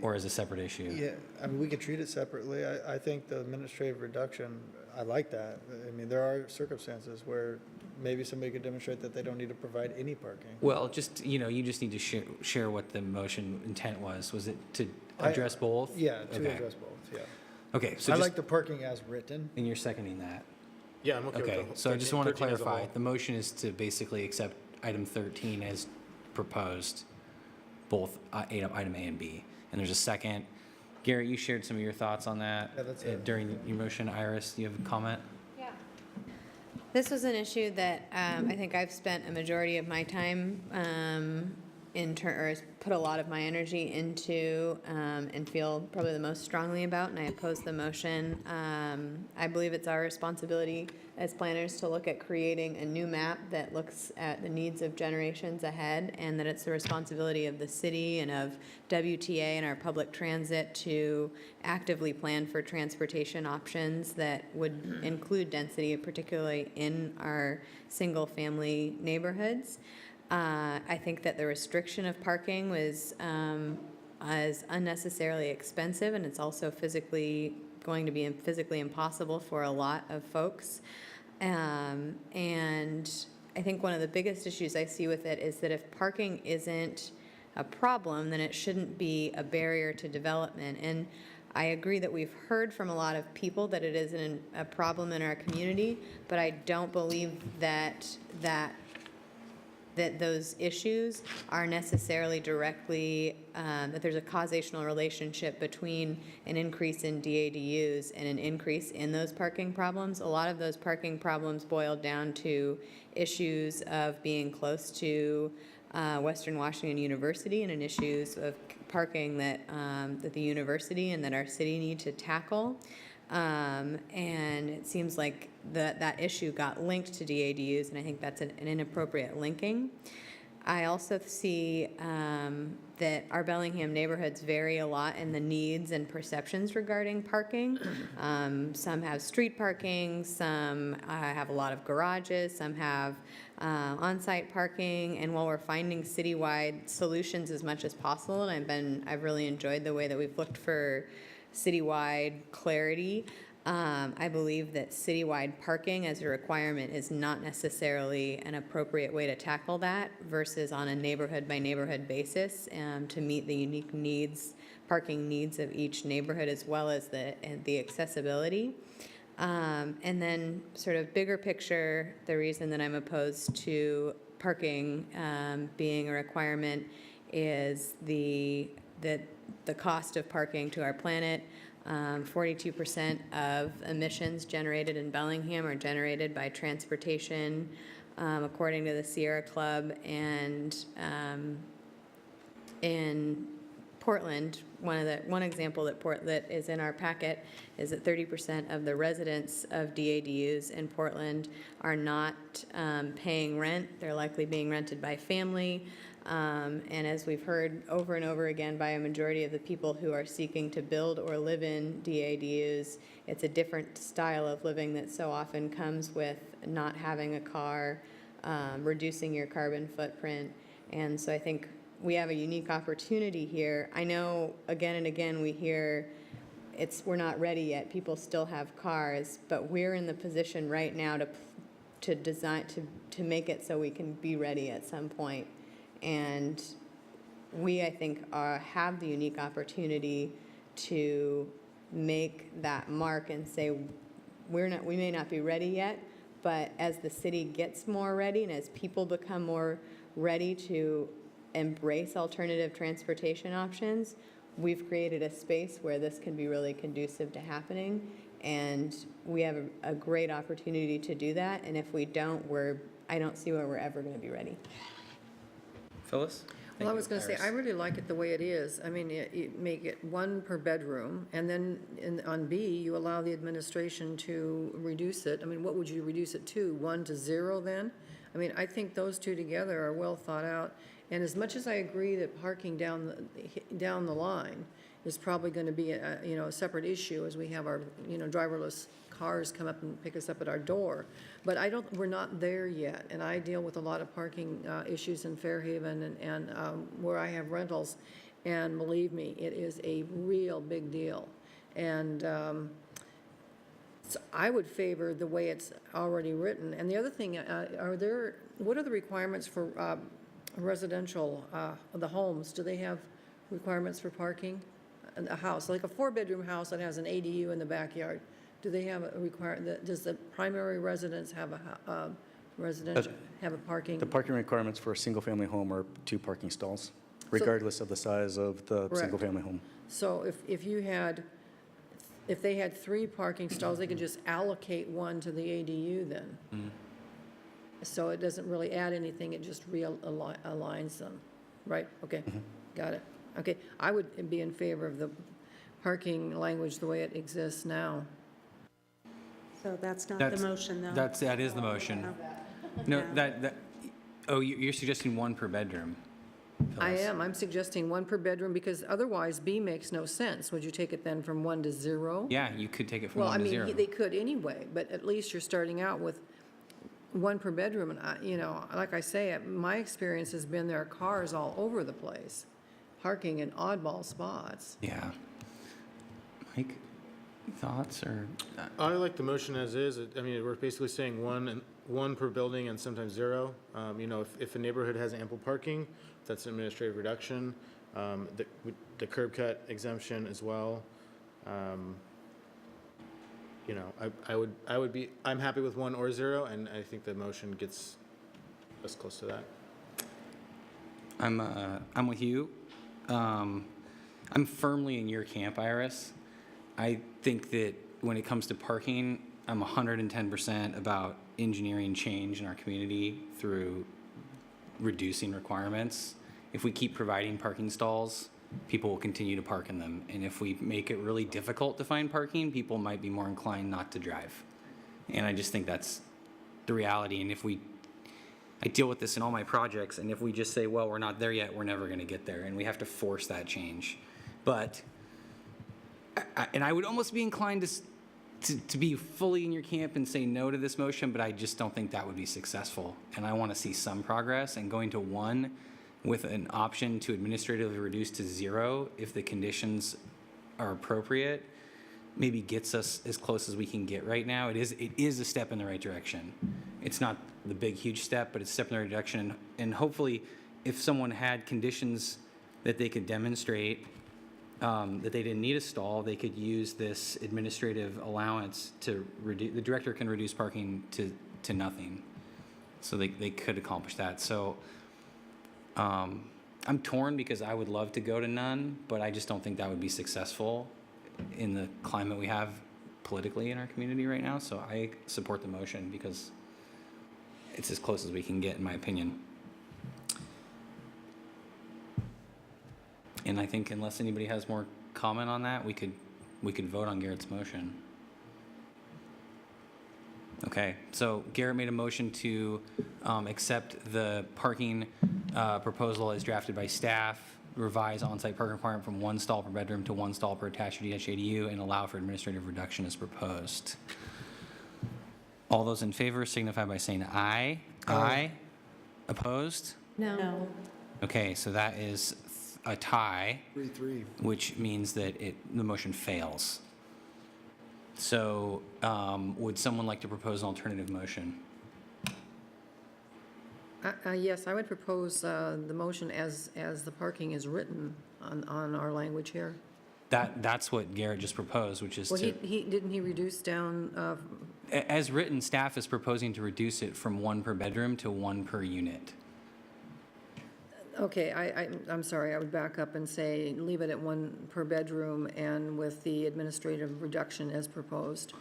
or as a separate issue? Yeah, I mean, we could treat it separately. I think the administrative reduction, I like that. I mean, there are circumstances where maybe somebody could demonstrate that they don't need to provide any parking. Well, just, you just need to share what the motion intent was. Was it to address both? Yeah, to Okay. address both, yeah. Okay, so I just, like the parking as written. and you're seconding that? Yeah, I'm okay with the Okay, whole. so I just want to 13 as a clarify, whole. the motion is to basically accept item 13 as proposed, both item A and B. And there's a second. Garrett, you shared some of your thoughts on that Yeah, that's it. during your motion. Iris, do you have a comment? This was an issue that I think I've spent a majority of my time or put a lot of my energy into and feel probably the most strongly about, and I oppose the motion. I believe it's our responsibility as planners to look at creating a new map that looks at the needs of generations ahead, and that it's the responsibility of the city and of WTA and our public transit to actively plan for transportation options that would include density, particularly in our single-family neighborhoods. I think that the restriction of parking was unnecessarily expensive, and it's also going to be physically impossible for a lot of folks. And I think one of the biggest issues I see with it is that if parking isn't a problem, then it shouldn't be a barrier to development. And I agree that we've heard from a lot of people that it isn't a problem in our community, but I don't believe that those issues are necessarily directly, that there's a causational relationship between an increase in DADUs and an increase in those parking problems. A lot of those parking problems boiled down to issues of being close to Western Washington University and issues of parking that the university and that our city need to tackle. And it seems like that issue got linked to DADUs, and I think that's an inappropriate linking. I also see that our Bellingham neighborhoods vary a lot in the needs and perceptions regarding parking. Some have street parking, some have a lot of garages, some have on-site parking, and while we're finding citywide solutions as much as possible, and I've really enjoyed the way that we've looked for citywide clarity. I believe that citywide parking as a requirement is not necessarily an appropriate way to tackle that versus on a neighborhood-by-neighborhood basis to meet the unique parking needs of each neighborhood as well as the accessibility. And then sort of bigger picture, the reason that I'm opposed to parking being a requirement is the cost of parking to our planet. 42% of emissions generated in Bellingham are generated by transportation, according to the Sierra Club. And in Portland, one example that is in our packet is that 30% of the residents of DADUs in Portland are not paying rent. They're likely being rented by family. And as we've heard over and over again by a majority of the people who are seeking to build or live in DADUs, it's a different style of living that so often comes with not having a car, reducing your carbon footprint. And so I think we have a unique opportunity here. I know again and again we hear we're not ready yet. People still have cars, but we're in the position right now to design, to make it so we can be ready at some point. And we, I think, have the unique opportunity to make that mark and say, we may not be ready yet, but as the city gets more ready and as people become more ready to embrace alternative transportation options, we've created a space where this can be really conducive to happening, and we have a great opportunity to do that, and if we don't, I don't see where we're ever going to be ready. Phyllis? Well, I Thank was you, going to say, Iris. I really like it the way it is. I mean, you make it one per bedroom, and then on B, you allow the administration to reduce it. I mean, what would you reduce it to? 1 to 0 then? I mean, I think those two together are well thought out. And as much as I agree that parking down the line is probably going to be a separate issue as we have our, driverless cars come up and pick us up at our door. But we're not there yet. And I deal with a lot of parking issues in Fairhaven and where I have rentals. And believe me, it is a real big deal. And so I would favor the way it's already written. And the other thing, what are the requirements for residential, the homes? Do they have requirements for parking? A house, like a 4-bedroom house that has an ADU in the backyard, do they have does the primary residence have a parking? The parking requirements for a single-family home are 2 parking stalls, regardless of the size of the Correct. single-family home. So if they had 3 parking stalls, they could just allocate 1 to the ADU then? So it doesn't really add anything, it just realigns them, right? Okay, got it. Okay, I would be in favor of the parking language the way it exists now. So that's not the motion, though. That is the motion. No, you're suggesting 1 per bedroom. I Phyllis. am, I'm suggesting 1 per bedroom, because otherwise B makes no sense. Would you take it then from 1 to 0? Yeah, you could take it from Well, 1 I to mean, 0. they could anyway, but at least you're starting out with 1 per bedroom, and like I say, my experience has been there are cars all over the place, parking in oddball spots. Yeah. Mike, thoughts or? I like the motion as is. I mean, we're basically saying one per building and sometimes 0. If a neighborhood has ample parking, that's an administrative reduction. The curb cut exemption as well. I'm happy with 1 or 0, and I think the motion gets us close to that. I'm with you. I'm firmly in your camp, Iris. I think that when it comes to parking, I'm 110% about engineering change in our community through reducing requirements. If we keep providing parking stalls, people will continue to park in them. And if we make it really difficult to find parking, people might be more inclined not to drive. And I just think that's the reality. And I deal with this in all my projects, and if we just say, well, we're not there yet, we're never going to get there, and we have to force that change. But, I would almost be inclined to be fully in your camp and say no to this motion, but I just don't think that would be successful. And I want to see some progress, and going to 1 with an option to administratively reduce to 0 if the conditions are appropriate, maybe gets us as close as we can get right now. It is a step in the right direction. It's not the big, huge step, but it's a step in the right direction. And hopefully, if someone had conditions that they could demonstrate that they didn't need a stall, they could use this administrative allowance to reduce. The director can reduce parking to nothing. So they could accomplish that. So I'm torn because I would love to go to none, but I just don't think that would be successful in the climate we have politically in our community right now. So I support the motion because it's as close as we can get, in my opinion. And I think unless anybody has more comment on that, we could vote on Garrett's motion. Okay, so Garrett made a motion to accept the parking proposal as drafted by staff, revise on-site parking requirement from 1 stall per bedroom to 1 stall per attached or detached ADU, and allow for administrative reduction as proposed. All those in favor signify by saying aye. Aye. Opposed? No. Okay, so that is a tie, 3-3. which means that the motion fails. So would someone like to propose an alternative motion? Yes, I would propose the motion as the parking is written on our language here. That's what Garrett just proposed, which is Well, to, didn't he reduce down, as written, staff is proposing to reduce it from 1 per bedroom to 1 per unit. Okay, I'm sorry, I would back up and say, leave it at 1 per bedroom and with the administrative reduction as proposed.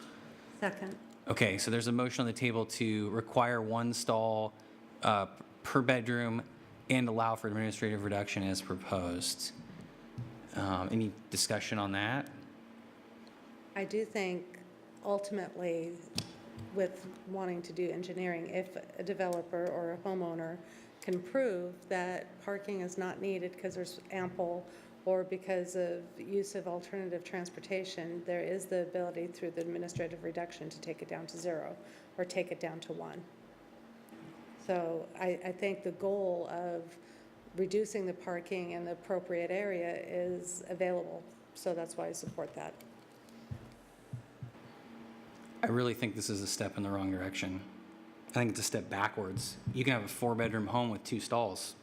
Second. Okay, so there's a motion on the table to require 1 stall per bedroom and allow for administrative reduction as proposed. Any discussion on that? I do think ultimately, with wanting to do engineering, if a developer or a homeowner can prove that parking is not needed because there's ample or because of use of alternative transportation, there is the ability through the administrative reduction to take it down to 0 or take it down to 1. So I think the goal of reducing the parking in the appropriate area is available. So that's why I support that. I really think this is a step in the wrong direction. I think it's a step backwards. You can have a 4-bedroom home with 2 stalls.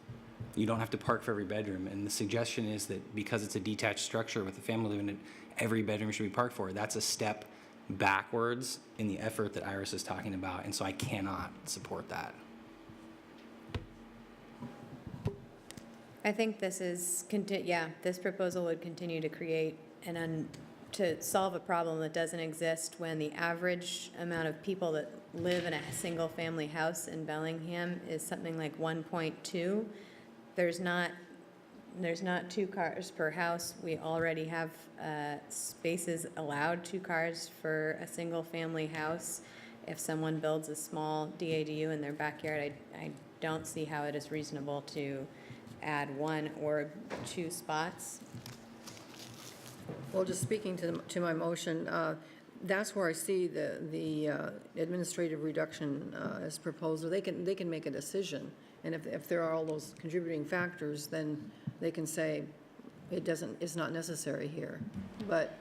You don't have to park for every bedroom. And the suggestion is that because it's a detached structure with a family living in it, every bedroom should be parked for. That's a step backwards in the effort that Iris is talking about. And so I cannot support that. I think this is, this proposal would continue to create to solve a problem that doesn't exist when the average amount of people that live in a single-family house in Bellingham is something like 1.2. There's not 2 cars per house. We already have spaces allowed 2 cars for a single-family house. If someone builds a small DADU in their backyard, I don't see how it is reasonable to add 1 or 2 spots. Well, just speaking to my motion, that's where I see the administrative reduction as proposed. They can make a decision, and if there are all those contributing factors, then they can say it's not necessary here. But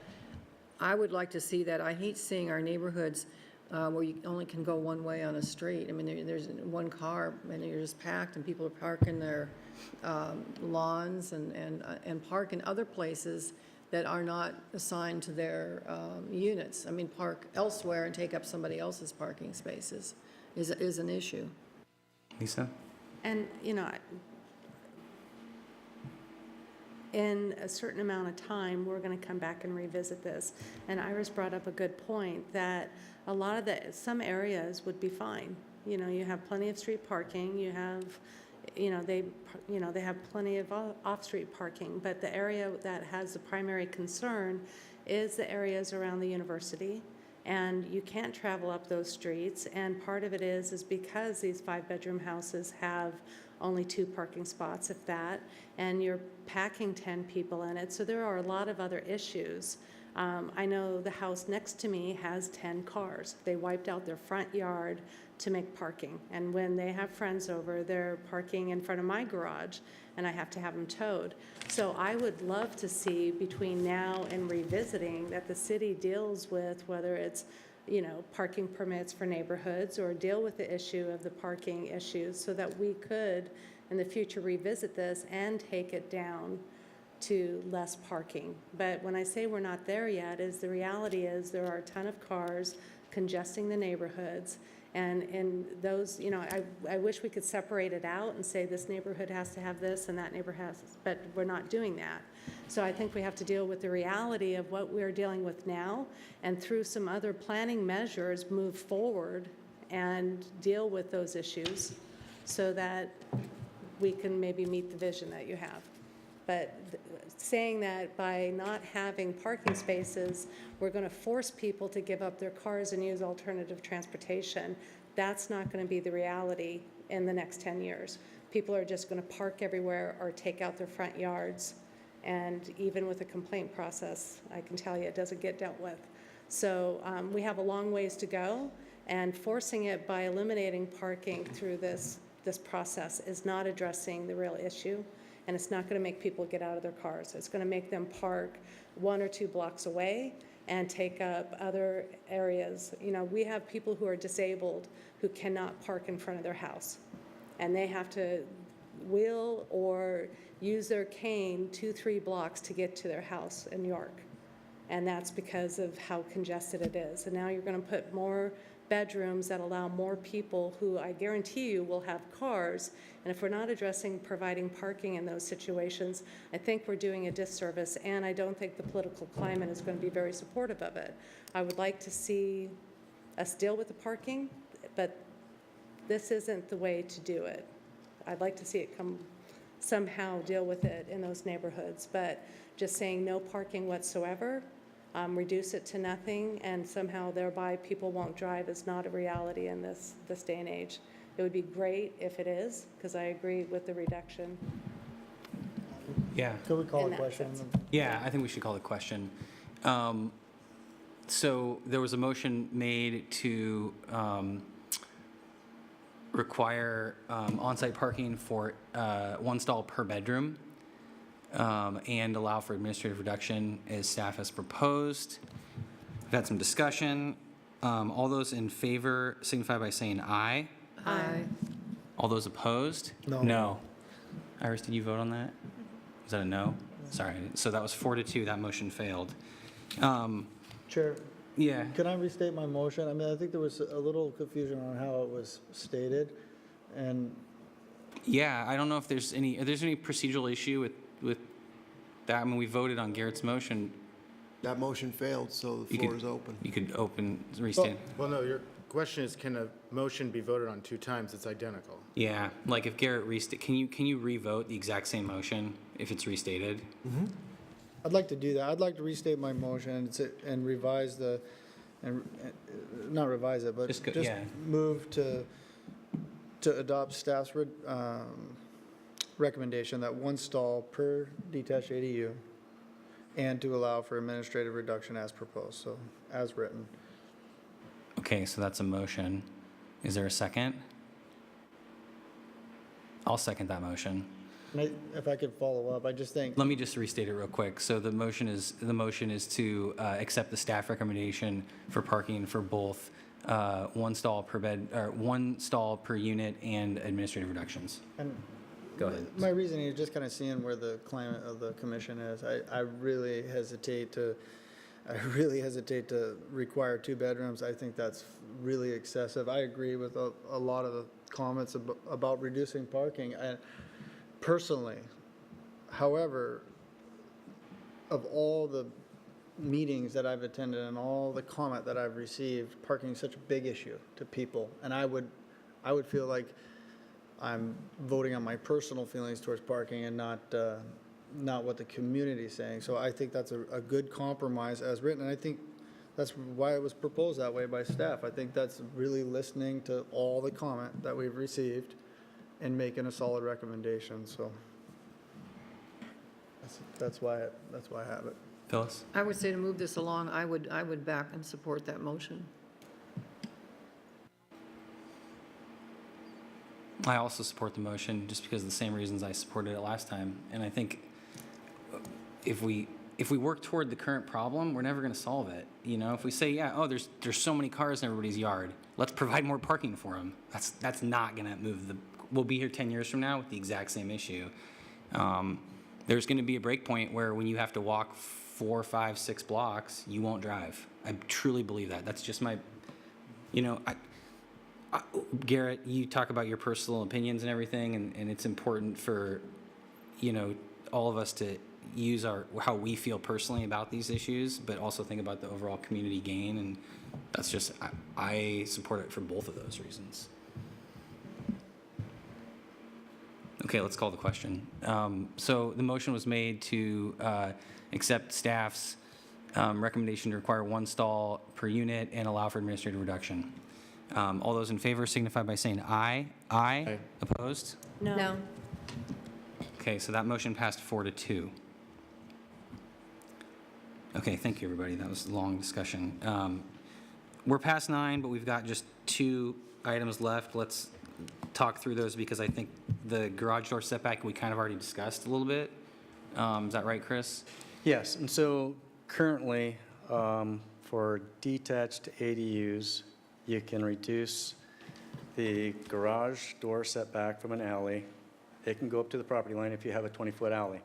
I would like to see that. I hate seeing our neighborhoods where you only can go one way on a street. I mean, there's 1 car, and you're just packed, and people are parking their lawns and park in other places that are not assigned to their units. I mean, park elsewhere and take up somebody else's parking spaces is an issue. Lisa? And, in a certain amount of time, we're going to come back and revisit this. And Iris brought up a good point that a lot of some areas would be fine. You have plenty of street parking, you have, they have plenty of off-street parking, but the area that has the primary concern is the areas around the university. And you can't travel up those streets, and part of it is because these 5-bedroom houses have only 2 parking spots, if that, and you're packing 10 people in it. So there are a lot of other issues. I know the house next to me has 10 cars. They wiped out their front yard to make parking. And when they have friends over, they're parking in front of my garage, and I have to have them towed. So I would love to see between now and revisiting that the city deals with whether it's, parking permits for neighborhoods or deal with the issue of the parking issues so that we could in the future revisit this and take it down to less parking. But when I say we're not there yet, the reality is there are a ton of cars congesting the neighborhoods. And in those, I wish we could separate it out and say this neighborhood has to have this and that neighborhood has, but we're not doing that. So I think we have to deal with the reality of what we're dealing with now, and through some other planning measures, move forward and deal with those issues so that we can maybe meet the vision that you have. But saying that by not having parking spaces, we're going to force people to give up their cars and use alternative transportation, that's not going to be the reality in the next 10 years. People are just going to park everywhere or take out their front yards. And even with a complaint process, I can tell you it doesn't get dealt with. So we have a long ways to go, and forcing it by eliminating parking through this process is not addressing the real issue. And it's not going to make people get out of their cars. It's going to make them park 1 or 2 blocks away and take up other areas. We have people who are disabled who cannot park in front of their house. And they have to wheel or use their cane 2-3 blocks to get to their house in York. And that's because of how congested it is. And now you're going to put more bedrooms that allow more people who I guarantee you will have cars. And if we're not addressing providing parking in those situations, I think we're doing a disservice, and I don't think the political climate is going to be very supportive of it. I would like to see us deal with the parking, but this isn't the way to do it. I'd like to see it somehow deal with it in those neighborhoods, but just saying no parking whatsoever, reduce it to nothing, and somehow thereby people won't drive is not a reality in this day and age. It would be great if it is, because I agree with the reduction. Yeah. Could we call In a that question? sense. Yeah, I think we should call the question. So there was a motion made to require on-site parking for one stall per bedroom and allow for administrative reduction as staff has proposed. We've had some discussion. All those in favor signify by saying aye. Aye. All those opposed? No. No. Iris, did you vote on that? Was that a no? Sorry. So that was 4-2. That motion failed. Chair, Yeah. can I restate my motion? I mean, I think there was a little confusion on how it was stated, and Yeah, I don't know if there's any procedural issue with that. I mean, we voted on Garrett's motion. That motion failed, so the You floor could- is open. You could restate. Well, no, your question is, can a motion be voted on 2 times? It's identical. Yeah, like if Garrett can you re-vote the exact same motion if it's restated? I'd like to do that. I'd like to restate my motion and revise not revise it, but Just just go- yeah. move to adopt staff's recommendation that one stall per detached ADU, and to allow for administrative reduction as proposed, so as written. Okay, so that's a motion. Is there a second? I'll second that motion. And if I could follow up, I just think, Let me just restate it real quick. So the motion is to accept the staff recommendation for parking for both one stall per bed, or one stall per unit and administrative reductions. and Go ahead. my reasoning is just kind of seeing where the climate of the commission is. I really hesitate to require 2 bedrooms. I think that's really excessive. I agree with a lot of the comments about reducing parking, personally. However, of all the meetings that I've attended and all the comment that I've received, parking is such a big issue to people. And I would feel like I'm voting on my personal feelings towards parking and not what the community is saying. So I think that's a good compromise as written, and I think that's why it was proposed that way by staff. I think that's really listening to all the comment that we've received and making a solid recommendation, so that's why I have it. Phyllis? I would say to move this along, I would back and support that motion. I also support the motion just because of the same reasons I supported it last time. And I think if we work toward the current problem, we're never going to solve it. You know, if we say, yeah, oh, there's so many cars in everybody's yard, let's provide more parking for them. That's not going to move we'll be here 10 years from now with the exact same issue. There's going to be a break point where when you have to walk 4, 5, 6 blocks, you won't drive. I truly believe that. That's just my, Garrett, you talk about your personal opinions and everything, and it's important for, all of us to use how we feel personally about these issues, but also think about the overall community gain, and that's just, I support it for both of those reasons. Okay, let's call the question. So the motion was made to accept staff's recommendation to require one stall per unit and allow for administrative reduction. All those in favor signify by saying aye. Aye. Opposed? No. Okay, so that motion passed 4-2. Okay, thank you, everybody. That was a long discussion. We're past 9, but we've got just 2 items left. Let's talk through those because I think the garage door setback we kind of already discussed a little bit. Is that right, Chris? Yes, and so currently, for detached ADUs, you can reduce the garage door setback from an alley. It can go up to the property line if you have a 20-foot alley.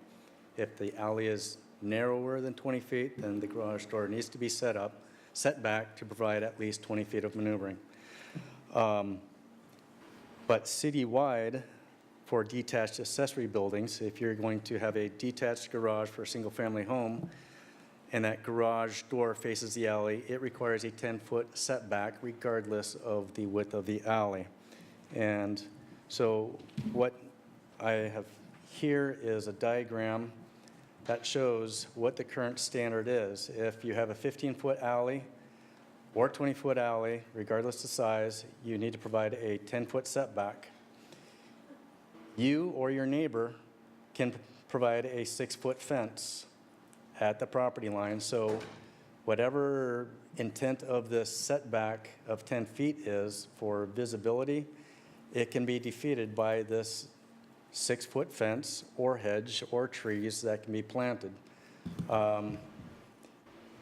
If the alley is narrower than 20 feet, then the garage door needs to be set back to provide at least 20 feet of maneuvering. But citywide, for detached accessory buildings, if you're going to have a detached garage for a single-family home, and that garage door faces the alley, it requires a 10-foot setback regardless of the width of the alley. And so what I have here is a diagram that shows what the current standard is. If you have a 15-foot alley or 20-foot alley, regardless of size, you need to provide a 10-foot setback. You or your neighbor can provide a 6-foot fence at the property line. So whatever intent of this setback of 10 feet is for visibility, it can be defeated by this 6-foot fence or hedge or trees that can be planted. And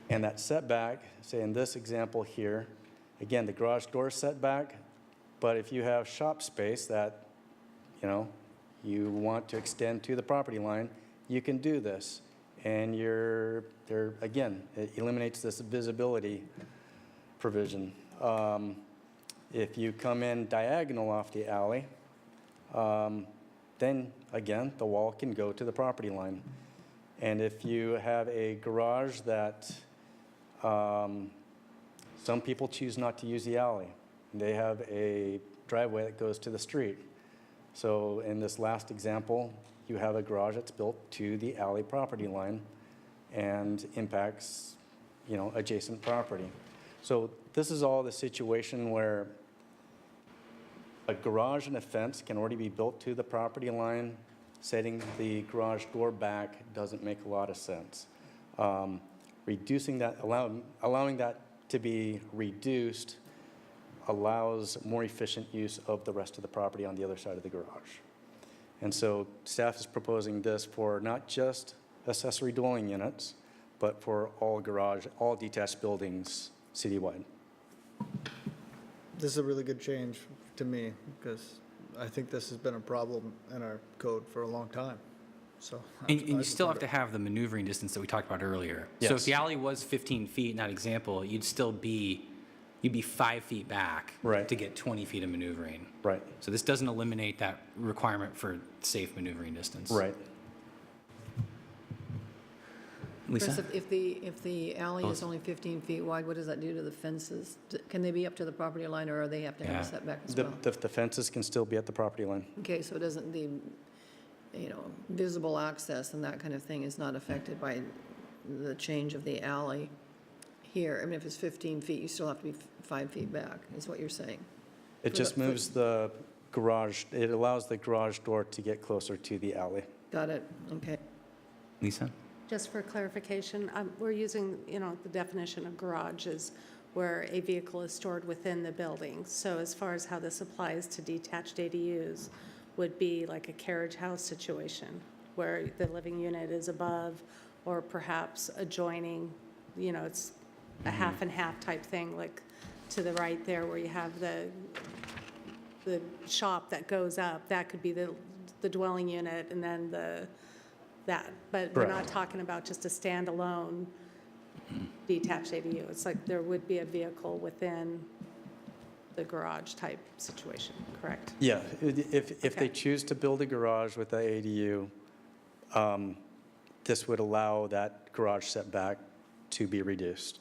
that setback, say in this example here, again, the garage door setback, but if you have shop space that, you want to extend to the property line, you can do this. And again, it eliminates this visibility provision. If you come in diagonal off the alley, then again, the wall can go to the property line. And if you have a garage that some people choose not to use the alley, they have a driveway that goes to the street. So in this last example, you have a garage that's built to the alley property line and impacts, adjacent property. So this is all the situation where a garage and a fence can already be built to the property line. Setting the garage door back doesn't make a lot of sense. Reducing that, allowing that to be reduced allows more efficient use of the rest of the property on the other side of the garage. And so staff is proposing this for not just accessory dwelling units, but for all detached buildings citywide. This is a really good change to me, because I think this has been a problem in our code for a long time. So, And you still have to have the maneuvering distance that we talked about earlier. So if Yes. the alley was 15 feet in that example, you'd be 5 feet back Right. to get 20 feet of maneuvering. Right, So this doesn't eliminate that requirement for safe maneuvering distance. right. Chris, Lisa? if the alley is only 15 feet wide, what does that do to the fences? Can they be up to the property line, or they have to have Yeah. a setback as The, well? the fences can still be at the property line. Okay, so it doesn't, the, visible access and that kind of thing is not affected by the change of the alley here. I mean, if it's 15 feet, you still have to be 5 feet back, is what you're saying. It just moves the garage, it allows the garage door to get closer to the alley. Got it, okay. Lisa? Just for clarification, we're using, the definition of garage is where a vehicle is stored within the building. So as far as how this applies to detached ADUs, would be like a carriage house situation where the living unit is above or perhaps adjoining, it's a half and half type thing, like to the right there where you have the shop that goes up, that could be the dwelling unit and then that. But we're not Correct. talking about just a standalone detached ADU. It's like there would be a vehicle within the garage type situation, correct? Yeah, if they Okay. choose to build a garage with the ADU, this would allow that garage setback to be reduced.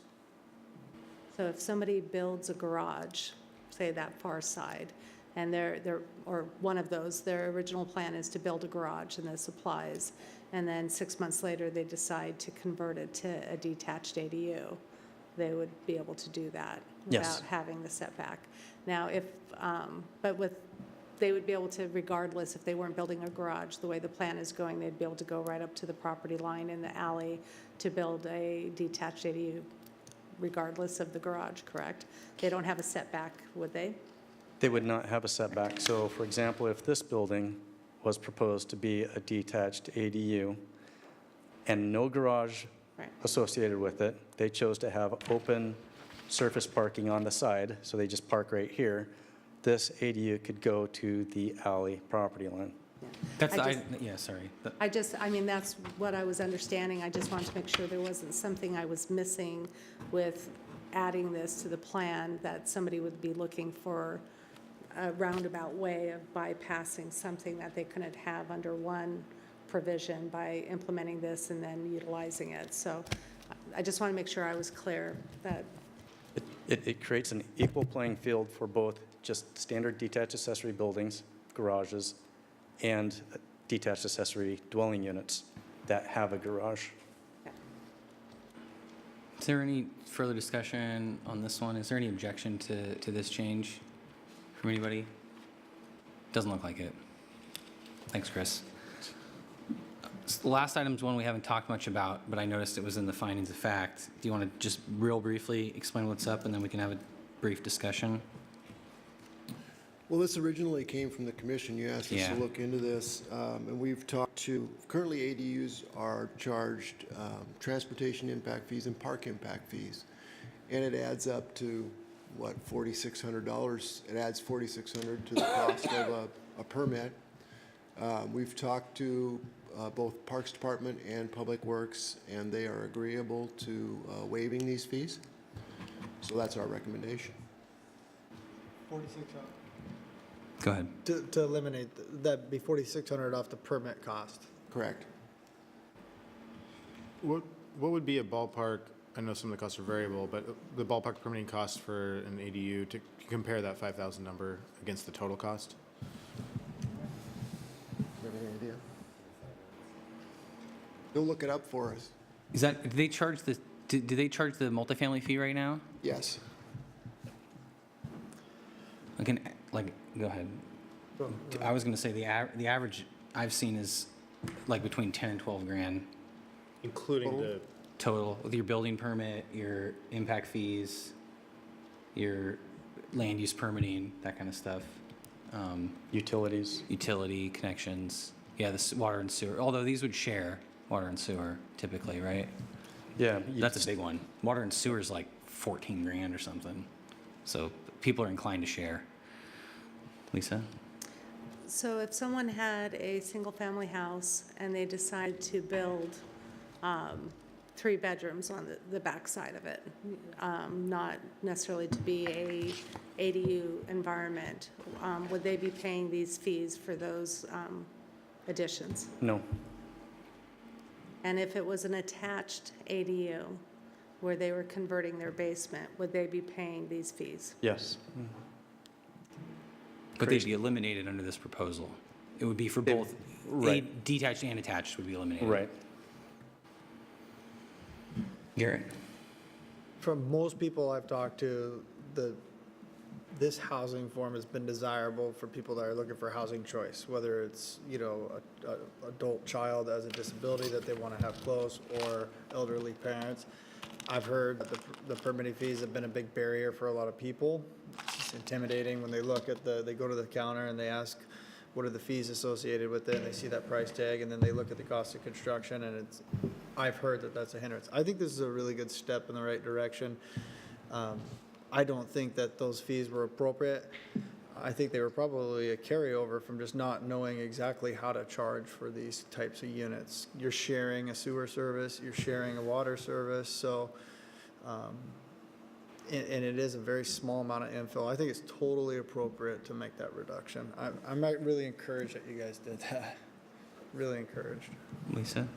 So if somebody builds a garage, say that far side, and or one of those, their original plan is to build a garage and this applies, and then 6 months later they decide to convert it to a detached ADU, they would be able to do that Yes. without having the setback. Now, they would be able to, regardless, if they weren't building a garage, the way the plan is going, they'd be able to go right up to the property line in the alley to build a detached ADU regardless of the garage, correct? They don't have a setback, would they? They would not have a setback. So for example, if this building was proposed to be a detached ADU and no garage Right. associated with it, they chose to have open surface parking on the side, so they just park right here, this ADU could go to the alley property line. That's, I just- yeah, sorry. That's what I was understanding. I just wanted to make sure there wasn't something I was missing with adding this to the plan, that somebody would be looking for a roundabout way of bypassing something that they couldn't have under one provision by implementing this and then utilizing it. So I just want to make sure I was clear that, It creates an equal playing field for both just standard detached accessory buildings, garages, and detached accessory dwelling units that have a garage. Is there any further discussion on this one? Is there any objection to this change from anybody? Doesn't look like it. Thanks, Chris. The last item's one we haven't talked much about, but I noticed it was in the findings of fact. Do you want to just real briefly explain what's up, and then we can have a brief discussion? Well, this originally came from the commission. You asked us Yeah. to look into this, and we've talked to, currently ADUs are charged transportation impact fees and park impact fees. And it adds up to, what, $4,600? It adds $4,600 to the cost of a permit. We've talked to both Parks Department and Public Works, and they are agreeable to waiving these fees. So that's our recommendation. 4,600. Go ahead. To eliminate, that'd be 4,600 off the permit cost. Correct. What would be a ballpark, I know some of the costs are variable, but the ballpark permitting cost for an ADU to compare that 5,000 number against the total cost? You have any idea? Go look it up for us. Is that, do they charge do they charge the multifamily fee right now? Yes. Go ahead. I was going to say the average I've seen is like between 10 and 12 grand Including the, total with your building permit, your impact fees, your land use permitting, that kind of stuff. Utilities. Utility connections. Yeah, this water and sewer. Although these would share water and sewer typically, right? Yeah. That's a big one. Water and sewer is like 14 grand or something. So people are inclined to share. Lisa? so if someone had a single-family house and they decided to build 3 bedrooms on the back side of it, not necessarily to be a ADU environment, would they be paying these fees for those additions? No. And if it was an attached ADU where they were converting their basement, would they be paying these fees? Yes. But they'd be eliminated under this proposal. It would be for both, right. detached and attached would be eliminated. Right. Garrett? From most people I've talked to, this housing form has been desirable for people that are looking for housing choice, whether it's, a adult child that has a disability that they want to have close, or elderly parents. I've heard that the permitting fees have been a big barrier for a lot of people. It's intimidating when they look at they go to the counter and they ask, what are the fees associated with it, and they see that price tag, and then they look at the cost of construction, and I've heard that that's a hindrance. I think this is a really good step in the right direction. I don't think that those fees were appropriate. I think they were probably a carryover from just not knowing exactly how to charge for these types of units. You're sharing a sewer service, you're sharing a water service, so, and it is a very small amount of infill. I think it's totally appropriate to make that reduction. I'm really encouraged that you guys did that. Really encouraged. Lisa?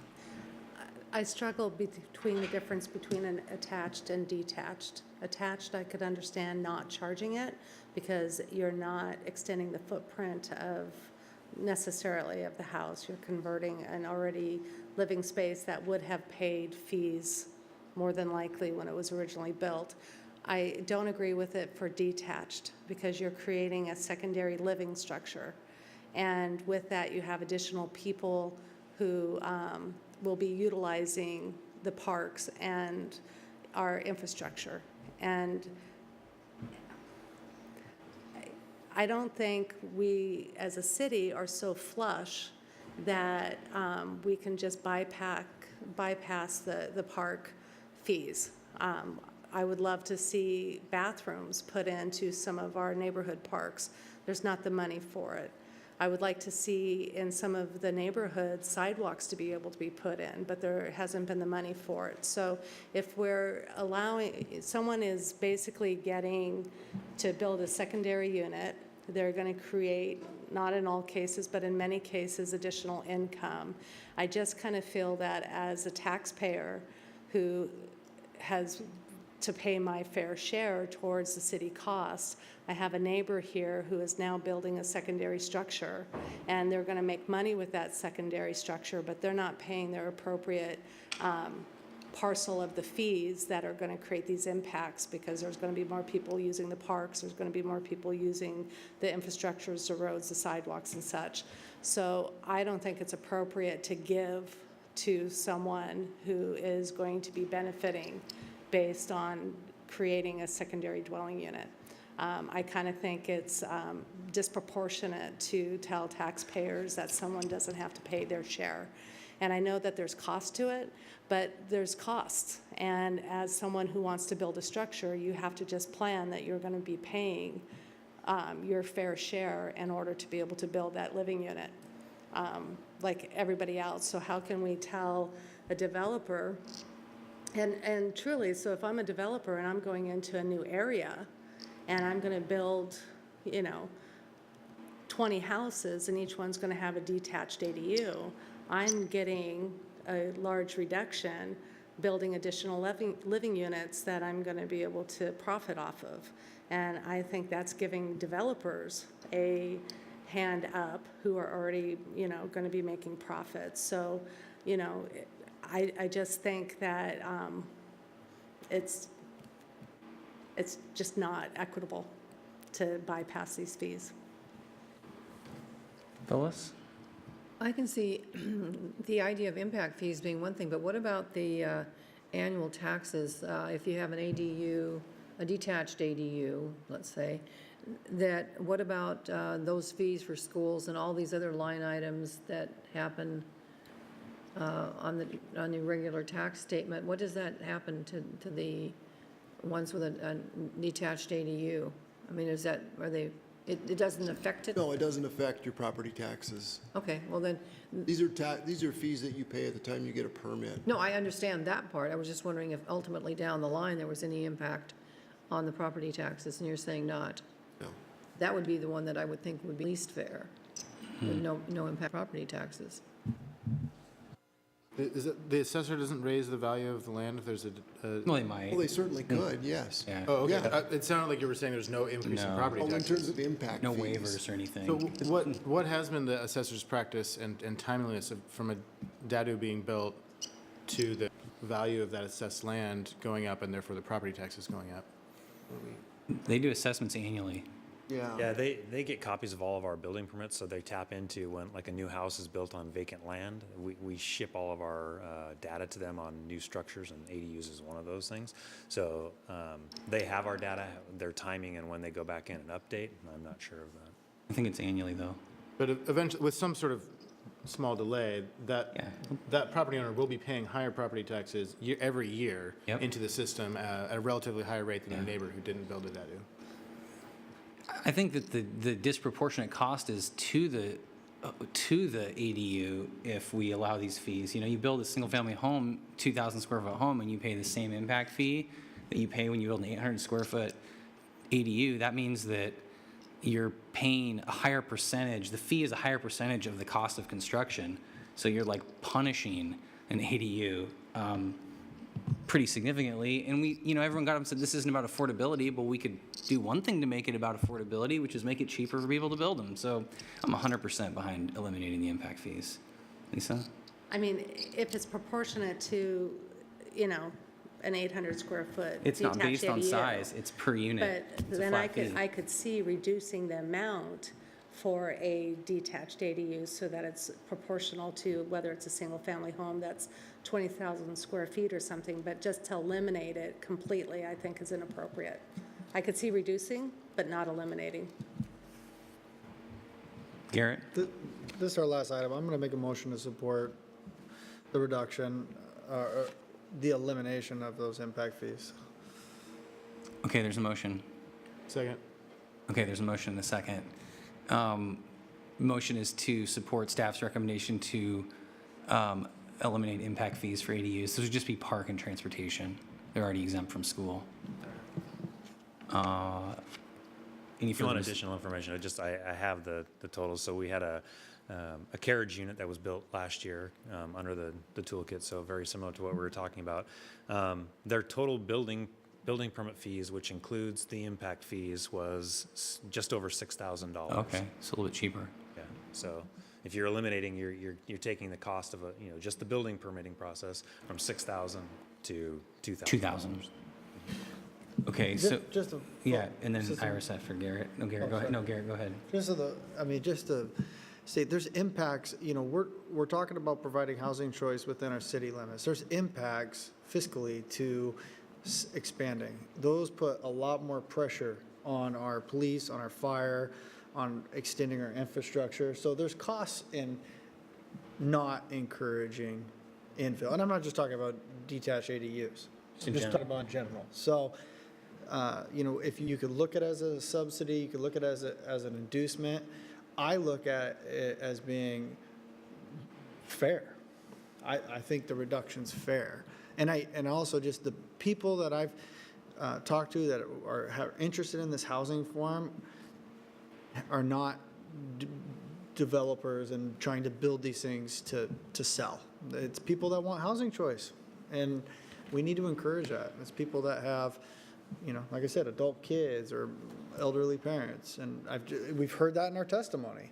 I struggle between the difference between an attached and detached. Attached, I could understand not charging it because you're not extending the footprint of necessarily of the house. You're converting an already living space that would have paid fees more than likely when it was originally built. I don't agree with it for detached because you're creating a secondary living structure. And with that, you have additional people who will be utilizing the parks and our infrastructure. And I don't think we, as a city, are so flush that we can just bypass the park fees. I would love to see bathrooms put into some of our neighborhood parks. There's not the money for it. I would like to see in some of the neighborhoods sidewalks to be able to be put in, but there hasn't been the money for it. So if we're allowing, someone is basically getting to build a secondary unit They're going to create, not in all cases, but in many cases, additional income. I just kind of feel that as a taxpayer who has to pay my fair share towards the city costs, I have a neighbor here who is now building a secondary structure, and they're going to make money with that secondary structure, but they're not paying their appropriate parcel of the fees that are going to create these impacts, because there's going to be more people using the parks, there's going to be more people using the infrastructures, the roads, the sidewalks and such. So I don't think it's appropriate to give to someone who is going to be benefiting based on creating a secondary dwelling unit. I kind of think it's disproportionate to tell taxpayers that someone doesn't have to pay their share. And I know that there's cost to it, but there's costs. And as someone who wants to build a structure, you have to just plan that you're going to be paying your fair share in order to be able to build that living unit, like everybody else. So how can we tell a developer, and truly, so if I'm a developer and I'm going into a new area and I'm going to build, 20 houses and each one's going to have a detached ADU, I'm getting a large reduction building additional living units that I'm going to be able to profit off of. And I think that's giving developers a hand up who are already, going to be making profits. So, I just think that it's just not equitable to bypass these fees. Phyllis? I can see the idea of impact fees being one thing, but what about the annual taxes? If you have an ADU, a detached ADU, let's say, what about those fees for schools and all these other line items that happen on the regular tax statement? What does that happen to the ones with a detached ADU? I mean, it doesn't affect it? No, it doesn't affect your property taxes. Okay, well then, These are fees that you pay at the time you get a permit. no, I understand that part. I was just wondering if ultimately down the line there was any impact on the property taxes, and you're saying not. No. That would be the one that I would think would be least fair, with no impact property taxes. Is it, the assessor doesn't raise the value of the land if there's a Well, they might. Well, they certainly could, yes. Yeah. oh, okay. Yeah. It sounded like you were saying there's no increase in No. property Oh, in taxes. terms of impact No fees. waivers or anything. So what has been the assessor's practice and timeliness from a DADU being built to the value of that assessed land going up and therefore the property taxes going up? They do assessments annually. Yeah, they get copies of all of our building permits, so they tap into when, like, a new house is built on vacant land. We ship all of our data to them on new structures, and ADUs is one of those things. So they have our data, their timing, and when they go back in and update, and I'm not sure of that. I think it's annually, though. But eventually, with some sort of small delay, that property owner will be paying higher property taxes every year Yep. into the system at a relatively higher rate than their neighbor who didn't build a DADU. I think that the disproportionate cost is to the ADU if we allow these fees. You build a single-family home, 2,000 square foot home, and you pay the same impact fee that you pay when you build an 800 square foot ADU. That means that you're paying a higher percentage. The fee is a higher percentage of the cost of construction. So you're like punishing an ADU pretty significantly. And everyone got up and said, this isn't about affordability, but we could do one thing to make it about affordability, which is make it cheaper for people to build them. So I'm 100% behind eliminating the impact fees. Lisa? I mean, if it's proportionate to, an 800 square foot It's not detached based on ADU, size, it's per unit. But It's a then flat fee. I could see reducing the amount for a detached ADU so that it's proportional to whether it's a single-family home that's 20,000 square feet or something, but just to eliminate it completely, I think is inappropriate. I could see reducing, but not eliminating. Garrett? This is our last item. I'm going to make a motion to support the reduction, or the elimination of those impact fees. Okay, there's a motion. Second. Okay, there's a motion and a second. Motion is to support staff's recommendation to eliminate impact fees for ADUs. This would just be park and transportation. They're already exempt from school. Any If you want further- additional information, I have the totals. So we had a carriage unit that was built last year under the toolkit, so very similar to what we were talking about. Their total building permit fees, which includes the impact fees, was just over $6,000. Okay, it's a little bit cheaper. Yeah, so if you're eliminating, you're taking the cost of just the building permitting process from $6,000 to $2,000. 2,000. Okay, so, Just to. yeah, and then just to- Iris after Garrett. No, Garrett, Oh, go ahead. sorry. No, Garrett, go ahead. Just to say, there's impacts, we're talking about providing housing choice within our city limits. There's impacts fiscally to expanding. Those put a lot more pressure on our police, on our fire, on extending our infrastructure. So there's costs in not encouraging infill. And I'm not just talking about detached ADUs. Just in I'm just general. talking about in general. So, if you could look at it as a subsidy, you could look at it as an inducement. I look at it as being fair. I think the reduction's fair. And also just the people that I've talked to that are interested in this housing form are not developers and trying to build these things to sell. It's people that want housing choice. And we need to encourage that. It's people that have, like I said, adult kids or elderly parents. And we've heard that in our testimony.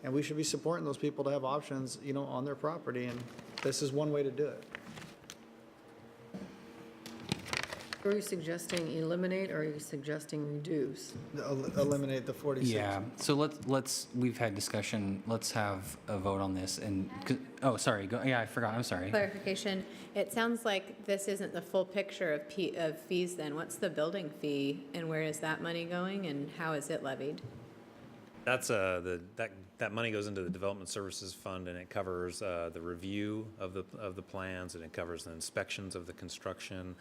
And we should be supporting those people to have options, on their property. And this is one way to do it. Are you suggesting eliminate, or are you suggesting reduce? Eliminate the 46. Yeah, so let's, we've had discussion, let's have a vote on this and, oh, sorry, yeah, I forgot, I'm sorry. Clarification, it sounds like this isn't the full picture of fees then. What's the building fee and where is that money going and how is it levied? That's that money goes into the Development Services Fund, and it covers the review of the plans, and it covers the inspections of the construction,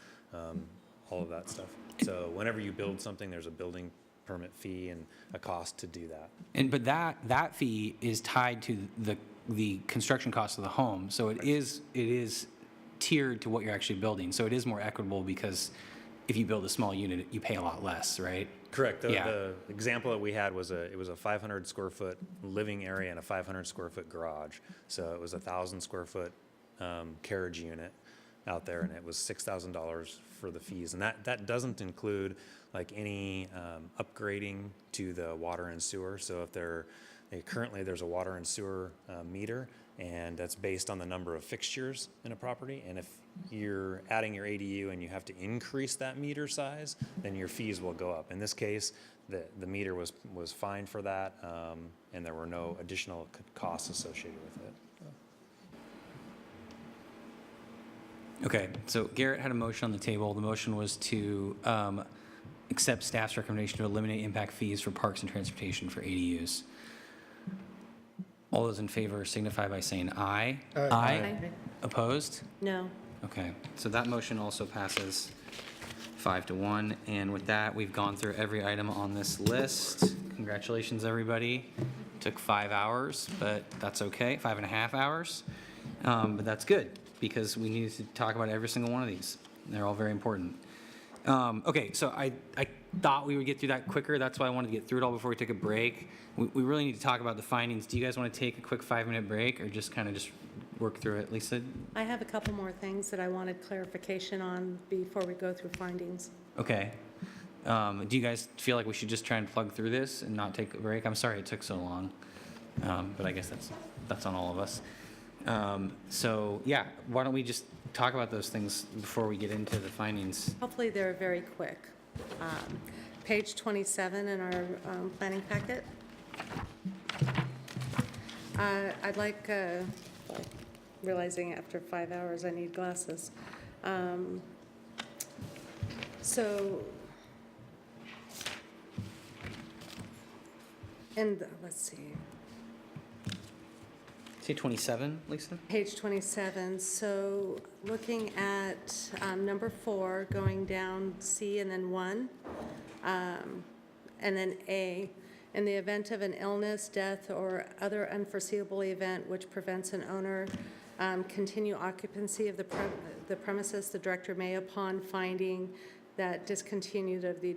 all of that stuff. So whenever you build something, there's a building permit fee and a cost to do that. But that fee is tied to the construction cost of the home, so it is tiered to what you're actually building. So it is more equitable because if you build a small unit, you pay a lot less, right? Correct. Yeah. The example that we had was it was a 500 square foot living area and a 500 square foot garage. So it was a 1,000 square foot carriage unit out there, and it was $6,000 for the fees. And that doesn't include like any upgrading to the water and sewer. So if currently there's a water and sewer meter, and that's based on the number of fixtures in a property. And if you're adding your ADU and you have to increase that meter size, then your fees will go up. In this case, the meter was fine for that, and there were no additional costs associated with it. Okay, so Garrett had a motion on the table. The motion was to accept staff's recommendation to eliminate impact fees for parks and transportation for ADUs. All those in favor signify by saying aye. Aye. Opposed? No. Okay, so that motion also passes 5-1. And with that, we've gone through every item on this list. Congratulations, everybody. Took 5 hours, but that's okay, 5.5 hours. But that's good, because we needed to talk about every single one of these. They're all very important. Okay, so I thought we would get through that quicker. That's why I wanted to get through it all before we took a break. We really need to talk about the findings. Do you guys want to take a quick 5-minute break or just kind of just work through it? Lisa? I have a couple more things that I wanted clarification on before we go through findings. Okay. Do you guys feel like we should just try and plug through this and not take a break? I'm sorry it took so long, but I guess that's on all of us. So yeah, why don't we just talk about those things before we get into the findings? Hopefully, they're very quick. Page 27 in our planning packet. I'd like, realizing after 5 hours I need glasses. Let's see. Say 27, Lisa? Page 27, so looking at number 4, going down C and then 1, and then A, in the event of an illness, death, or other unforeseeable event which prevents an owner continue occupancy of the premises, the director may, upon finding that discontinued of the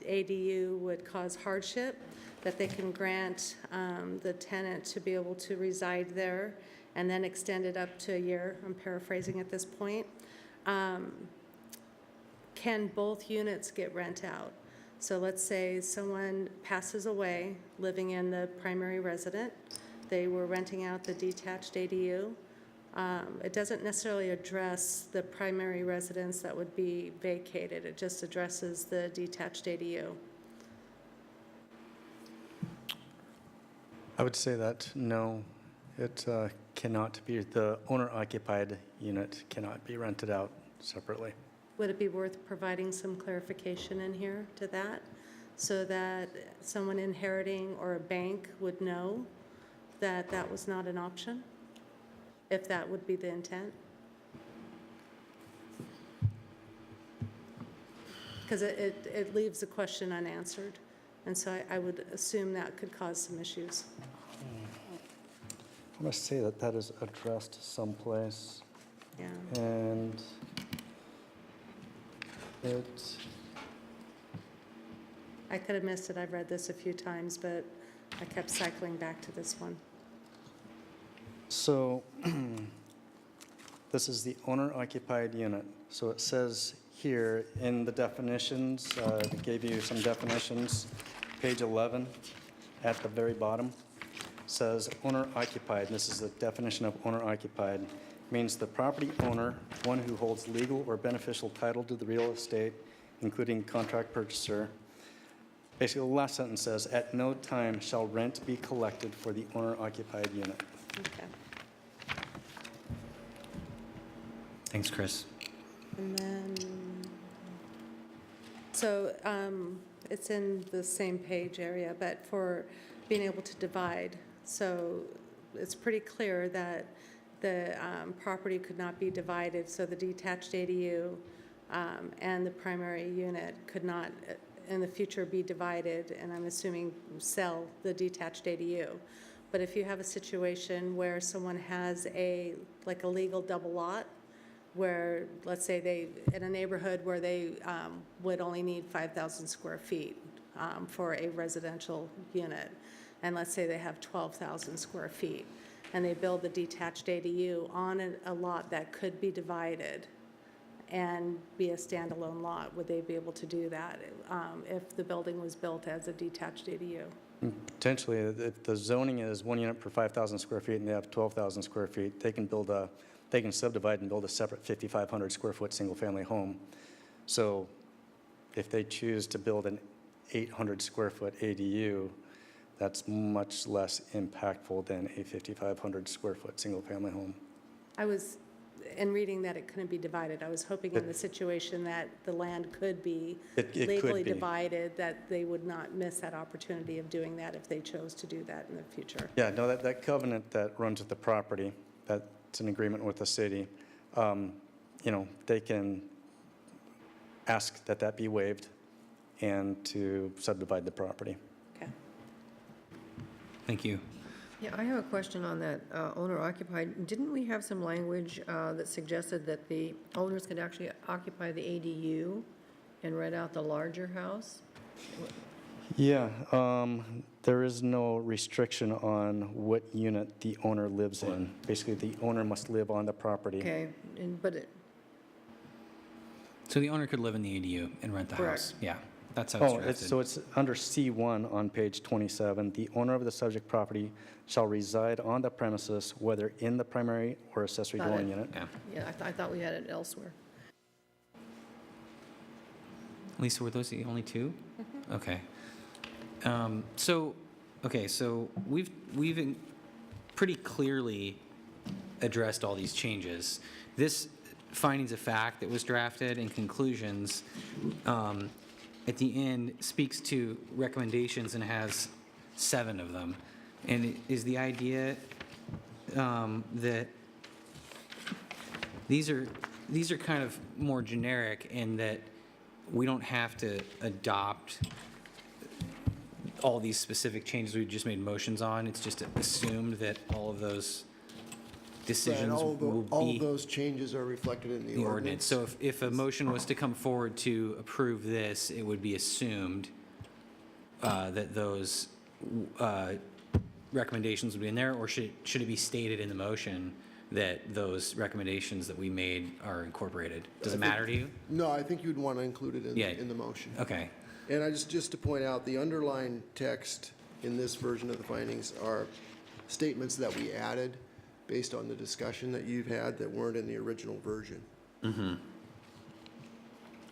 ADU would cause hardship, that they can grant the tenant to be able to reside there and then extend it up to a year. I'm paraphrasing at this point. Can both units get rent out? So let's say someone passes away living in the primary resident. They were renting out the detached ADU. It doesn't necessarily address the primary residence that would be vacated. It just addresses the detached ADU. I would say that, no, it cannot be, the owner-occupied unit cannot be rented out separately. Would it be worth providing some clarification in here to that so that someone inheriting or a bank would know that that was not an option, if that would be the intent? Because it leaves the question unanswered, and so I would assume that could cause some issues. I must say that that is addressed someplace, Yeah. and it, I could have missed it. I've read this a few times, but I kept cycling back to this one. so this is the owner-occupied unit. So it says here in the definitions, it gave you some definitions, page 11 at the very bottom, says owner-occupied. This is the definition of owner-occupied. Means the property owner, one who holds legal or beneficial title to the real estate, including contract purchaser. Basically, the last sentence says, at no time shall rent be collected for the owner-occupied unit. Okay. Thanks, Chris. And then, so it's in the same page area, but for being able to divide, so it's pretty clear that the property could not be divided, so the detached ADU and the primary unit could not in the future be divided, and I'm assuming sell the detached ADU. But if you have a situation where someone has like a legal double lot, where, let's say they, in a neighborhood where they would only need 5,000 square feet for a residential unit, and let's say they have 12,000 square feet, and they build the detached ADU on a lot that could be divided and be a standalone lot, would they be able to do that if the building was built as a detached ADU? Potentially, if the zoning is one unit per 5,000 square feet and they have 12,000 square feet, they can subdivide and build a separate 5,500 square foot single-family home. So if they choose to build an 800 square foot ADU, that's much less impactful than a 5,500 square foot single-family home. I was, in reading that it couldn't be divided, I was hoping in the situation that the land could be It could legally be. divided, that they would not miss that opportunity of doing that if they chose to do that in the future. Yeah, no, that covenant that runs with the property, that's an agreement with the city, they can ask that that be waived and to subdivide the property. Okay. Thank you. Yeah, I have a question on that owner occupied. Didn't we have some language that suggested that the owners could actually occupy the ADU and rent out the larger house? Yeah, there is no restriction on what unit the owner lives in. Basically, the owner must live on the property. Okay, but So the owner could live in the ADU and rent the Correct. house? Yeah, that's how it's drafted. So it's under C1 on page 27. The owner of the subject property shall reside on the premises, whether in the primary or accessory Got dwelling it. unit. Yeah. yeah, I thought we had it elsewhere. Lisa, were those the only two? Okay. So we've pretty clearly addressed all these changes. This findings of fact that was drafted and conclusions at the end speaks to recommendations and has 7 of them. And it is the idea that these are kind of more generic in that we don't have to adopt all these specific changes we just made motions on. It's just assumed that all of those decisions All will all be of those changes are reflected in the ordinance. So if a motion was to come forward to approve this, it would be assumed that those recommendations would be in there, or should it be stated in the motion that those recommendations that we made are incorporated? Does it matter to you? No, I think you'd want to include it Yeah. in the motion. Okay. And I just to point out, the underlying text in this version of the findings are statements that we added based on the discussion that you've had that weren't in the original version.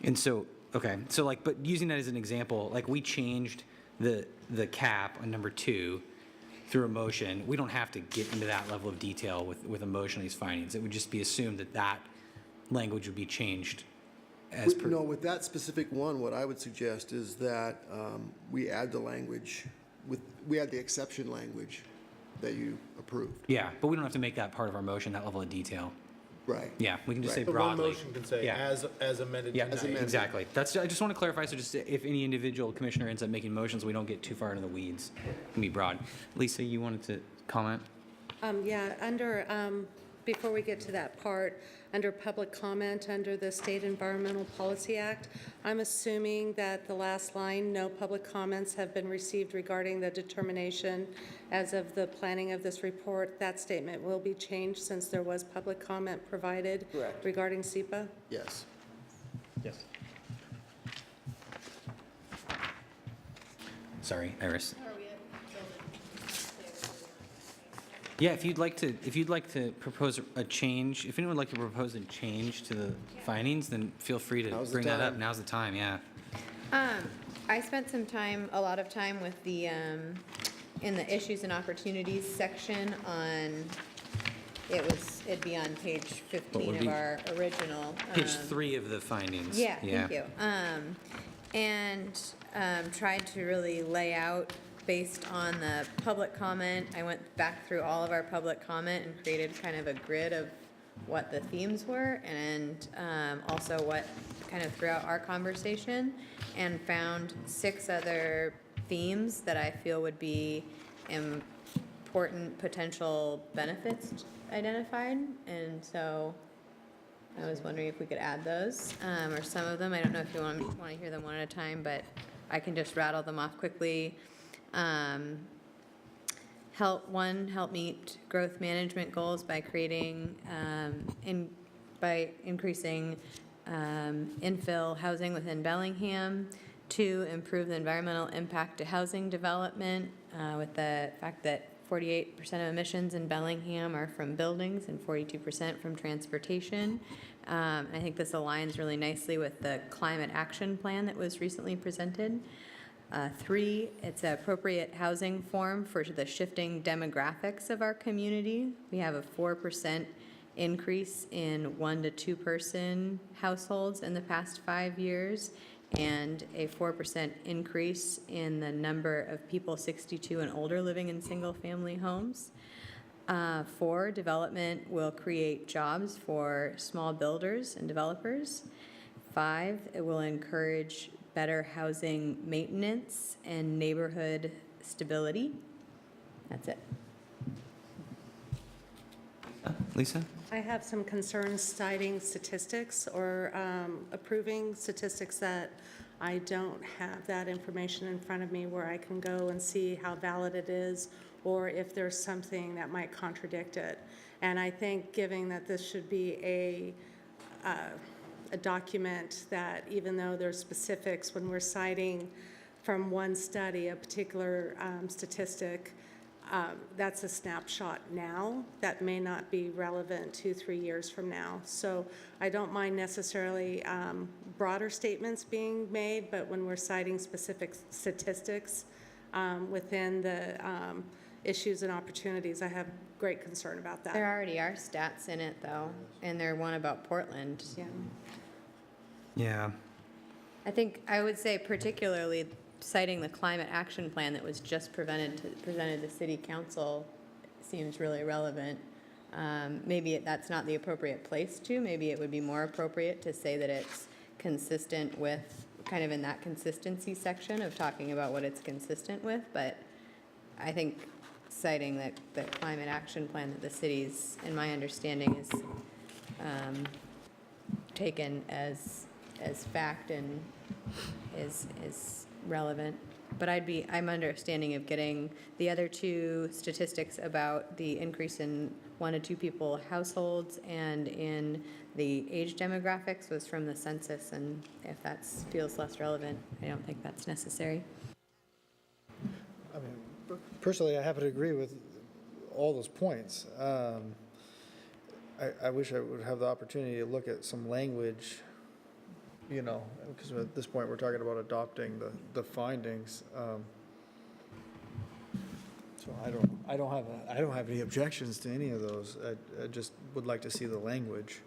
And so, okay, so like, but using that as an example, like we changed the cap on number 2 through a motion. We don't have to get into that level of detail with a motion of these findings. It would just be assumed that that language would be changed as per. No, with that specific one, what I would suggest is that we add the language, we add the exception language that you approved. Yeah, but we don't have to make that part of our motion, that level of detail. Right. Yeah, we can just say But one broadly. motion can say, Yeah. as amended Yeah, tonight. exactly. That's, I just want to clarify, so just if any individual commissioner ends up making motions, we don't get too far into the weeds. It can be broad. Lisa, you wanted to comment? Yeah, under, before we get to that part, under public comment, under the State Environmental Policy Act, I'm assuming that the last line, no public comments have been received regarding the determination as of the planning of this report. That statement will be changed since there was public comment provided Correct. regarding SEPA. Yes. Yes. Sorry, Iris. Yeah, if you'd like to propose a change, if anyone would like to propose a change to the findings, then feel free to Now's the bring that up. time. Now's the time, yeah. I spent some time, a lot of time with the, in the issues and opportunities section on, it'd be on page would 15 of be- our original. Page 3 of the findings. Yeah, thank you. And tried to really lay out based on the public comment. I went back through all of our public comment and created kind of a grid of what the themes were and also what kind of throughout our conversation, and found 6 other themes that I feel would be important potential benefits identified. And so I was wondering if we could add those, or some of them. I don't know if you want to hear them one at a time, but I can just rattle them off quickly. Help meet growth management goals by creating, by increasing infill housing within Bellingham. 2, improve the environmental impact to housing development with the fact that 48% of emissions in Bellingham are from buildings and 42% from transportation. I think this aligns really nicely with the climate action plan that was recently presented. 3, it's an appropriate housing form for the shifting demographics of our community. We have a 4% increase in 1 to 2 person households in the past 5 years, and a 4% increase in the number of people 62 and older living in single-family homes. 4, development will create jobs for small builders and developers. 5, it will encourage better housing maintenance and neighborhood stability. That's it. Lisa? I have some concerns citing statistics or approving statistics that I don't have that information in front of me where I can go and see how valid it is or if there's something that might contradict it. And I think given that this should be a document that even though there's specifics when we're citing from one study, a particular statistic, that's a snapshot now that may not be relevant 2-3 years from now. So I don't mind necessarily broader statements being made, but when we're citing specific statistics within the issues and opportunities, I have great concern about that. There already are stats in it, though, and there one about Portland. Yeah. Yeah. I think I would say particularly citing the climate action plan that was just presented to city council seems really relevant. Maybe that's not the appropriate place to. Maybe it would be more appropriate to say that it's consistent with, kind of in that consistency section of talking about what it's consistent with. But I think citing that the climate action plan that the city's, in my understanding, is taken as fact and is relevant. But I'm understanding of getting the other two statistics about the increase in 1 to 2 people households and in the age demographics was from the census, and if that feels less relevant, I don't think that's necessary. I mean, personally, I happen to agree with all those points. I wish I would have the opportunity to look at some language, you know, because at this point, we're talking about adopting the findings. So I don't have any objections to any of those. I just would like to see the language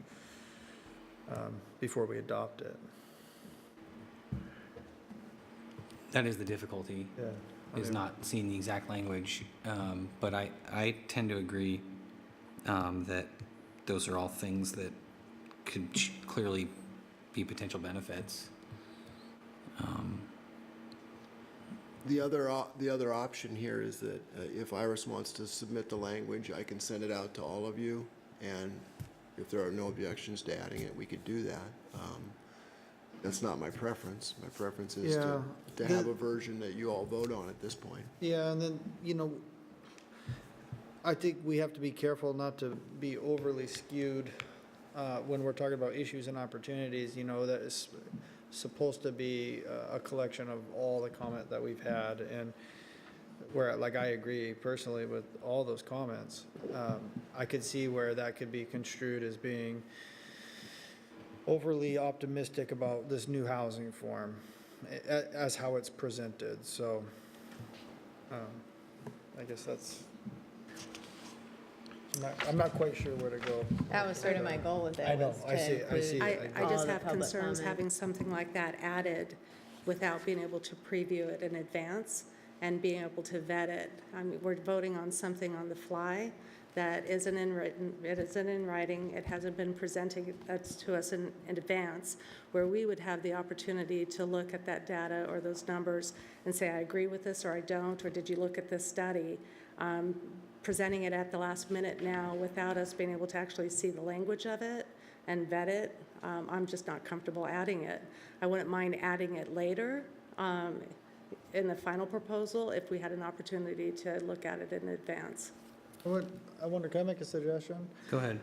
before we adopt it. That is the difficulty, Yeah. is not seeing the exact language. But I tend to agree that those are all things that could clearly be potential benefits. The other option here is that if Iris wants to submit the language, I can send it out to all of you, and if there are no objections to adding it, we could do that. That's not my preference. My preference is Yeah. to have a version that you all vote on at this point. Yeah, and then, you know, I think we have to be careful not to be overly skewed when we're talking about issues and opportunities, you know, that is supposed to be a collection of all the comment that we've had, and where, like, I agree personally with all those comments. I could see where that could be construed as being overly optimistic about this new housing form as how it's presented, so I guess that's, I'm not quite sure where to go. That was sort of my goal with it. I know, was I to see it, I see include it. I all just the have public concerns comment. having something like that added without being able to preview it in advance and being able to vet it. I mean, we're voting on something on the fly that isn't in written, it isn't in writing, it hasn't been presented to us in advance, where we would have the opportunity to look at that data or those numbers and say, I agree with this, or I don't, or did you look at this study? Presenting it at the last minute now without us being able to actually see the language of it and vet it, I'm just not comfortable adding it. I wouldn't mind adding it later in the final proposal if we had an opportunity to look at it in advance. I wonder, can I make a suggestion? Go ahead.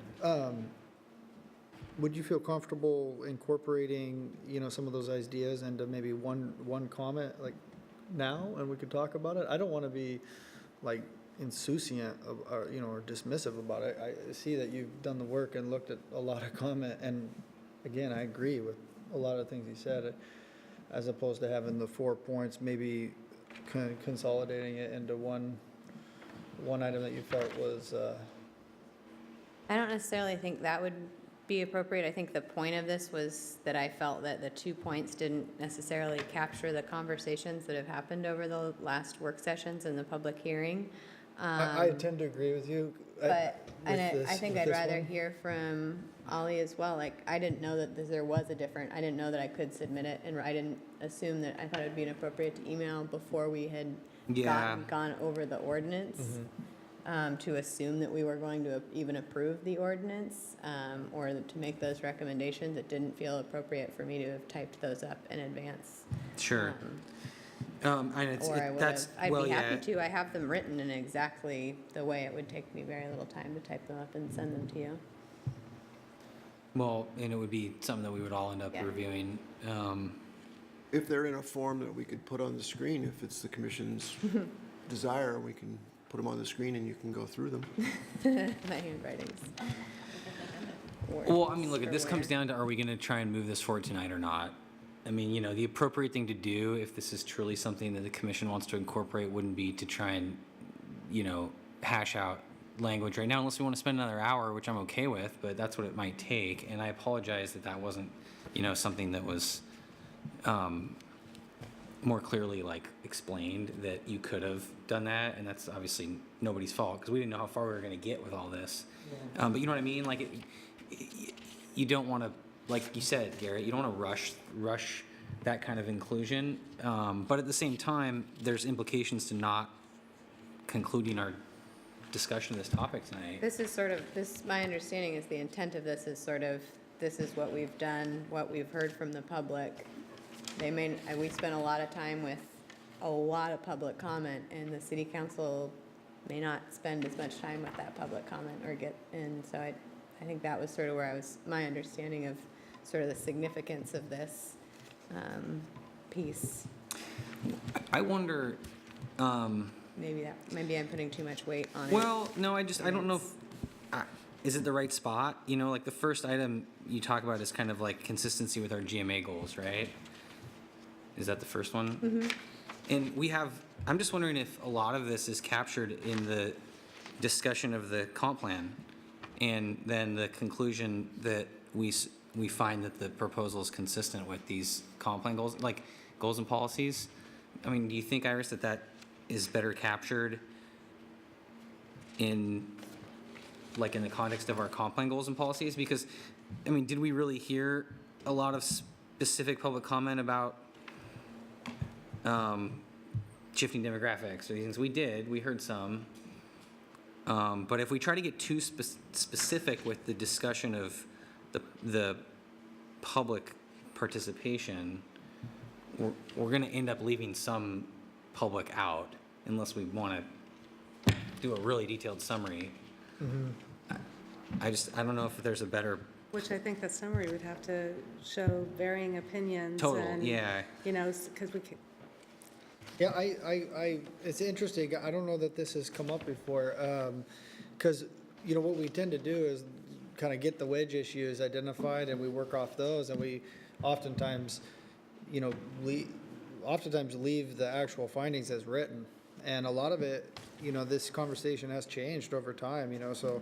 Would you feel comfortable incorporating, you know, some of those ideas into maybe one comment, like, now, and we could talk about it? I don't want to be, like, insouciant or, you know, or dismissive about it. I see that you've done the work and looked at a lot of comment, and again, I agree with a lot of things you said, as opposed to having the 4 points, maybe consolidating it into one item that you felt was, I don't necessarily think that would be appropriate. I think the point of this was that I felt that the 2 points didn't necessarily capture the conversations that have happened over the last work sessions and the public hearing. I tend to agree with you. But, and with I think with I'd this rather one. hear from Ollie as well. Like, I didn't know that there was a different, I didn't know that I could submit it, and I didn't assume that, I thought it would be inappropriate to email before we had Yeah. gone over the ordinance, to assume that we were going to even approve the ordinance, or to make those recommendations. It didn't feel appropriate for me to have typed those up in advance. Sure. And it's, Or I would that's, have, I'd well, be happy yeah. to. I have them written in exactly the way it would take me very little time to type them up and send them to you. Well, and it would be something that we would all end up Yeah. reviewing. If they're in a form that we could put on the screen, if it's the commission's desire, we can put them on the screen and you can go through them. My handwriting's. Well, I mean, look, worse this for comes wear. down to, are we going to try and move this forward tonight or not? I mean, you know, the appropriate thing to do, if this is truly something that the commission wants to incorporate, wouldn't be to try and, you know, hash out language right now, unless we want to spend another hour, which I'm okay with, but that's what it might take. And I apologize that that wasn't, you know, something that was more clearly, like, explained, that you could have done that. And that's obviously nobody's fault, because we didn't know how far we were going to get with all this. But you know what I mean? Like, you don't want to, like you said, Garrett, you don't want to rush that kind of inclusion. But at the same time, there's implications to not concluding our discussion of this topic tonight. This is sort of, my understanding is the intent of this is sort of, this is what we've done, what we've heard from the public. We spent a lot of time with a lot of public comment, and the city council may not spend as much time with that public comment and so I think that was sort of where my understanding of sort of the significance of this piece. I wonder, Maybe I'm putting too much weight on it. well, no, I don't know if, is it the right spot? You know, like the first item you talk about is kind of like consistency with our GMA goals, right? Is that the first one? Mm-hmm. And I'm just wondering if a lot of this is captured in the discussion of the comp plan, and then the conclusion that we find that the proposal is consistent with these comp plan goals, like goals and policies. I mean, do you think, Iris, that is better captured in the context of our comp plan goals and policies? Because, I mean, did we really hear a lot of specific public comment about shifting demographics or these things? We did. We heard some. But if we try to get too specific with the discussion of the public participation, we're going to end up leaving some public out unless we want to do a really detailed summary. I don't know if there's a better. Which I think the summary would have to show varying opinions. Total, and, yeah. You know, because we could, Yeah, it's interesting. I don't know that this has come up before, because, you know, what we tend to do is kind of get the wedge issues identified, and we work off those, and we oftentimes, you know, leave the actual findings as written. And a lot of it, you know, this conversation has changed over time, you know, so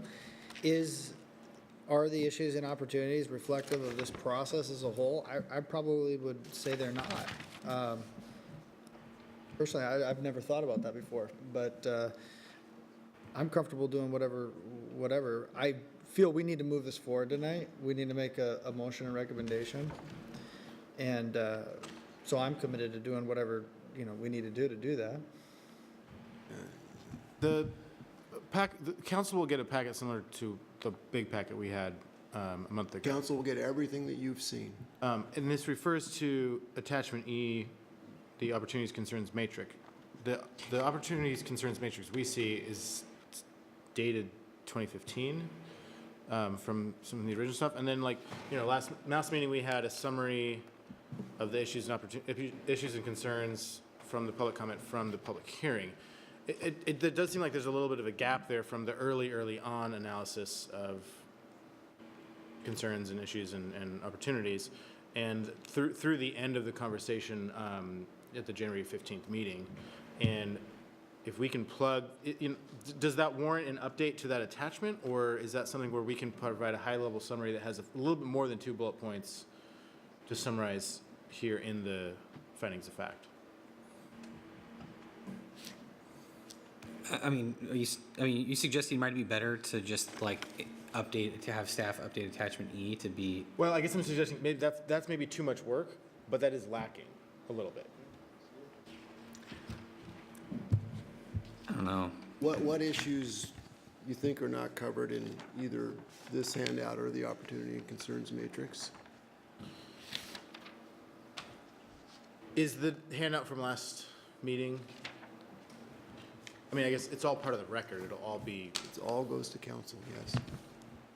are the issues and opportunities reflective of this process as a whole? I probably would say they're not. Personally, I've never thought about that before, but I'm comfortable doing whatever. I feel we need to move this forward tonight. We need to make a motion and recommendation. And so I'm committed to doing whatever, you know, we need to do that. The council will get a packet similar to the big packet we had a month ago. Council will get everything that you've seen. And this refers to attachment E, the opportunities concerns matrix. The opportunities concerns matrix we see is dated 2015 from some of the original stuff. And then, like, you know, last meeting we had a summary of the issues and concerns from the public comment from the public hearing. It does seem like there's a little bit of a gap there from the early on analysis of concerns and issues and opportunities, and through the end of the conversation at the January 15th meeting. And if we can plug, does that warrant an update to that attachment, or is that something where we can provide a high-level summary that has a little bit more than 2 bullet points to summarize here in the findings of fact? I mean, you suggesting it might be better to just like have staff update attachment E to be. Well, I guess I'm suggesting maybe that's maybe too much work, but that is lacking a little bit. I don't know. What issues you think are not covered in either this handout or the opportunity and concerns matrix? Is the handout from last meeting? I mean, I guess it's all part of the record. It'll all be. It all goes to council, yes.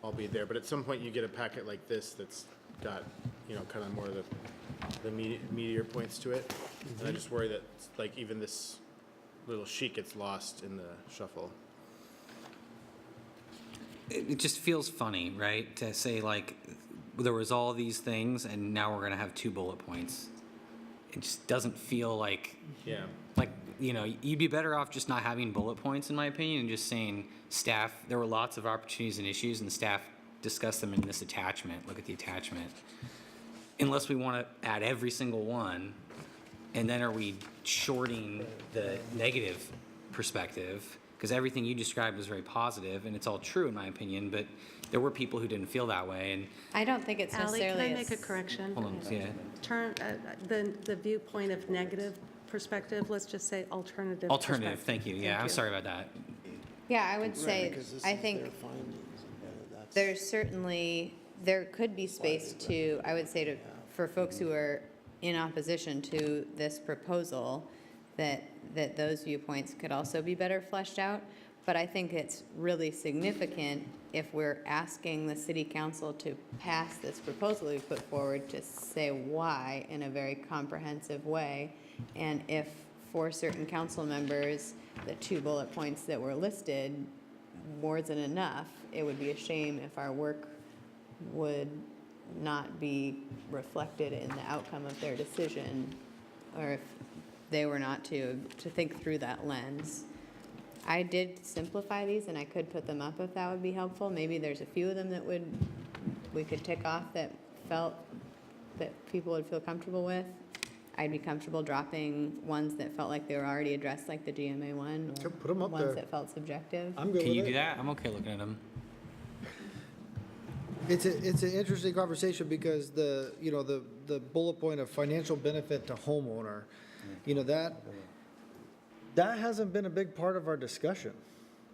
All be there. But at some point, you get a packet like this that's got, you know, kind of more of the meatier points to it. Mm-hmm. And I just worry that, like, even this little sheet gets lost in the shuffle. It just feels funny, right? To say like there was all these things and now we're going to have 2 bullet points. It just doesn't feel like. Yeah. Like, you know, you'd be better off just not having bullet points, in my opinion, and just saying staff, there were lots of opportunities and issues, and staff discussed them in this attachment. Look at the attachment. Unless we want to add every single one, and then are we shorting the negative perspective? Because everything you described was very positive, and it's all true, in my opinion, but there were people who didn't feel that way. And I don't think it's Ally, necessarily. can I make a correction? hold on, yeah. Turn the viewpoint of negative perspective, let's just say alternative Alternative, perspective. thank you. Yeah, Thank I'm you. sorry about that. Yeah, I would say, Because this I is think their findings, and that's. there's certainly, there could be space to, I would say to, for folks who are in opposition to this proposal, that those viewpoints could also be better fleshed out. But I think it's really significant if we're asking the city council to pass this proposal we put forward, to say why in a very comprehensive way. And if for certain council members, the 2 bullet points that were listed wasn't enough, it would be a shame if our work would not be reflected in the outcome of their decision, or if they were not to think through that lens. I did simplify these, and I could put them up if that would be helpful. Maybe there's a few of them that we could tick off that felt that people would feel comfortable with. I'd be comfortable dropping ones that felt like they were already addressed, like the GMA one, or Put 'em up ones there. that felt subjective. I'm good Can with you it. do that? I'm okay looking at them. It's an interesting conversation because the bullet point of financial benefit to homeowner, that hasn't been a big part of our discussion.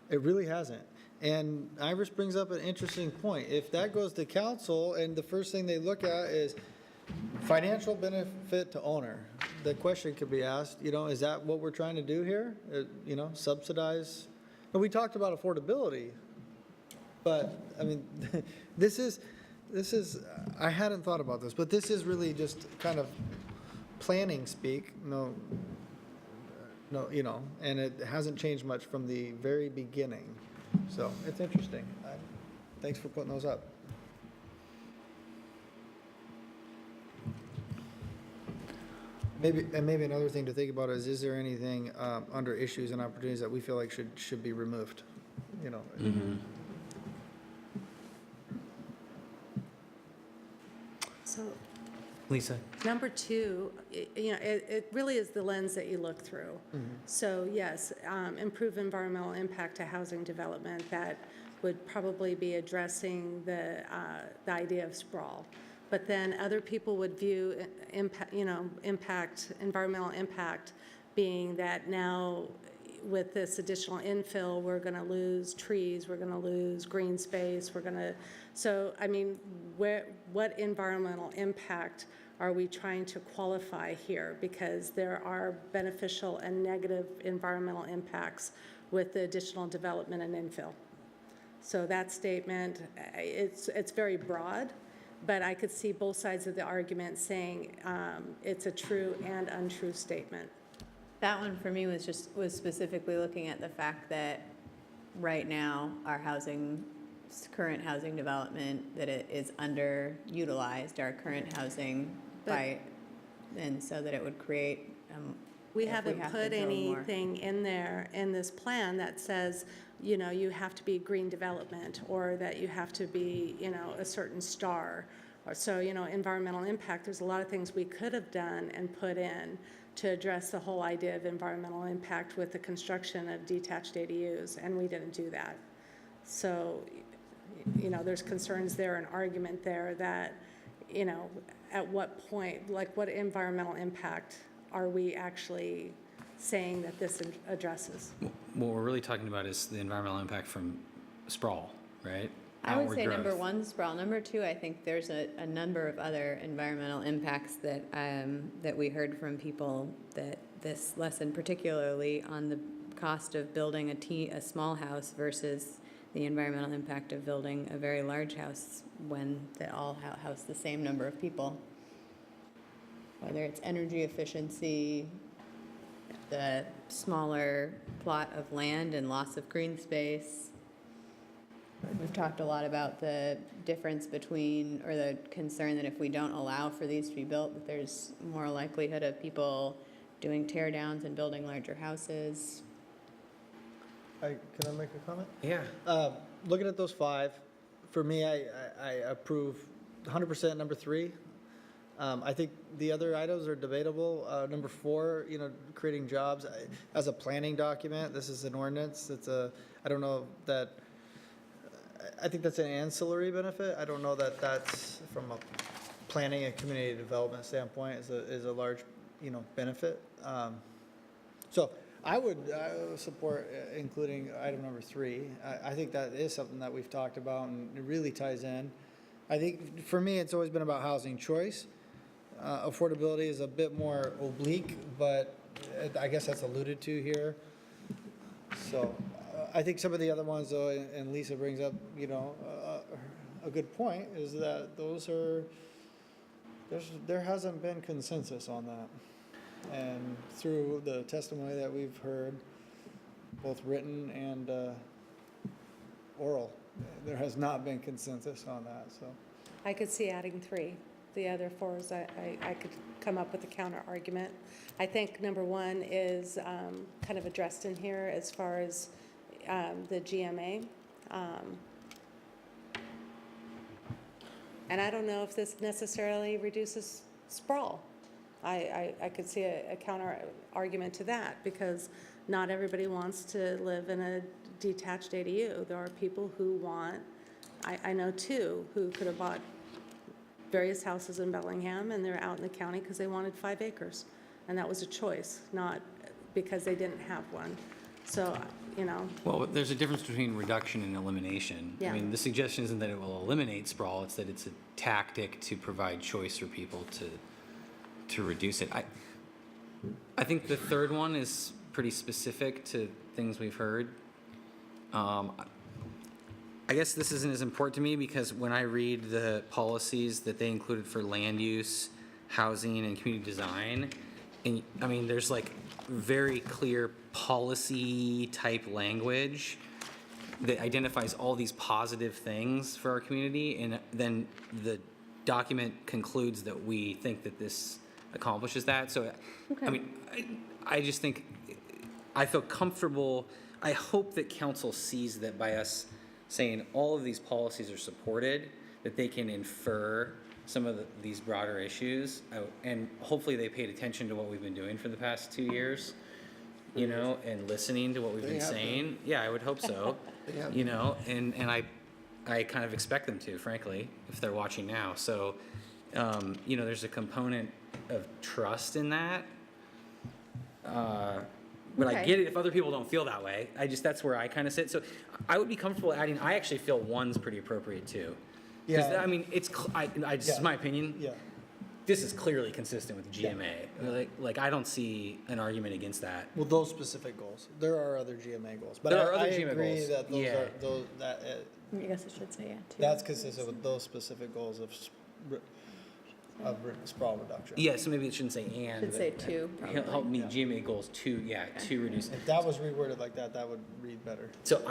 It really hasn't. And Iris brings up an interesting point. If that goes to council and the first thing they look at is financial benefit to owner, the question could be asked, is that what we're trying to do here? Subsidize? And we talked about affordability. But, I mean, this is, I hadn't thought about this, but this is really just kind of planning speak, no, and it hasn't changed much from the very beginning. So it's interesting. Thanks for putting those up. Maybe another thing to think about is there anything under issues and opportunities that we feel like should be removed? So Lisa? number 2, it really is the lens that you look through. So yes, improve environmental impact to housing development, that would probably be addressing the idea of sprawl. But then other people would view environmental impact being that now with this additional infill, we're going to lose trees, we're going to lose green space, so I mean, what environmental impact are we trying to qualify here? Because there are beneficial and negative environmental impacts with the additional development and infill. So that statement, it's very broad, but I could see both sides of the argument saying it's a true and untrue statement. That one for me was specifically looking at the fact that right now, our current housing development, that it is underutilized, our current housing and so that it would create. We if haven't have to put zone more. anything in there in this plan that says, you have to be green development, or that you have to be, a certain star. Or so, environmental impact, there's a lot of things we could have done and put in to address the whole idea of environmental impact with the construction of detached ADUs, and we didn't do that. So, there's concerns there, an argument there that, at what point, like what environmental impact are we actually saying that this addresses? What we're really talking about is the environmental impact from sprawl, right? I would Outward say number growth. 1, sprawl. Number 2, I think there's a number of other environmental impacts that we heard from people, that this lesson, particularly on the cost of building a small house versus the environmental impact of building a very large house when they all house the same number of people. Whether it's energy efficiency, the smaller plot of land and loss of green space. We've talked a lot about the difference between, or the concern that if we don't allow for these to be built, that there's more likelihood of people doing tear downs and building larger houses. Can I make a comment? Yeah. Looking at those 5, for me, I approve 100% number 3. I think the other items are debatable. Number 4, creating jobs. As a planning document, this is an ordinance. I don't know that, I think that's an ancillary benefit. I don't know that that's, from a planning and community development standpoint, is a large, benefit. So I would support including item number 3. I think that is something that we've talked about and it really ties in. I think for me, it's always been about housing choice. Affordability is a bit more oblique, but I guess that's alluded to here. So I think some of the other ones though, and Lisa brings up, you know, a good point is that there hasn't been consensus on that. And through the testimony that we've heard, both written and oral, there has not been consensus on that, so. I could see adding 3. The other 4s, I could come up with a counter argument. I think number 1 is kind of addressed in here as far as the GMA. And I don't know if this necessarily reduces sprawl. I could see a counter argument to that because not everybody wants to live in a detached ADU. There are people who want, I know 2 who could have bought various houses in Bellingham and they're out in the county because they wanted 5 acres. And that was a choice, not because they didn't have one. So, you know. Well, there's a difference between reduction and elimination. Yeah. I mean, the suggestion isn't that it will eliminate sprawl, it's that it's a tactic to provide choice for people to reduce it. I think the third one is pretty specific to things we've heard. I guess this isn't as important to me because when I read the policies that they included for land use, housing, and community design, and I mean, there's like very clear policy type language that identifies all these positive things for our community, and then the document concludes that we think that this accomplishes that. So, I mean, I just think, I feel comfortable, I hope that council sees that by us saying all of these policies are supported, that they can infer some of these broader issues, and hopefully they paid attention to what we've been doing for the past 2 years, you know, and listening to what we've been saying. Yeah, I would hope so, you know, and I kind of expect them to, frankly, if they're watching now. So, you know, there's a component of trust in that. But I get it if other people don't feel that way. That's where I kind of sit. So I would be comfortable adding, I actually feel 1's pretty appropriate too. Because, Yeah. I mean, this is my opinion. Yeah. This is clearly consistent with the GMA. Like, I don't see an argument against that. Well, those specific goals. There are other GMA goals. But There are other I GMA agree goals. that those Yeah. are, those, that, I guess I should say, yeah, too. that's consistent with those specific goals of sprawl reduction. Yeah, so maybe it shouldn't say and. Should but say 2, Help probably. me, GMA goals to reduce. If that was reworded like that, that would read better. So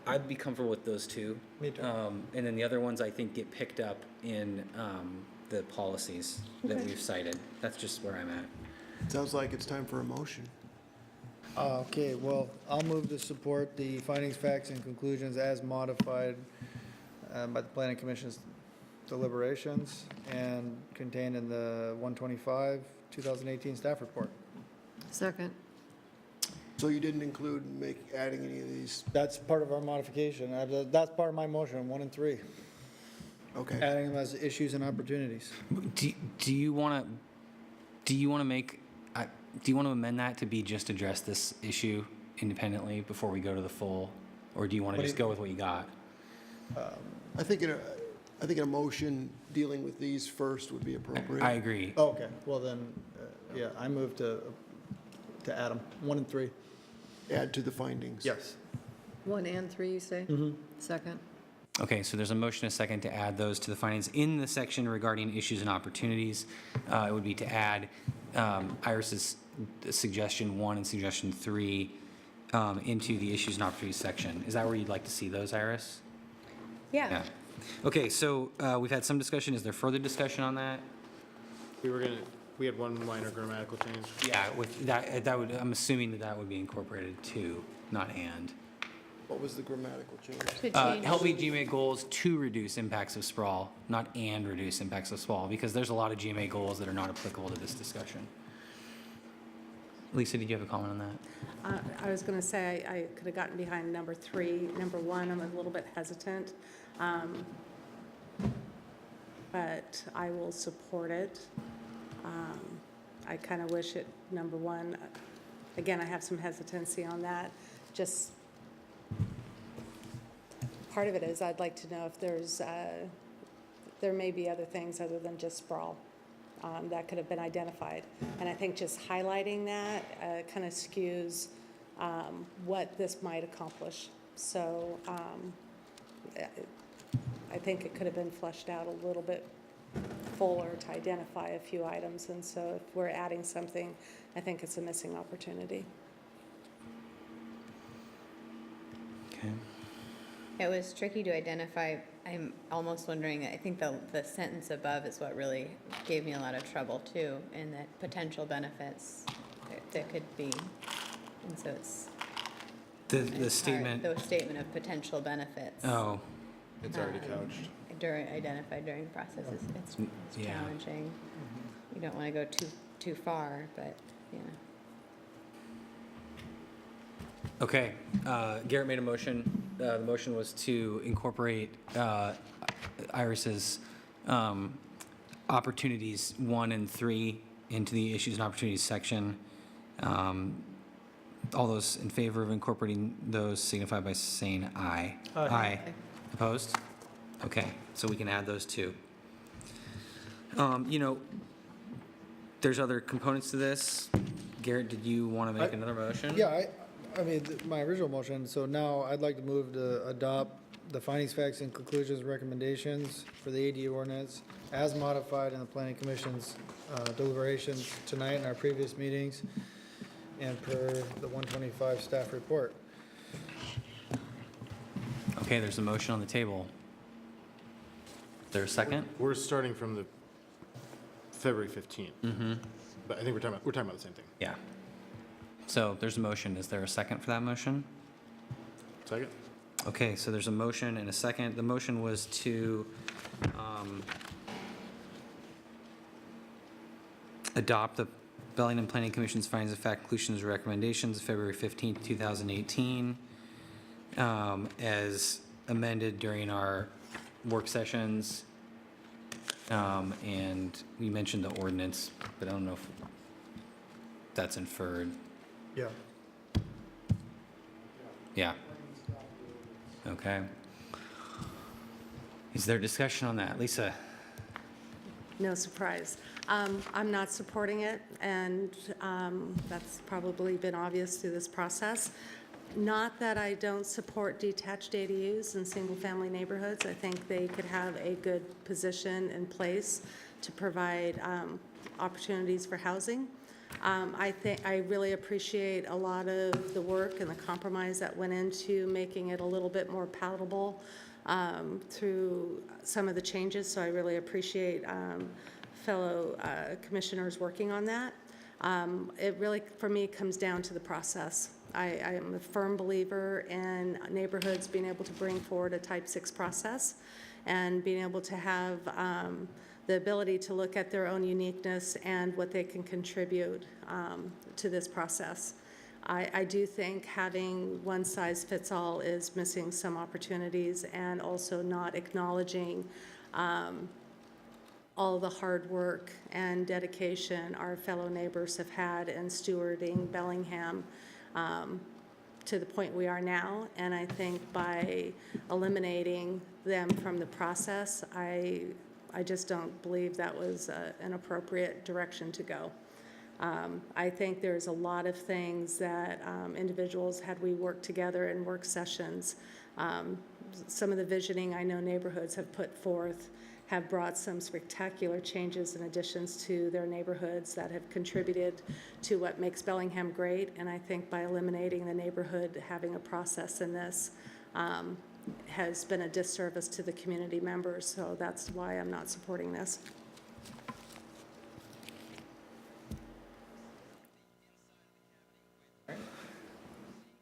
I'd be comfortable with those 2. Me too. And then the other ones I think get picked up in the policies that we've cited. That's just where I'm at. Sounds like it's time for a motion. Okay, well, I'll move to support the findings, facts, and conclusions as modified by the Planning Commission's deliberations and contained in the 125, 2018 staff report. Second. So you didn't include adding any of these? That's part of our modification. That's part of my motion, 1 and 3, Okay. adding them as issues and opportunities. Do you want to make? Do you want to amend that to be just address this issue independently before we go to the full, or do you want to just go with what you got? I think in a motion dealing with these first would be appropriate. I agree. Okay, well then, yeah, I move to add them, 1 and 3. Add to the findings. Yes. 1 and 3, you say? Second. Okay, so there's a motion, a second, to add those to the findings in the section regarding issues and opportunities. It would be to add Iris's suggestion 1 and suggestion 3 into the issues and opportunities section. Is that where you'd like to see those, Iris? Yeah. Okay, so we've had some discussion. Is there further discussion on that? We had one minor grammatical change. Yeah, with that would, I'm assuming that would be incorporated too, not and. What was the grammatical change? Should change. Help meet GMA goals to reduce impacts of sprawl, not and reduce impacts of sprawl, because there's a lot of GMA goals that are not applicable to this discussion. Lisa, did you have a comment on that? I was going to say I could have gotten behind number 3. Number 1, I'm a little bit hesitant, but I will support it. I kind of wish it, number 1, again, I have some hesitancy on that. Just, part of it is I'd like to know if there may be other things other than just sprawl that could have been identified. And I think just highlighting that kind of skews what this might accomplish. So I think it could have been fleshed out a little bit fuller to identify a few items. And so if we're adding something, I think it's a missing opportunity. Okay. It was tricky to identify. I'm almost wondering, I think the sentence above is what really gave me a lot of trouble too, and that potential benefits that could be. And so it's The hard. statement, The statement of potential benefits. oh, It's already couched. Identified during the process. It's Yeah. challenging. You don't want to go too far, but, you know. okay. Garrett made a motion. The motion was to incorporate Iris's opportunities 1 and 3 into the issues and opportunities section. All those in favor of incorporating those signify by saying aye. Aye. Opposed? Okay, so we can add those two. There's other components to this. Garrett, did you want to make another motion? Yeah, I mean, my original motion, so now I'd like to move to adopt the findings, facts, and conclusions recommendations for the ADU ordinance as modified in the planning commission's deliberations tonight in our previous meetings and per the 125 staff report. Okay, there's a motion on the table. Is there a second? We're starting from the February 15th. Mm-hmm. But I think we're talking about the same thing. Yeah. So there's a motion. Is there a second for that motion? Second? Okay, so there's a motion and a second. The motion was to adopt the Bellingham Planning Commission's findings of fact, conclusions, and recommendations, February 15th, 2018, as amended during our work sessions. And we mentioned the ordinance, but I don't know if that's inferred. Yeah. Yeah. Okay. Is there discussion on that? Lisa? No surprise. I'm not supporting it, and that's probably been obvious through this process. Not that I don't support detached ADUs in single-family neighborhoods. I think they could have a good position in place to provide opportunities for housing. I really appreciate a lot of the work and the compromise that went into making it a little bit more palatable through some of the changes, so I really appreciate fellow commissioners working on that. It really, for me, comes down to the process. I am a firm believer in neighborhoods being able to bring forward a Type 6 process and being able to have the ability to look at their own uniqueness and what they can contribute to this process. I do think having one size fits all is missing some opportunities and also not acknowledging all the hard work and dedication our fellow neighbors have had in stewarding Bellingham to the point we are now. And I think by eliminating them from the process, I just don't believe that was an appropriate direction to go. I think there's a lot of things that individuals, had we worked together in work sessions, some of the visioning I know neighborhoods have put forth have brought some spectacular changes and additions to their neighborhoods that have contributed to what makes Bellingham great. And I think by eliminating the neighborhood having a process in this has been a disservice to the community members. So that's why I'm not supporting this.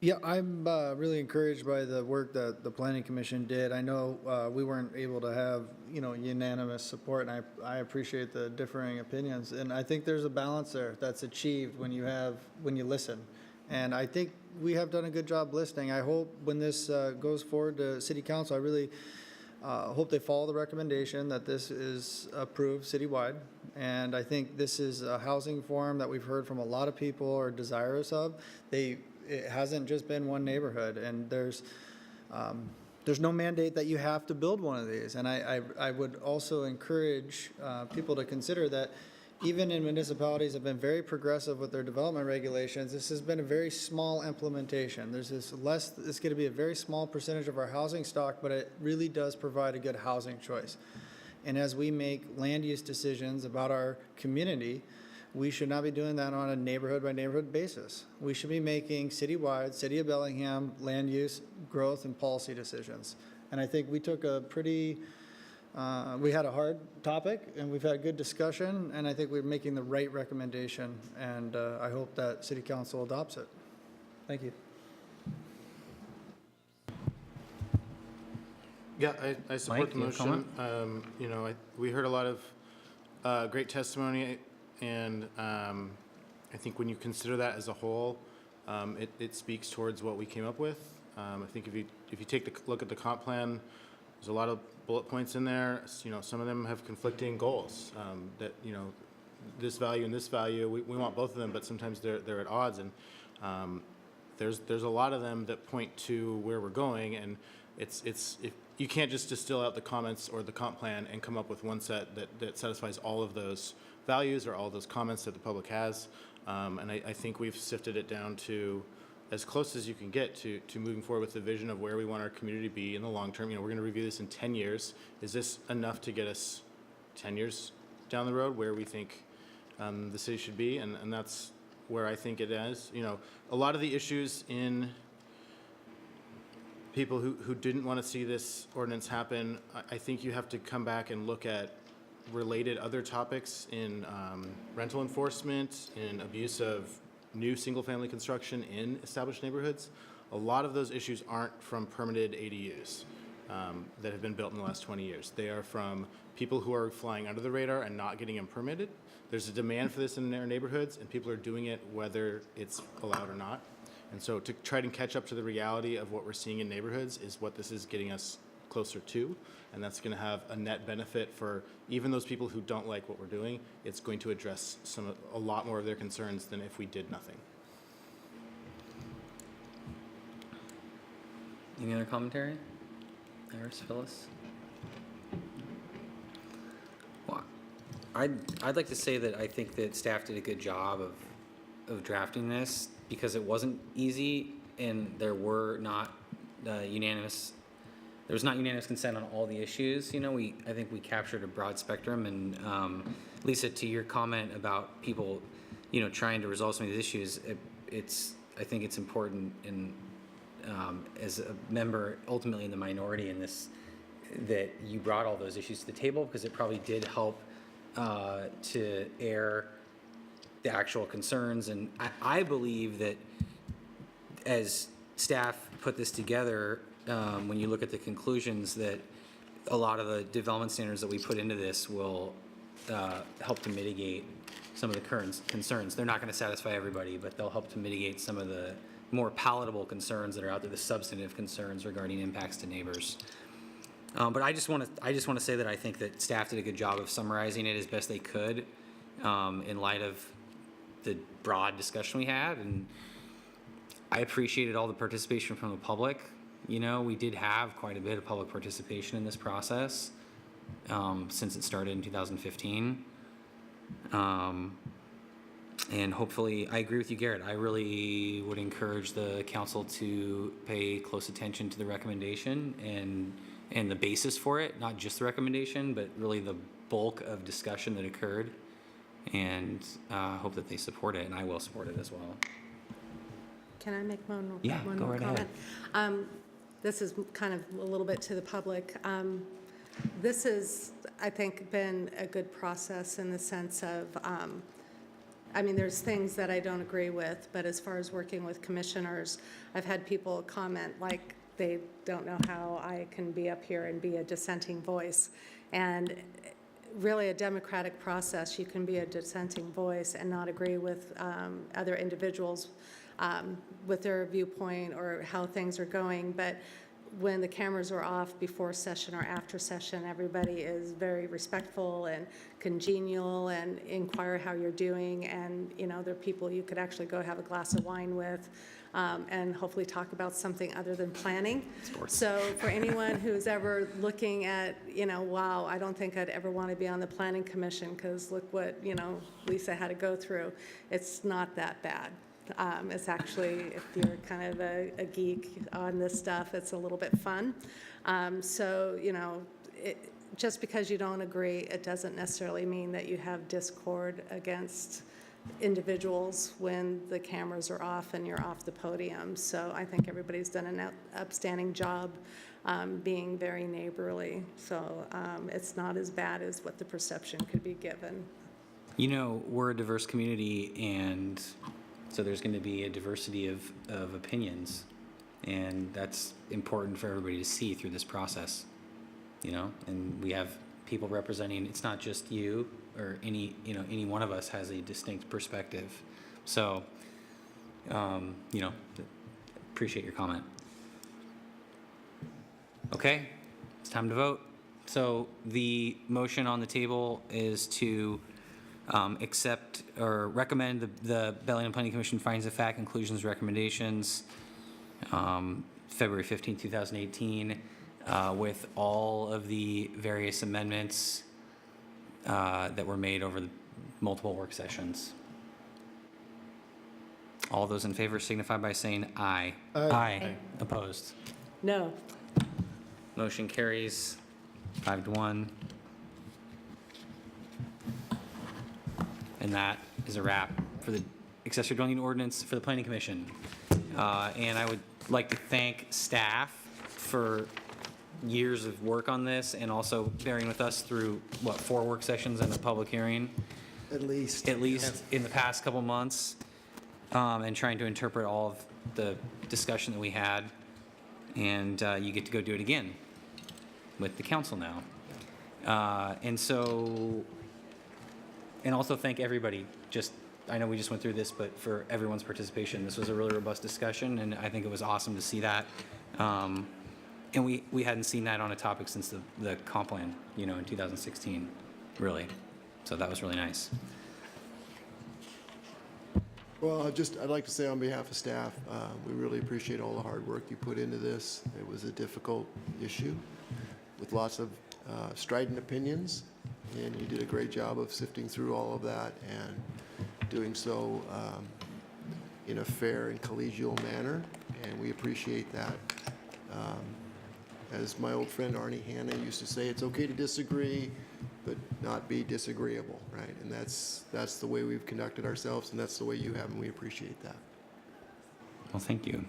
Yeah, I'm really encouraged by the work that the Planning Commission did. I know we weren't able to have, unanimous support, and I appreciate the differing opinions. And I think there's a balance there that's achieved when you listen. And I think we have done a good job listening. I hope when this goes forward to City Council, I really Hope they follow the recommendation that this is approved citywide. And I think this is a housing form that we've heard from a lot of people are desirous of. It hasn't just been one neighborhood, and there's no mandate that you have to build one of these. And I would also encourage people to consider that even in municipalities have been very progressive with their development regulations, this has been a very small implementation. It's going to be a very small percentage of our housing stock, but it really does provide a good housing choice. And as we make land use decisions about our community, we should not be doing that on a neighborhood by neighborhood basis. We should be making citywide, City of Bellingham, land use, growth, and policy decisions. And I think we took we had a hard topic, and we've had good discussion, and I think we're making the right recommendation, and I hope that City Council adopts it. Thank you. Yeah, I support Mike, the you have a motion. You know, we heard a lot of great testimony, and I think when you consider that as a whole, it speaks towards what we came up with. I think if you take a look at the comp plan, there's a lot of bullet points in there. You know, some of them have conflicting goals. That, you know, this value and this value, we want both of them, but sometimes they're at odds. And there's a lot of them that point to where we're going, and if you can't just distill out the comments or the comp plan and come up with one set that satisfies all of those values or all those comments that the public has. And I think we've sifted it down to as close as you can get to moving forward with the vision of where we want our community to be in the long term. You know, we're going to review this in 10 years. Is this enough to get us 10 years down the road where we think the city should be? And that's where I think it is. You know, a lot of the issues in people who didn't want to see this ordinance happen, I think you have to come back and look at related other topics in rental enforcement, in abuse of new single-family construction in established neighborhoods. A lot of those issues aren't from permitted ADUs that have been built in the last 20 years. They are from people who are flying under the radar and not getting them permitted. There's a demand for this in their neighborhoods, and people are doing it whether it's allowed or not. And so to try to catch up to the reality of what we're seeing in neighborhoods is what this is getting us closer to, and that's going to have a net benefit for even those people who don't like what we're doing. It's going to address a lot more of their concerns than if we did nothing. Any other commentary? Iris, Phyllis? Well, I'd like to say that I think that staff did a good job of drafting this, because it wasn't easy, and there was not unanimous consent on all the issues. You know, I think we captured a broad spectrum, and Lisa, to your comment about people, you know, trying to resolve some of these issues, I think it's important, and as a member ultimately in the minority in this, that you brought all those issues to the table, because it probably did help to air the actual concerns. And I believe that as staff put this together, when you look at the conclusions, that a lot of the development standards that we put into this will help to mitigate some of the current concerns. They're not going to satisfy everybody, but they'll help to mitigate some of the more palatable concerns that are out there, the substantive concerns regarding impacts to neighbors. But I just want to say that I think that staff did a good job of summarizing it as best they could in light of the broad discussion we had, and I appreciated all the participation from the public. You know, we did have quite a bit of public participation in this process since it started in 2015. And hopefully, I agree with you, Garrett. I really would encourage the council to pay close attention to the recommendation and the basis for it, not just the recommendation, but really the bulk of discussion that occurred, and hope that they support it, and I will support it as well. Can I make one Yeah, one go more right comment? ahead. This is kind of a little bit to the public. This has, I think, been a good process in the sense of, I mean, there's things that I don't agree with, but as far as working with commissioners, I've had people comment like they don't know how I can be up here and be a dissenting voice. And really, a democratic process, you can be a dissenting voice and not agree with other individuals with their viewpoint or how things are going. But when the cameras are off before session or after session, everybody is very respectful and congenial and inquire how you're doing. And, you know, there are people you could actually go have a glass of wine with and hopefully talk about something other than planning. So for anyone who's ever looking at, you know, wow, I don't think I'd ever want to be on the planning commission because look what, you know, Lisa had to go through. It's not that bad. It's actually, if you're kind of a geek on this stuff, it's a little bit fun. So, you know, just because you don't agree, it doesn't necessarily mean that you have discord against individuals when the cameras are off and you're off the podium. So I think everybody's done an upstanding job being very neighborly. So it's not as bad as what the perception could be given. You know, we're a diverse community, and so there's going to be a diversity of opinions, and that's important for everybody to see through this process, you know, and we have people representing, it's not just you or any one of us has a distinct perspective. So, you know, appreciate your comment. Okay, it's time to vote. So the motion on the table is to accept or recommend the Bellingham Planning Commission findings of fact, conclusions, recommendations, February 15, 2018, with all of the various amendments that were made over the multiple work sessions. All those in favor signify by saying aye. Aye. Opposed? No. Motion carries 5-1. And that is a wrap for the accessory dwelling unit ordinance for the Planning Commission. And I would like to thank staff for years of work on this and also bearing with us through, 4 work sessions and a public hearing? At least. At least in the past couple months, and trying to interpret all of the discussion that we had. And you get to go do it again with the council now. And also thank everybody. I know we just went through this, but for everyone's participation, this was a really robust discussion, and I think it was awesome to see that. And we hadn't seen that on a topic since the comp plan, you know, in 2016, really. So that was really nice. Well, I'd like to say on behalf of staff, we really appreciate all the hard work you put into this. It was a difficult issue with lots of strident opinions, and you did a great job of sifting through all of that and doing so in a fair and collegial manner, and we appreciate that. As my old friend Arnie Hanna used to say, it's okay to disagree, but not be disagreeable, right? And that's the way we've conducted ourselves, and that's the way you have, and we appreciate that. Well, thank you.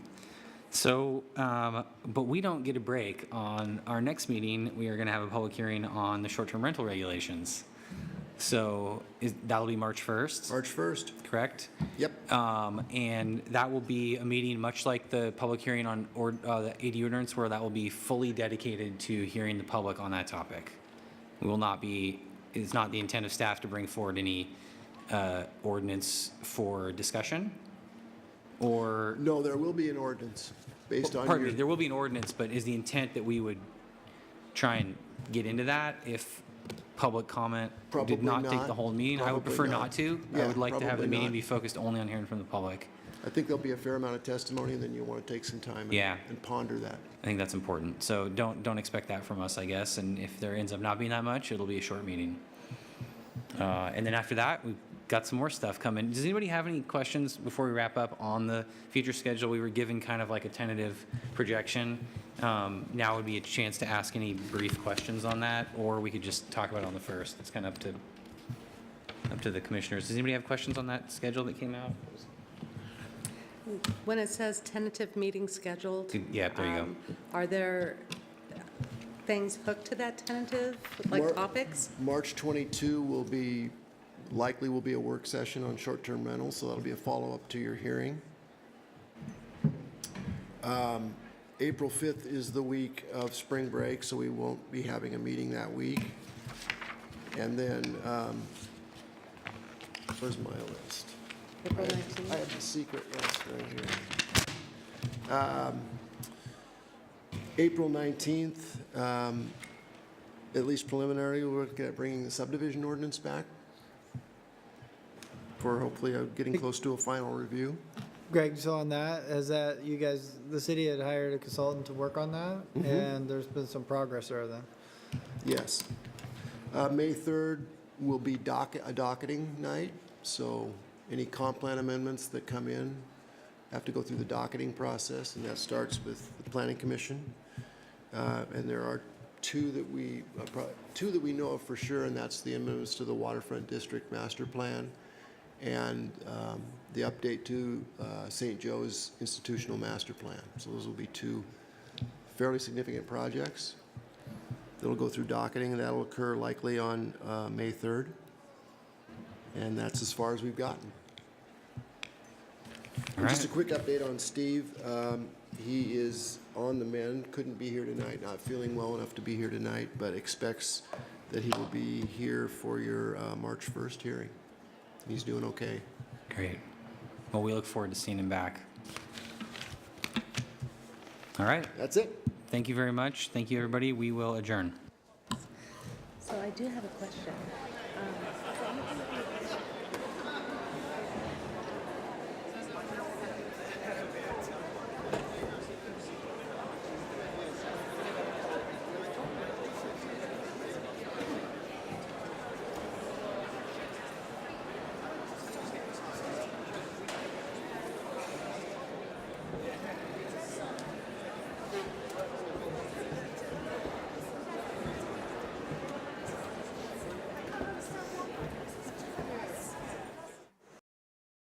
So, but we don't get a break. On our next meeting, we are going to have a public hearing on the short-term rental regulations. So that'll be March 1st? March 1st. Correct? Yep. And that will be a meeting much like the public hearing on the ADU ordinance, where that will be fully dedicated to hearing the public on that topic. We will not be, it's not the intent of staff to bring forward any ordinance for discussion, or? No, there will be an ordinance based on Pardon your... me, there will be an ordinance, but is the intent that we would try and get into that if public comment Probably did not take not. the whole meeting? I would Probably prefer not. not to. I Yeah, would like to have the probably meeting not. be focused only on hearing from the public. I think there'll be a fair amount of testimony, and then you'll want to take some time Yeah. and ponder that. I think that's important. So don't expect that from us, I guess. And if there ends up not being that much, it'll be a short meeting. And then after that, we've got some more stuff coming. Does anybody have any questions before we wrap up on the future schedule? We were given kind of like a tentative projection. Now would be a chance to ask any brief questions on that, or we could just talk about it on the first. It's kind of up to the commissioners. Does anybody have questions on that schedule that came out? When it says tentative meeting scheduled. Yeah, there you go. Are there things hooked to that tentative, like Mar- topics? March 22 will be a work session on short-term rentals, so that'll be a follow-up to your hearing. April 5th is the week of spring break, so we won't be having a meeting that week. And then, where's my list? April 19th? I have the secret list right here. April 19th, at least preliminary, we're looking at bringing the subdivision ordinance back for hopefully getting close to a final review. Greg, so on that, you guys, the city had hired a consultant to work on that, and there's been some progress there then? Yes. May 3rd will be a docketing night, so any comp plan amendments that come in have to go through the docketing process, and that starts with the Planning Commission. And there are two that we know of for sure, and that's the amendments to the Waterfront District Master Plan and the update to St. Joe's Institutional Master Plan. So those will be two fairly significant projects that'll go through docketing, and that'll occur likely on May 3rd. And that's as far as we've gotten. And just a quick update on Steve. He is on the mend, couldn't be here tonight, not feeling well enough to be here tonight, but expects that he will be here for your March 1st hearing. He's doing okay. Great. Well, we look forward to seeing him back. All right. That's it. Thank you very much. Thank you, everybody. We will adjourn. So I do have a question.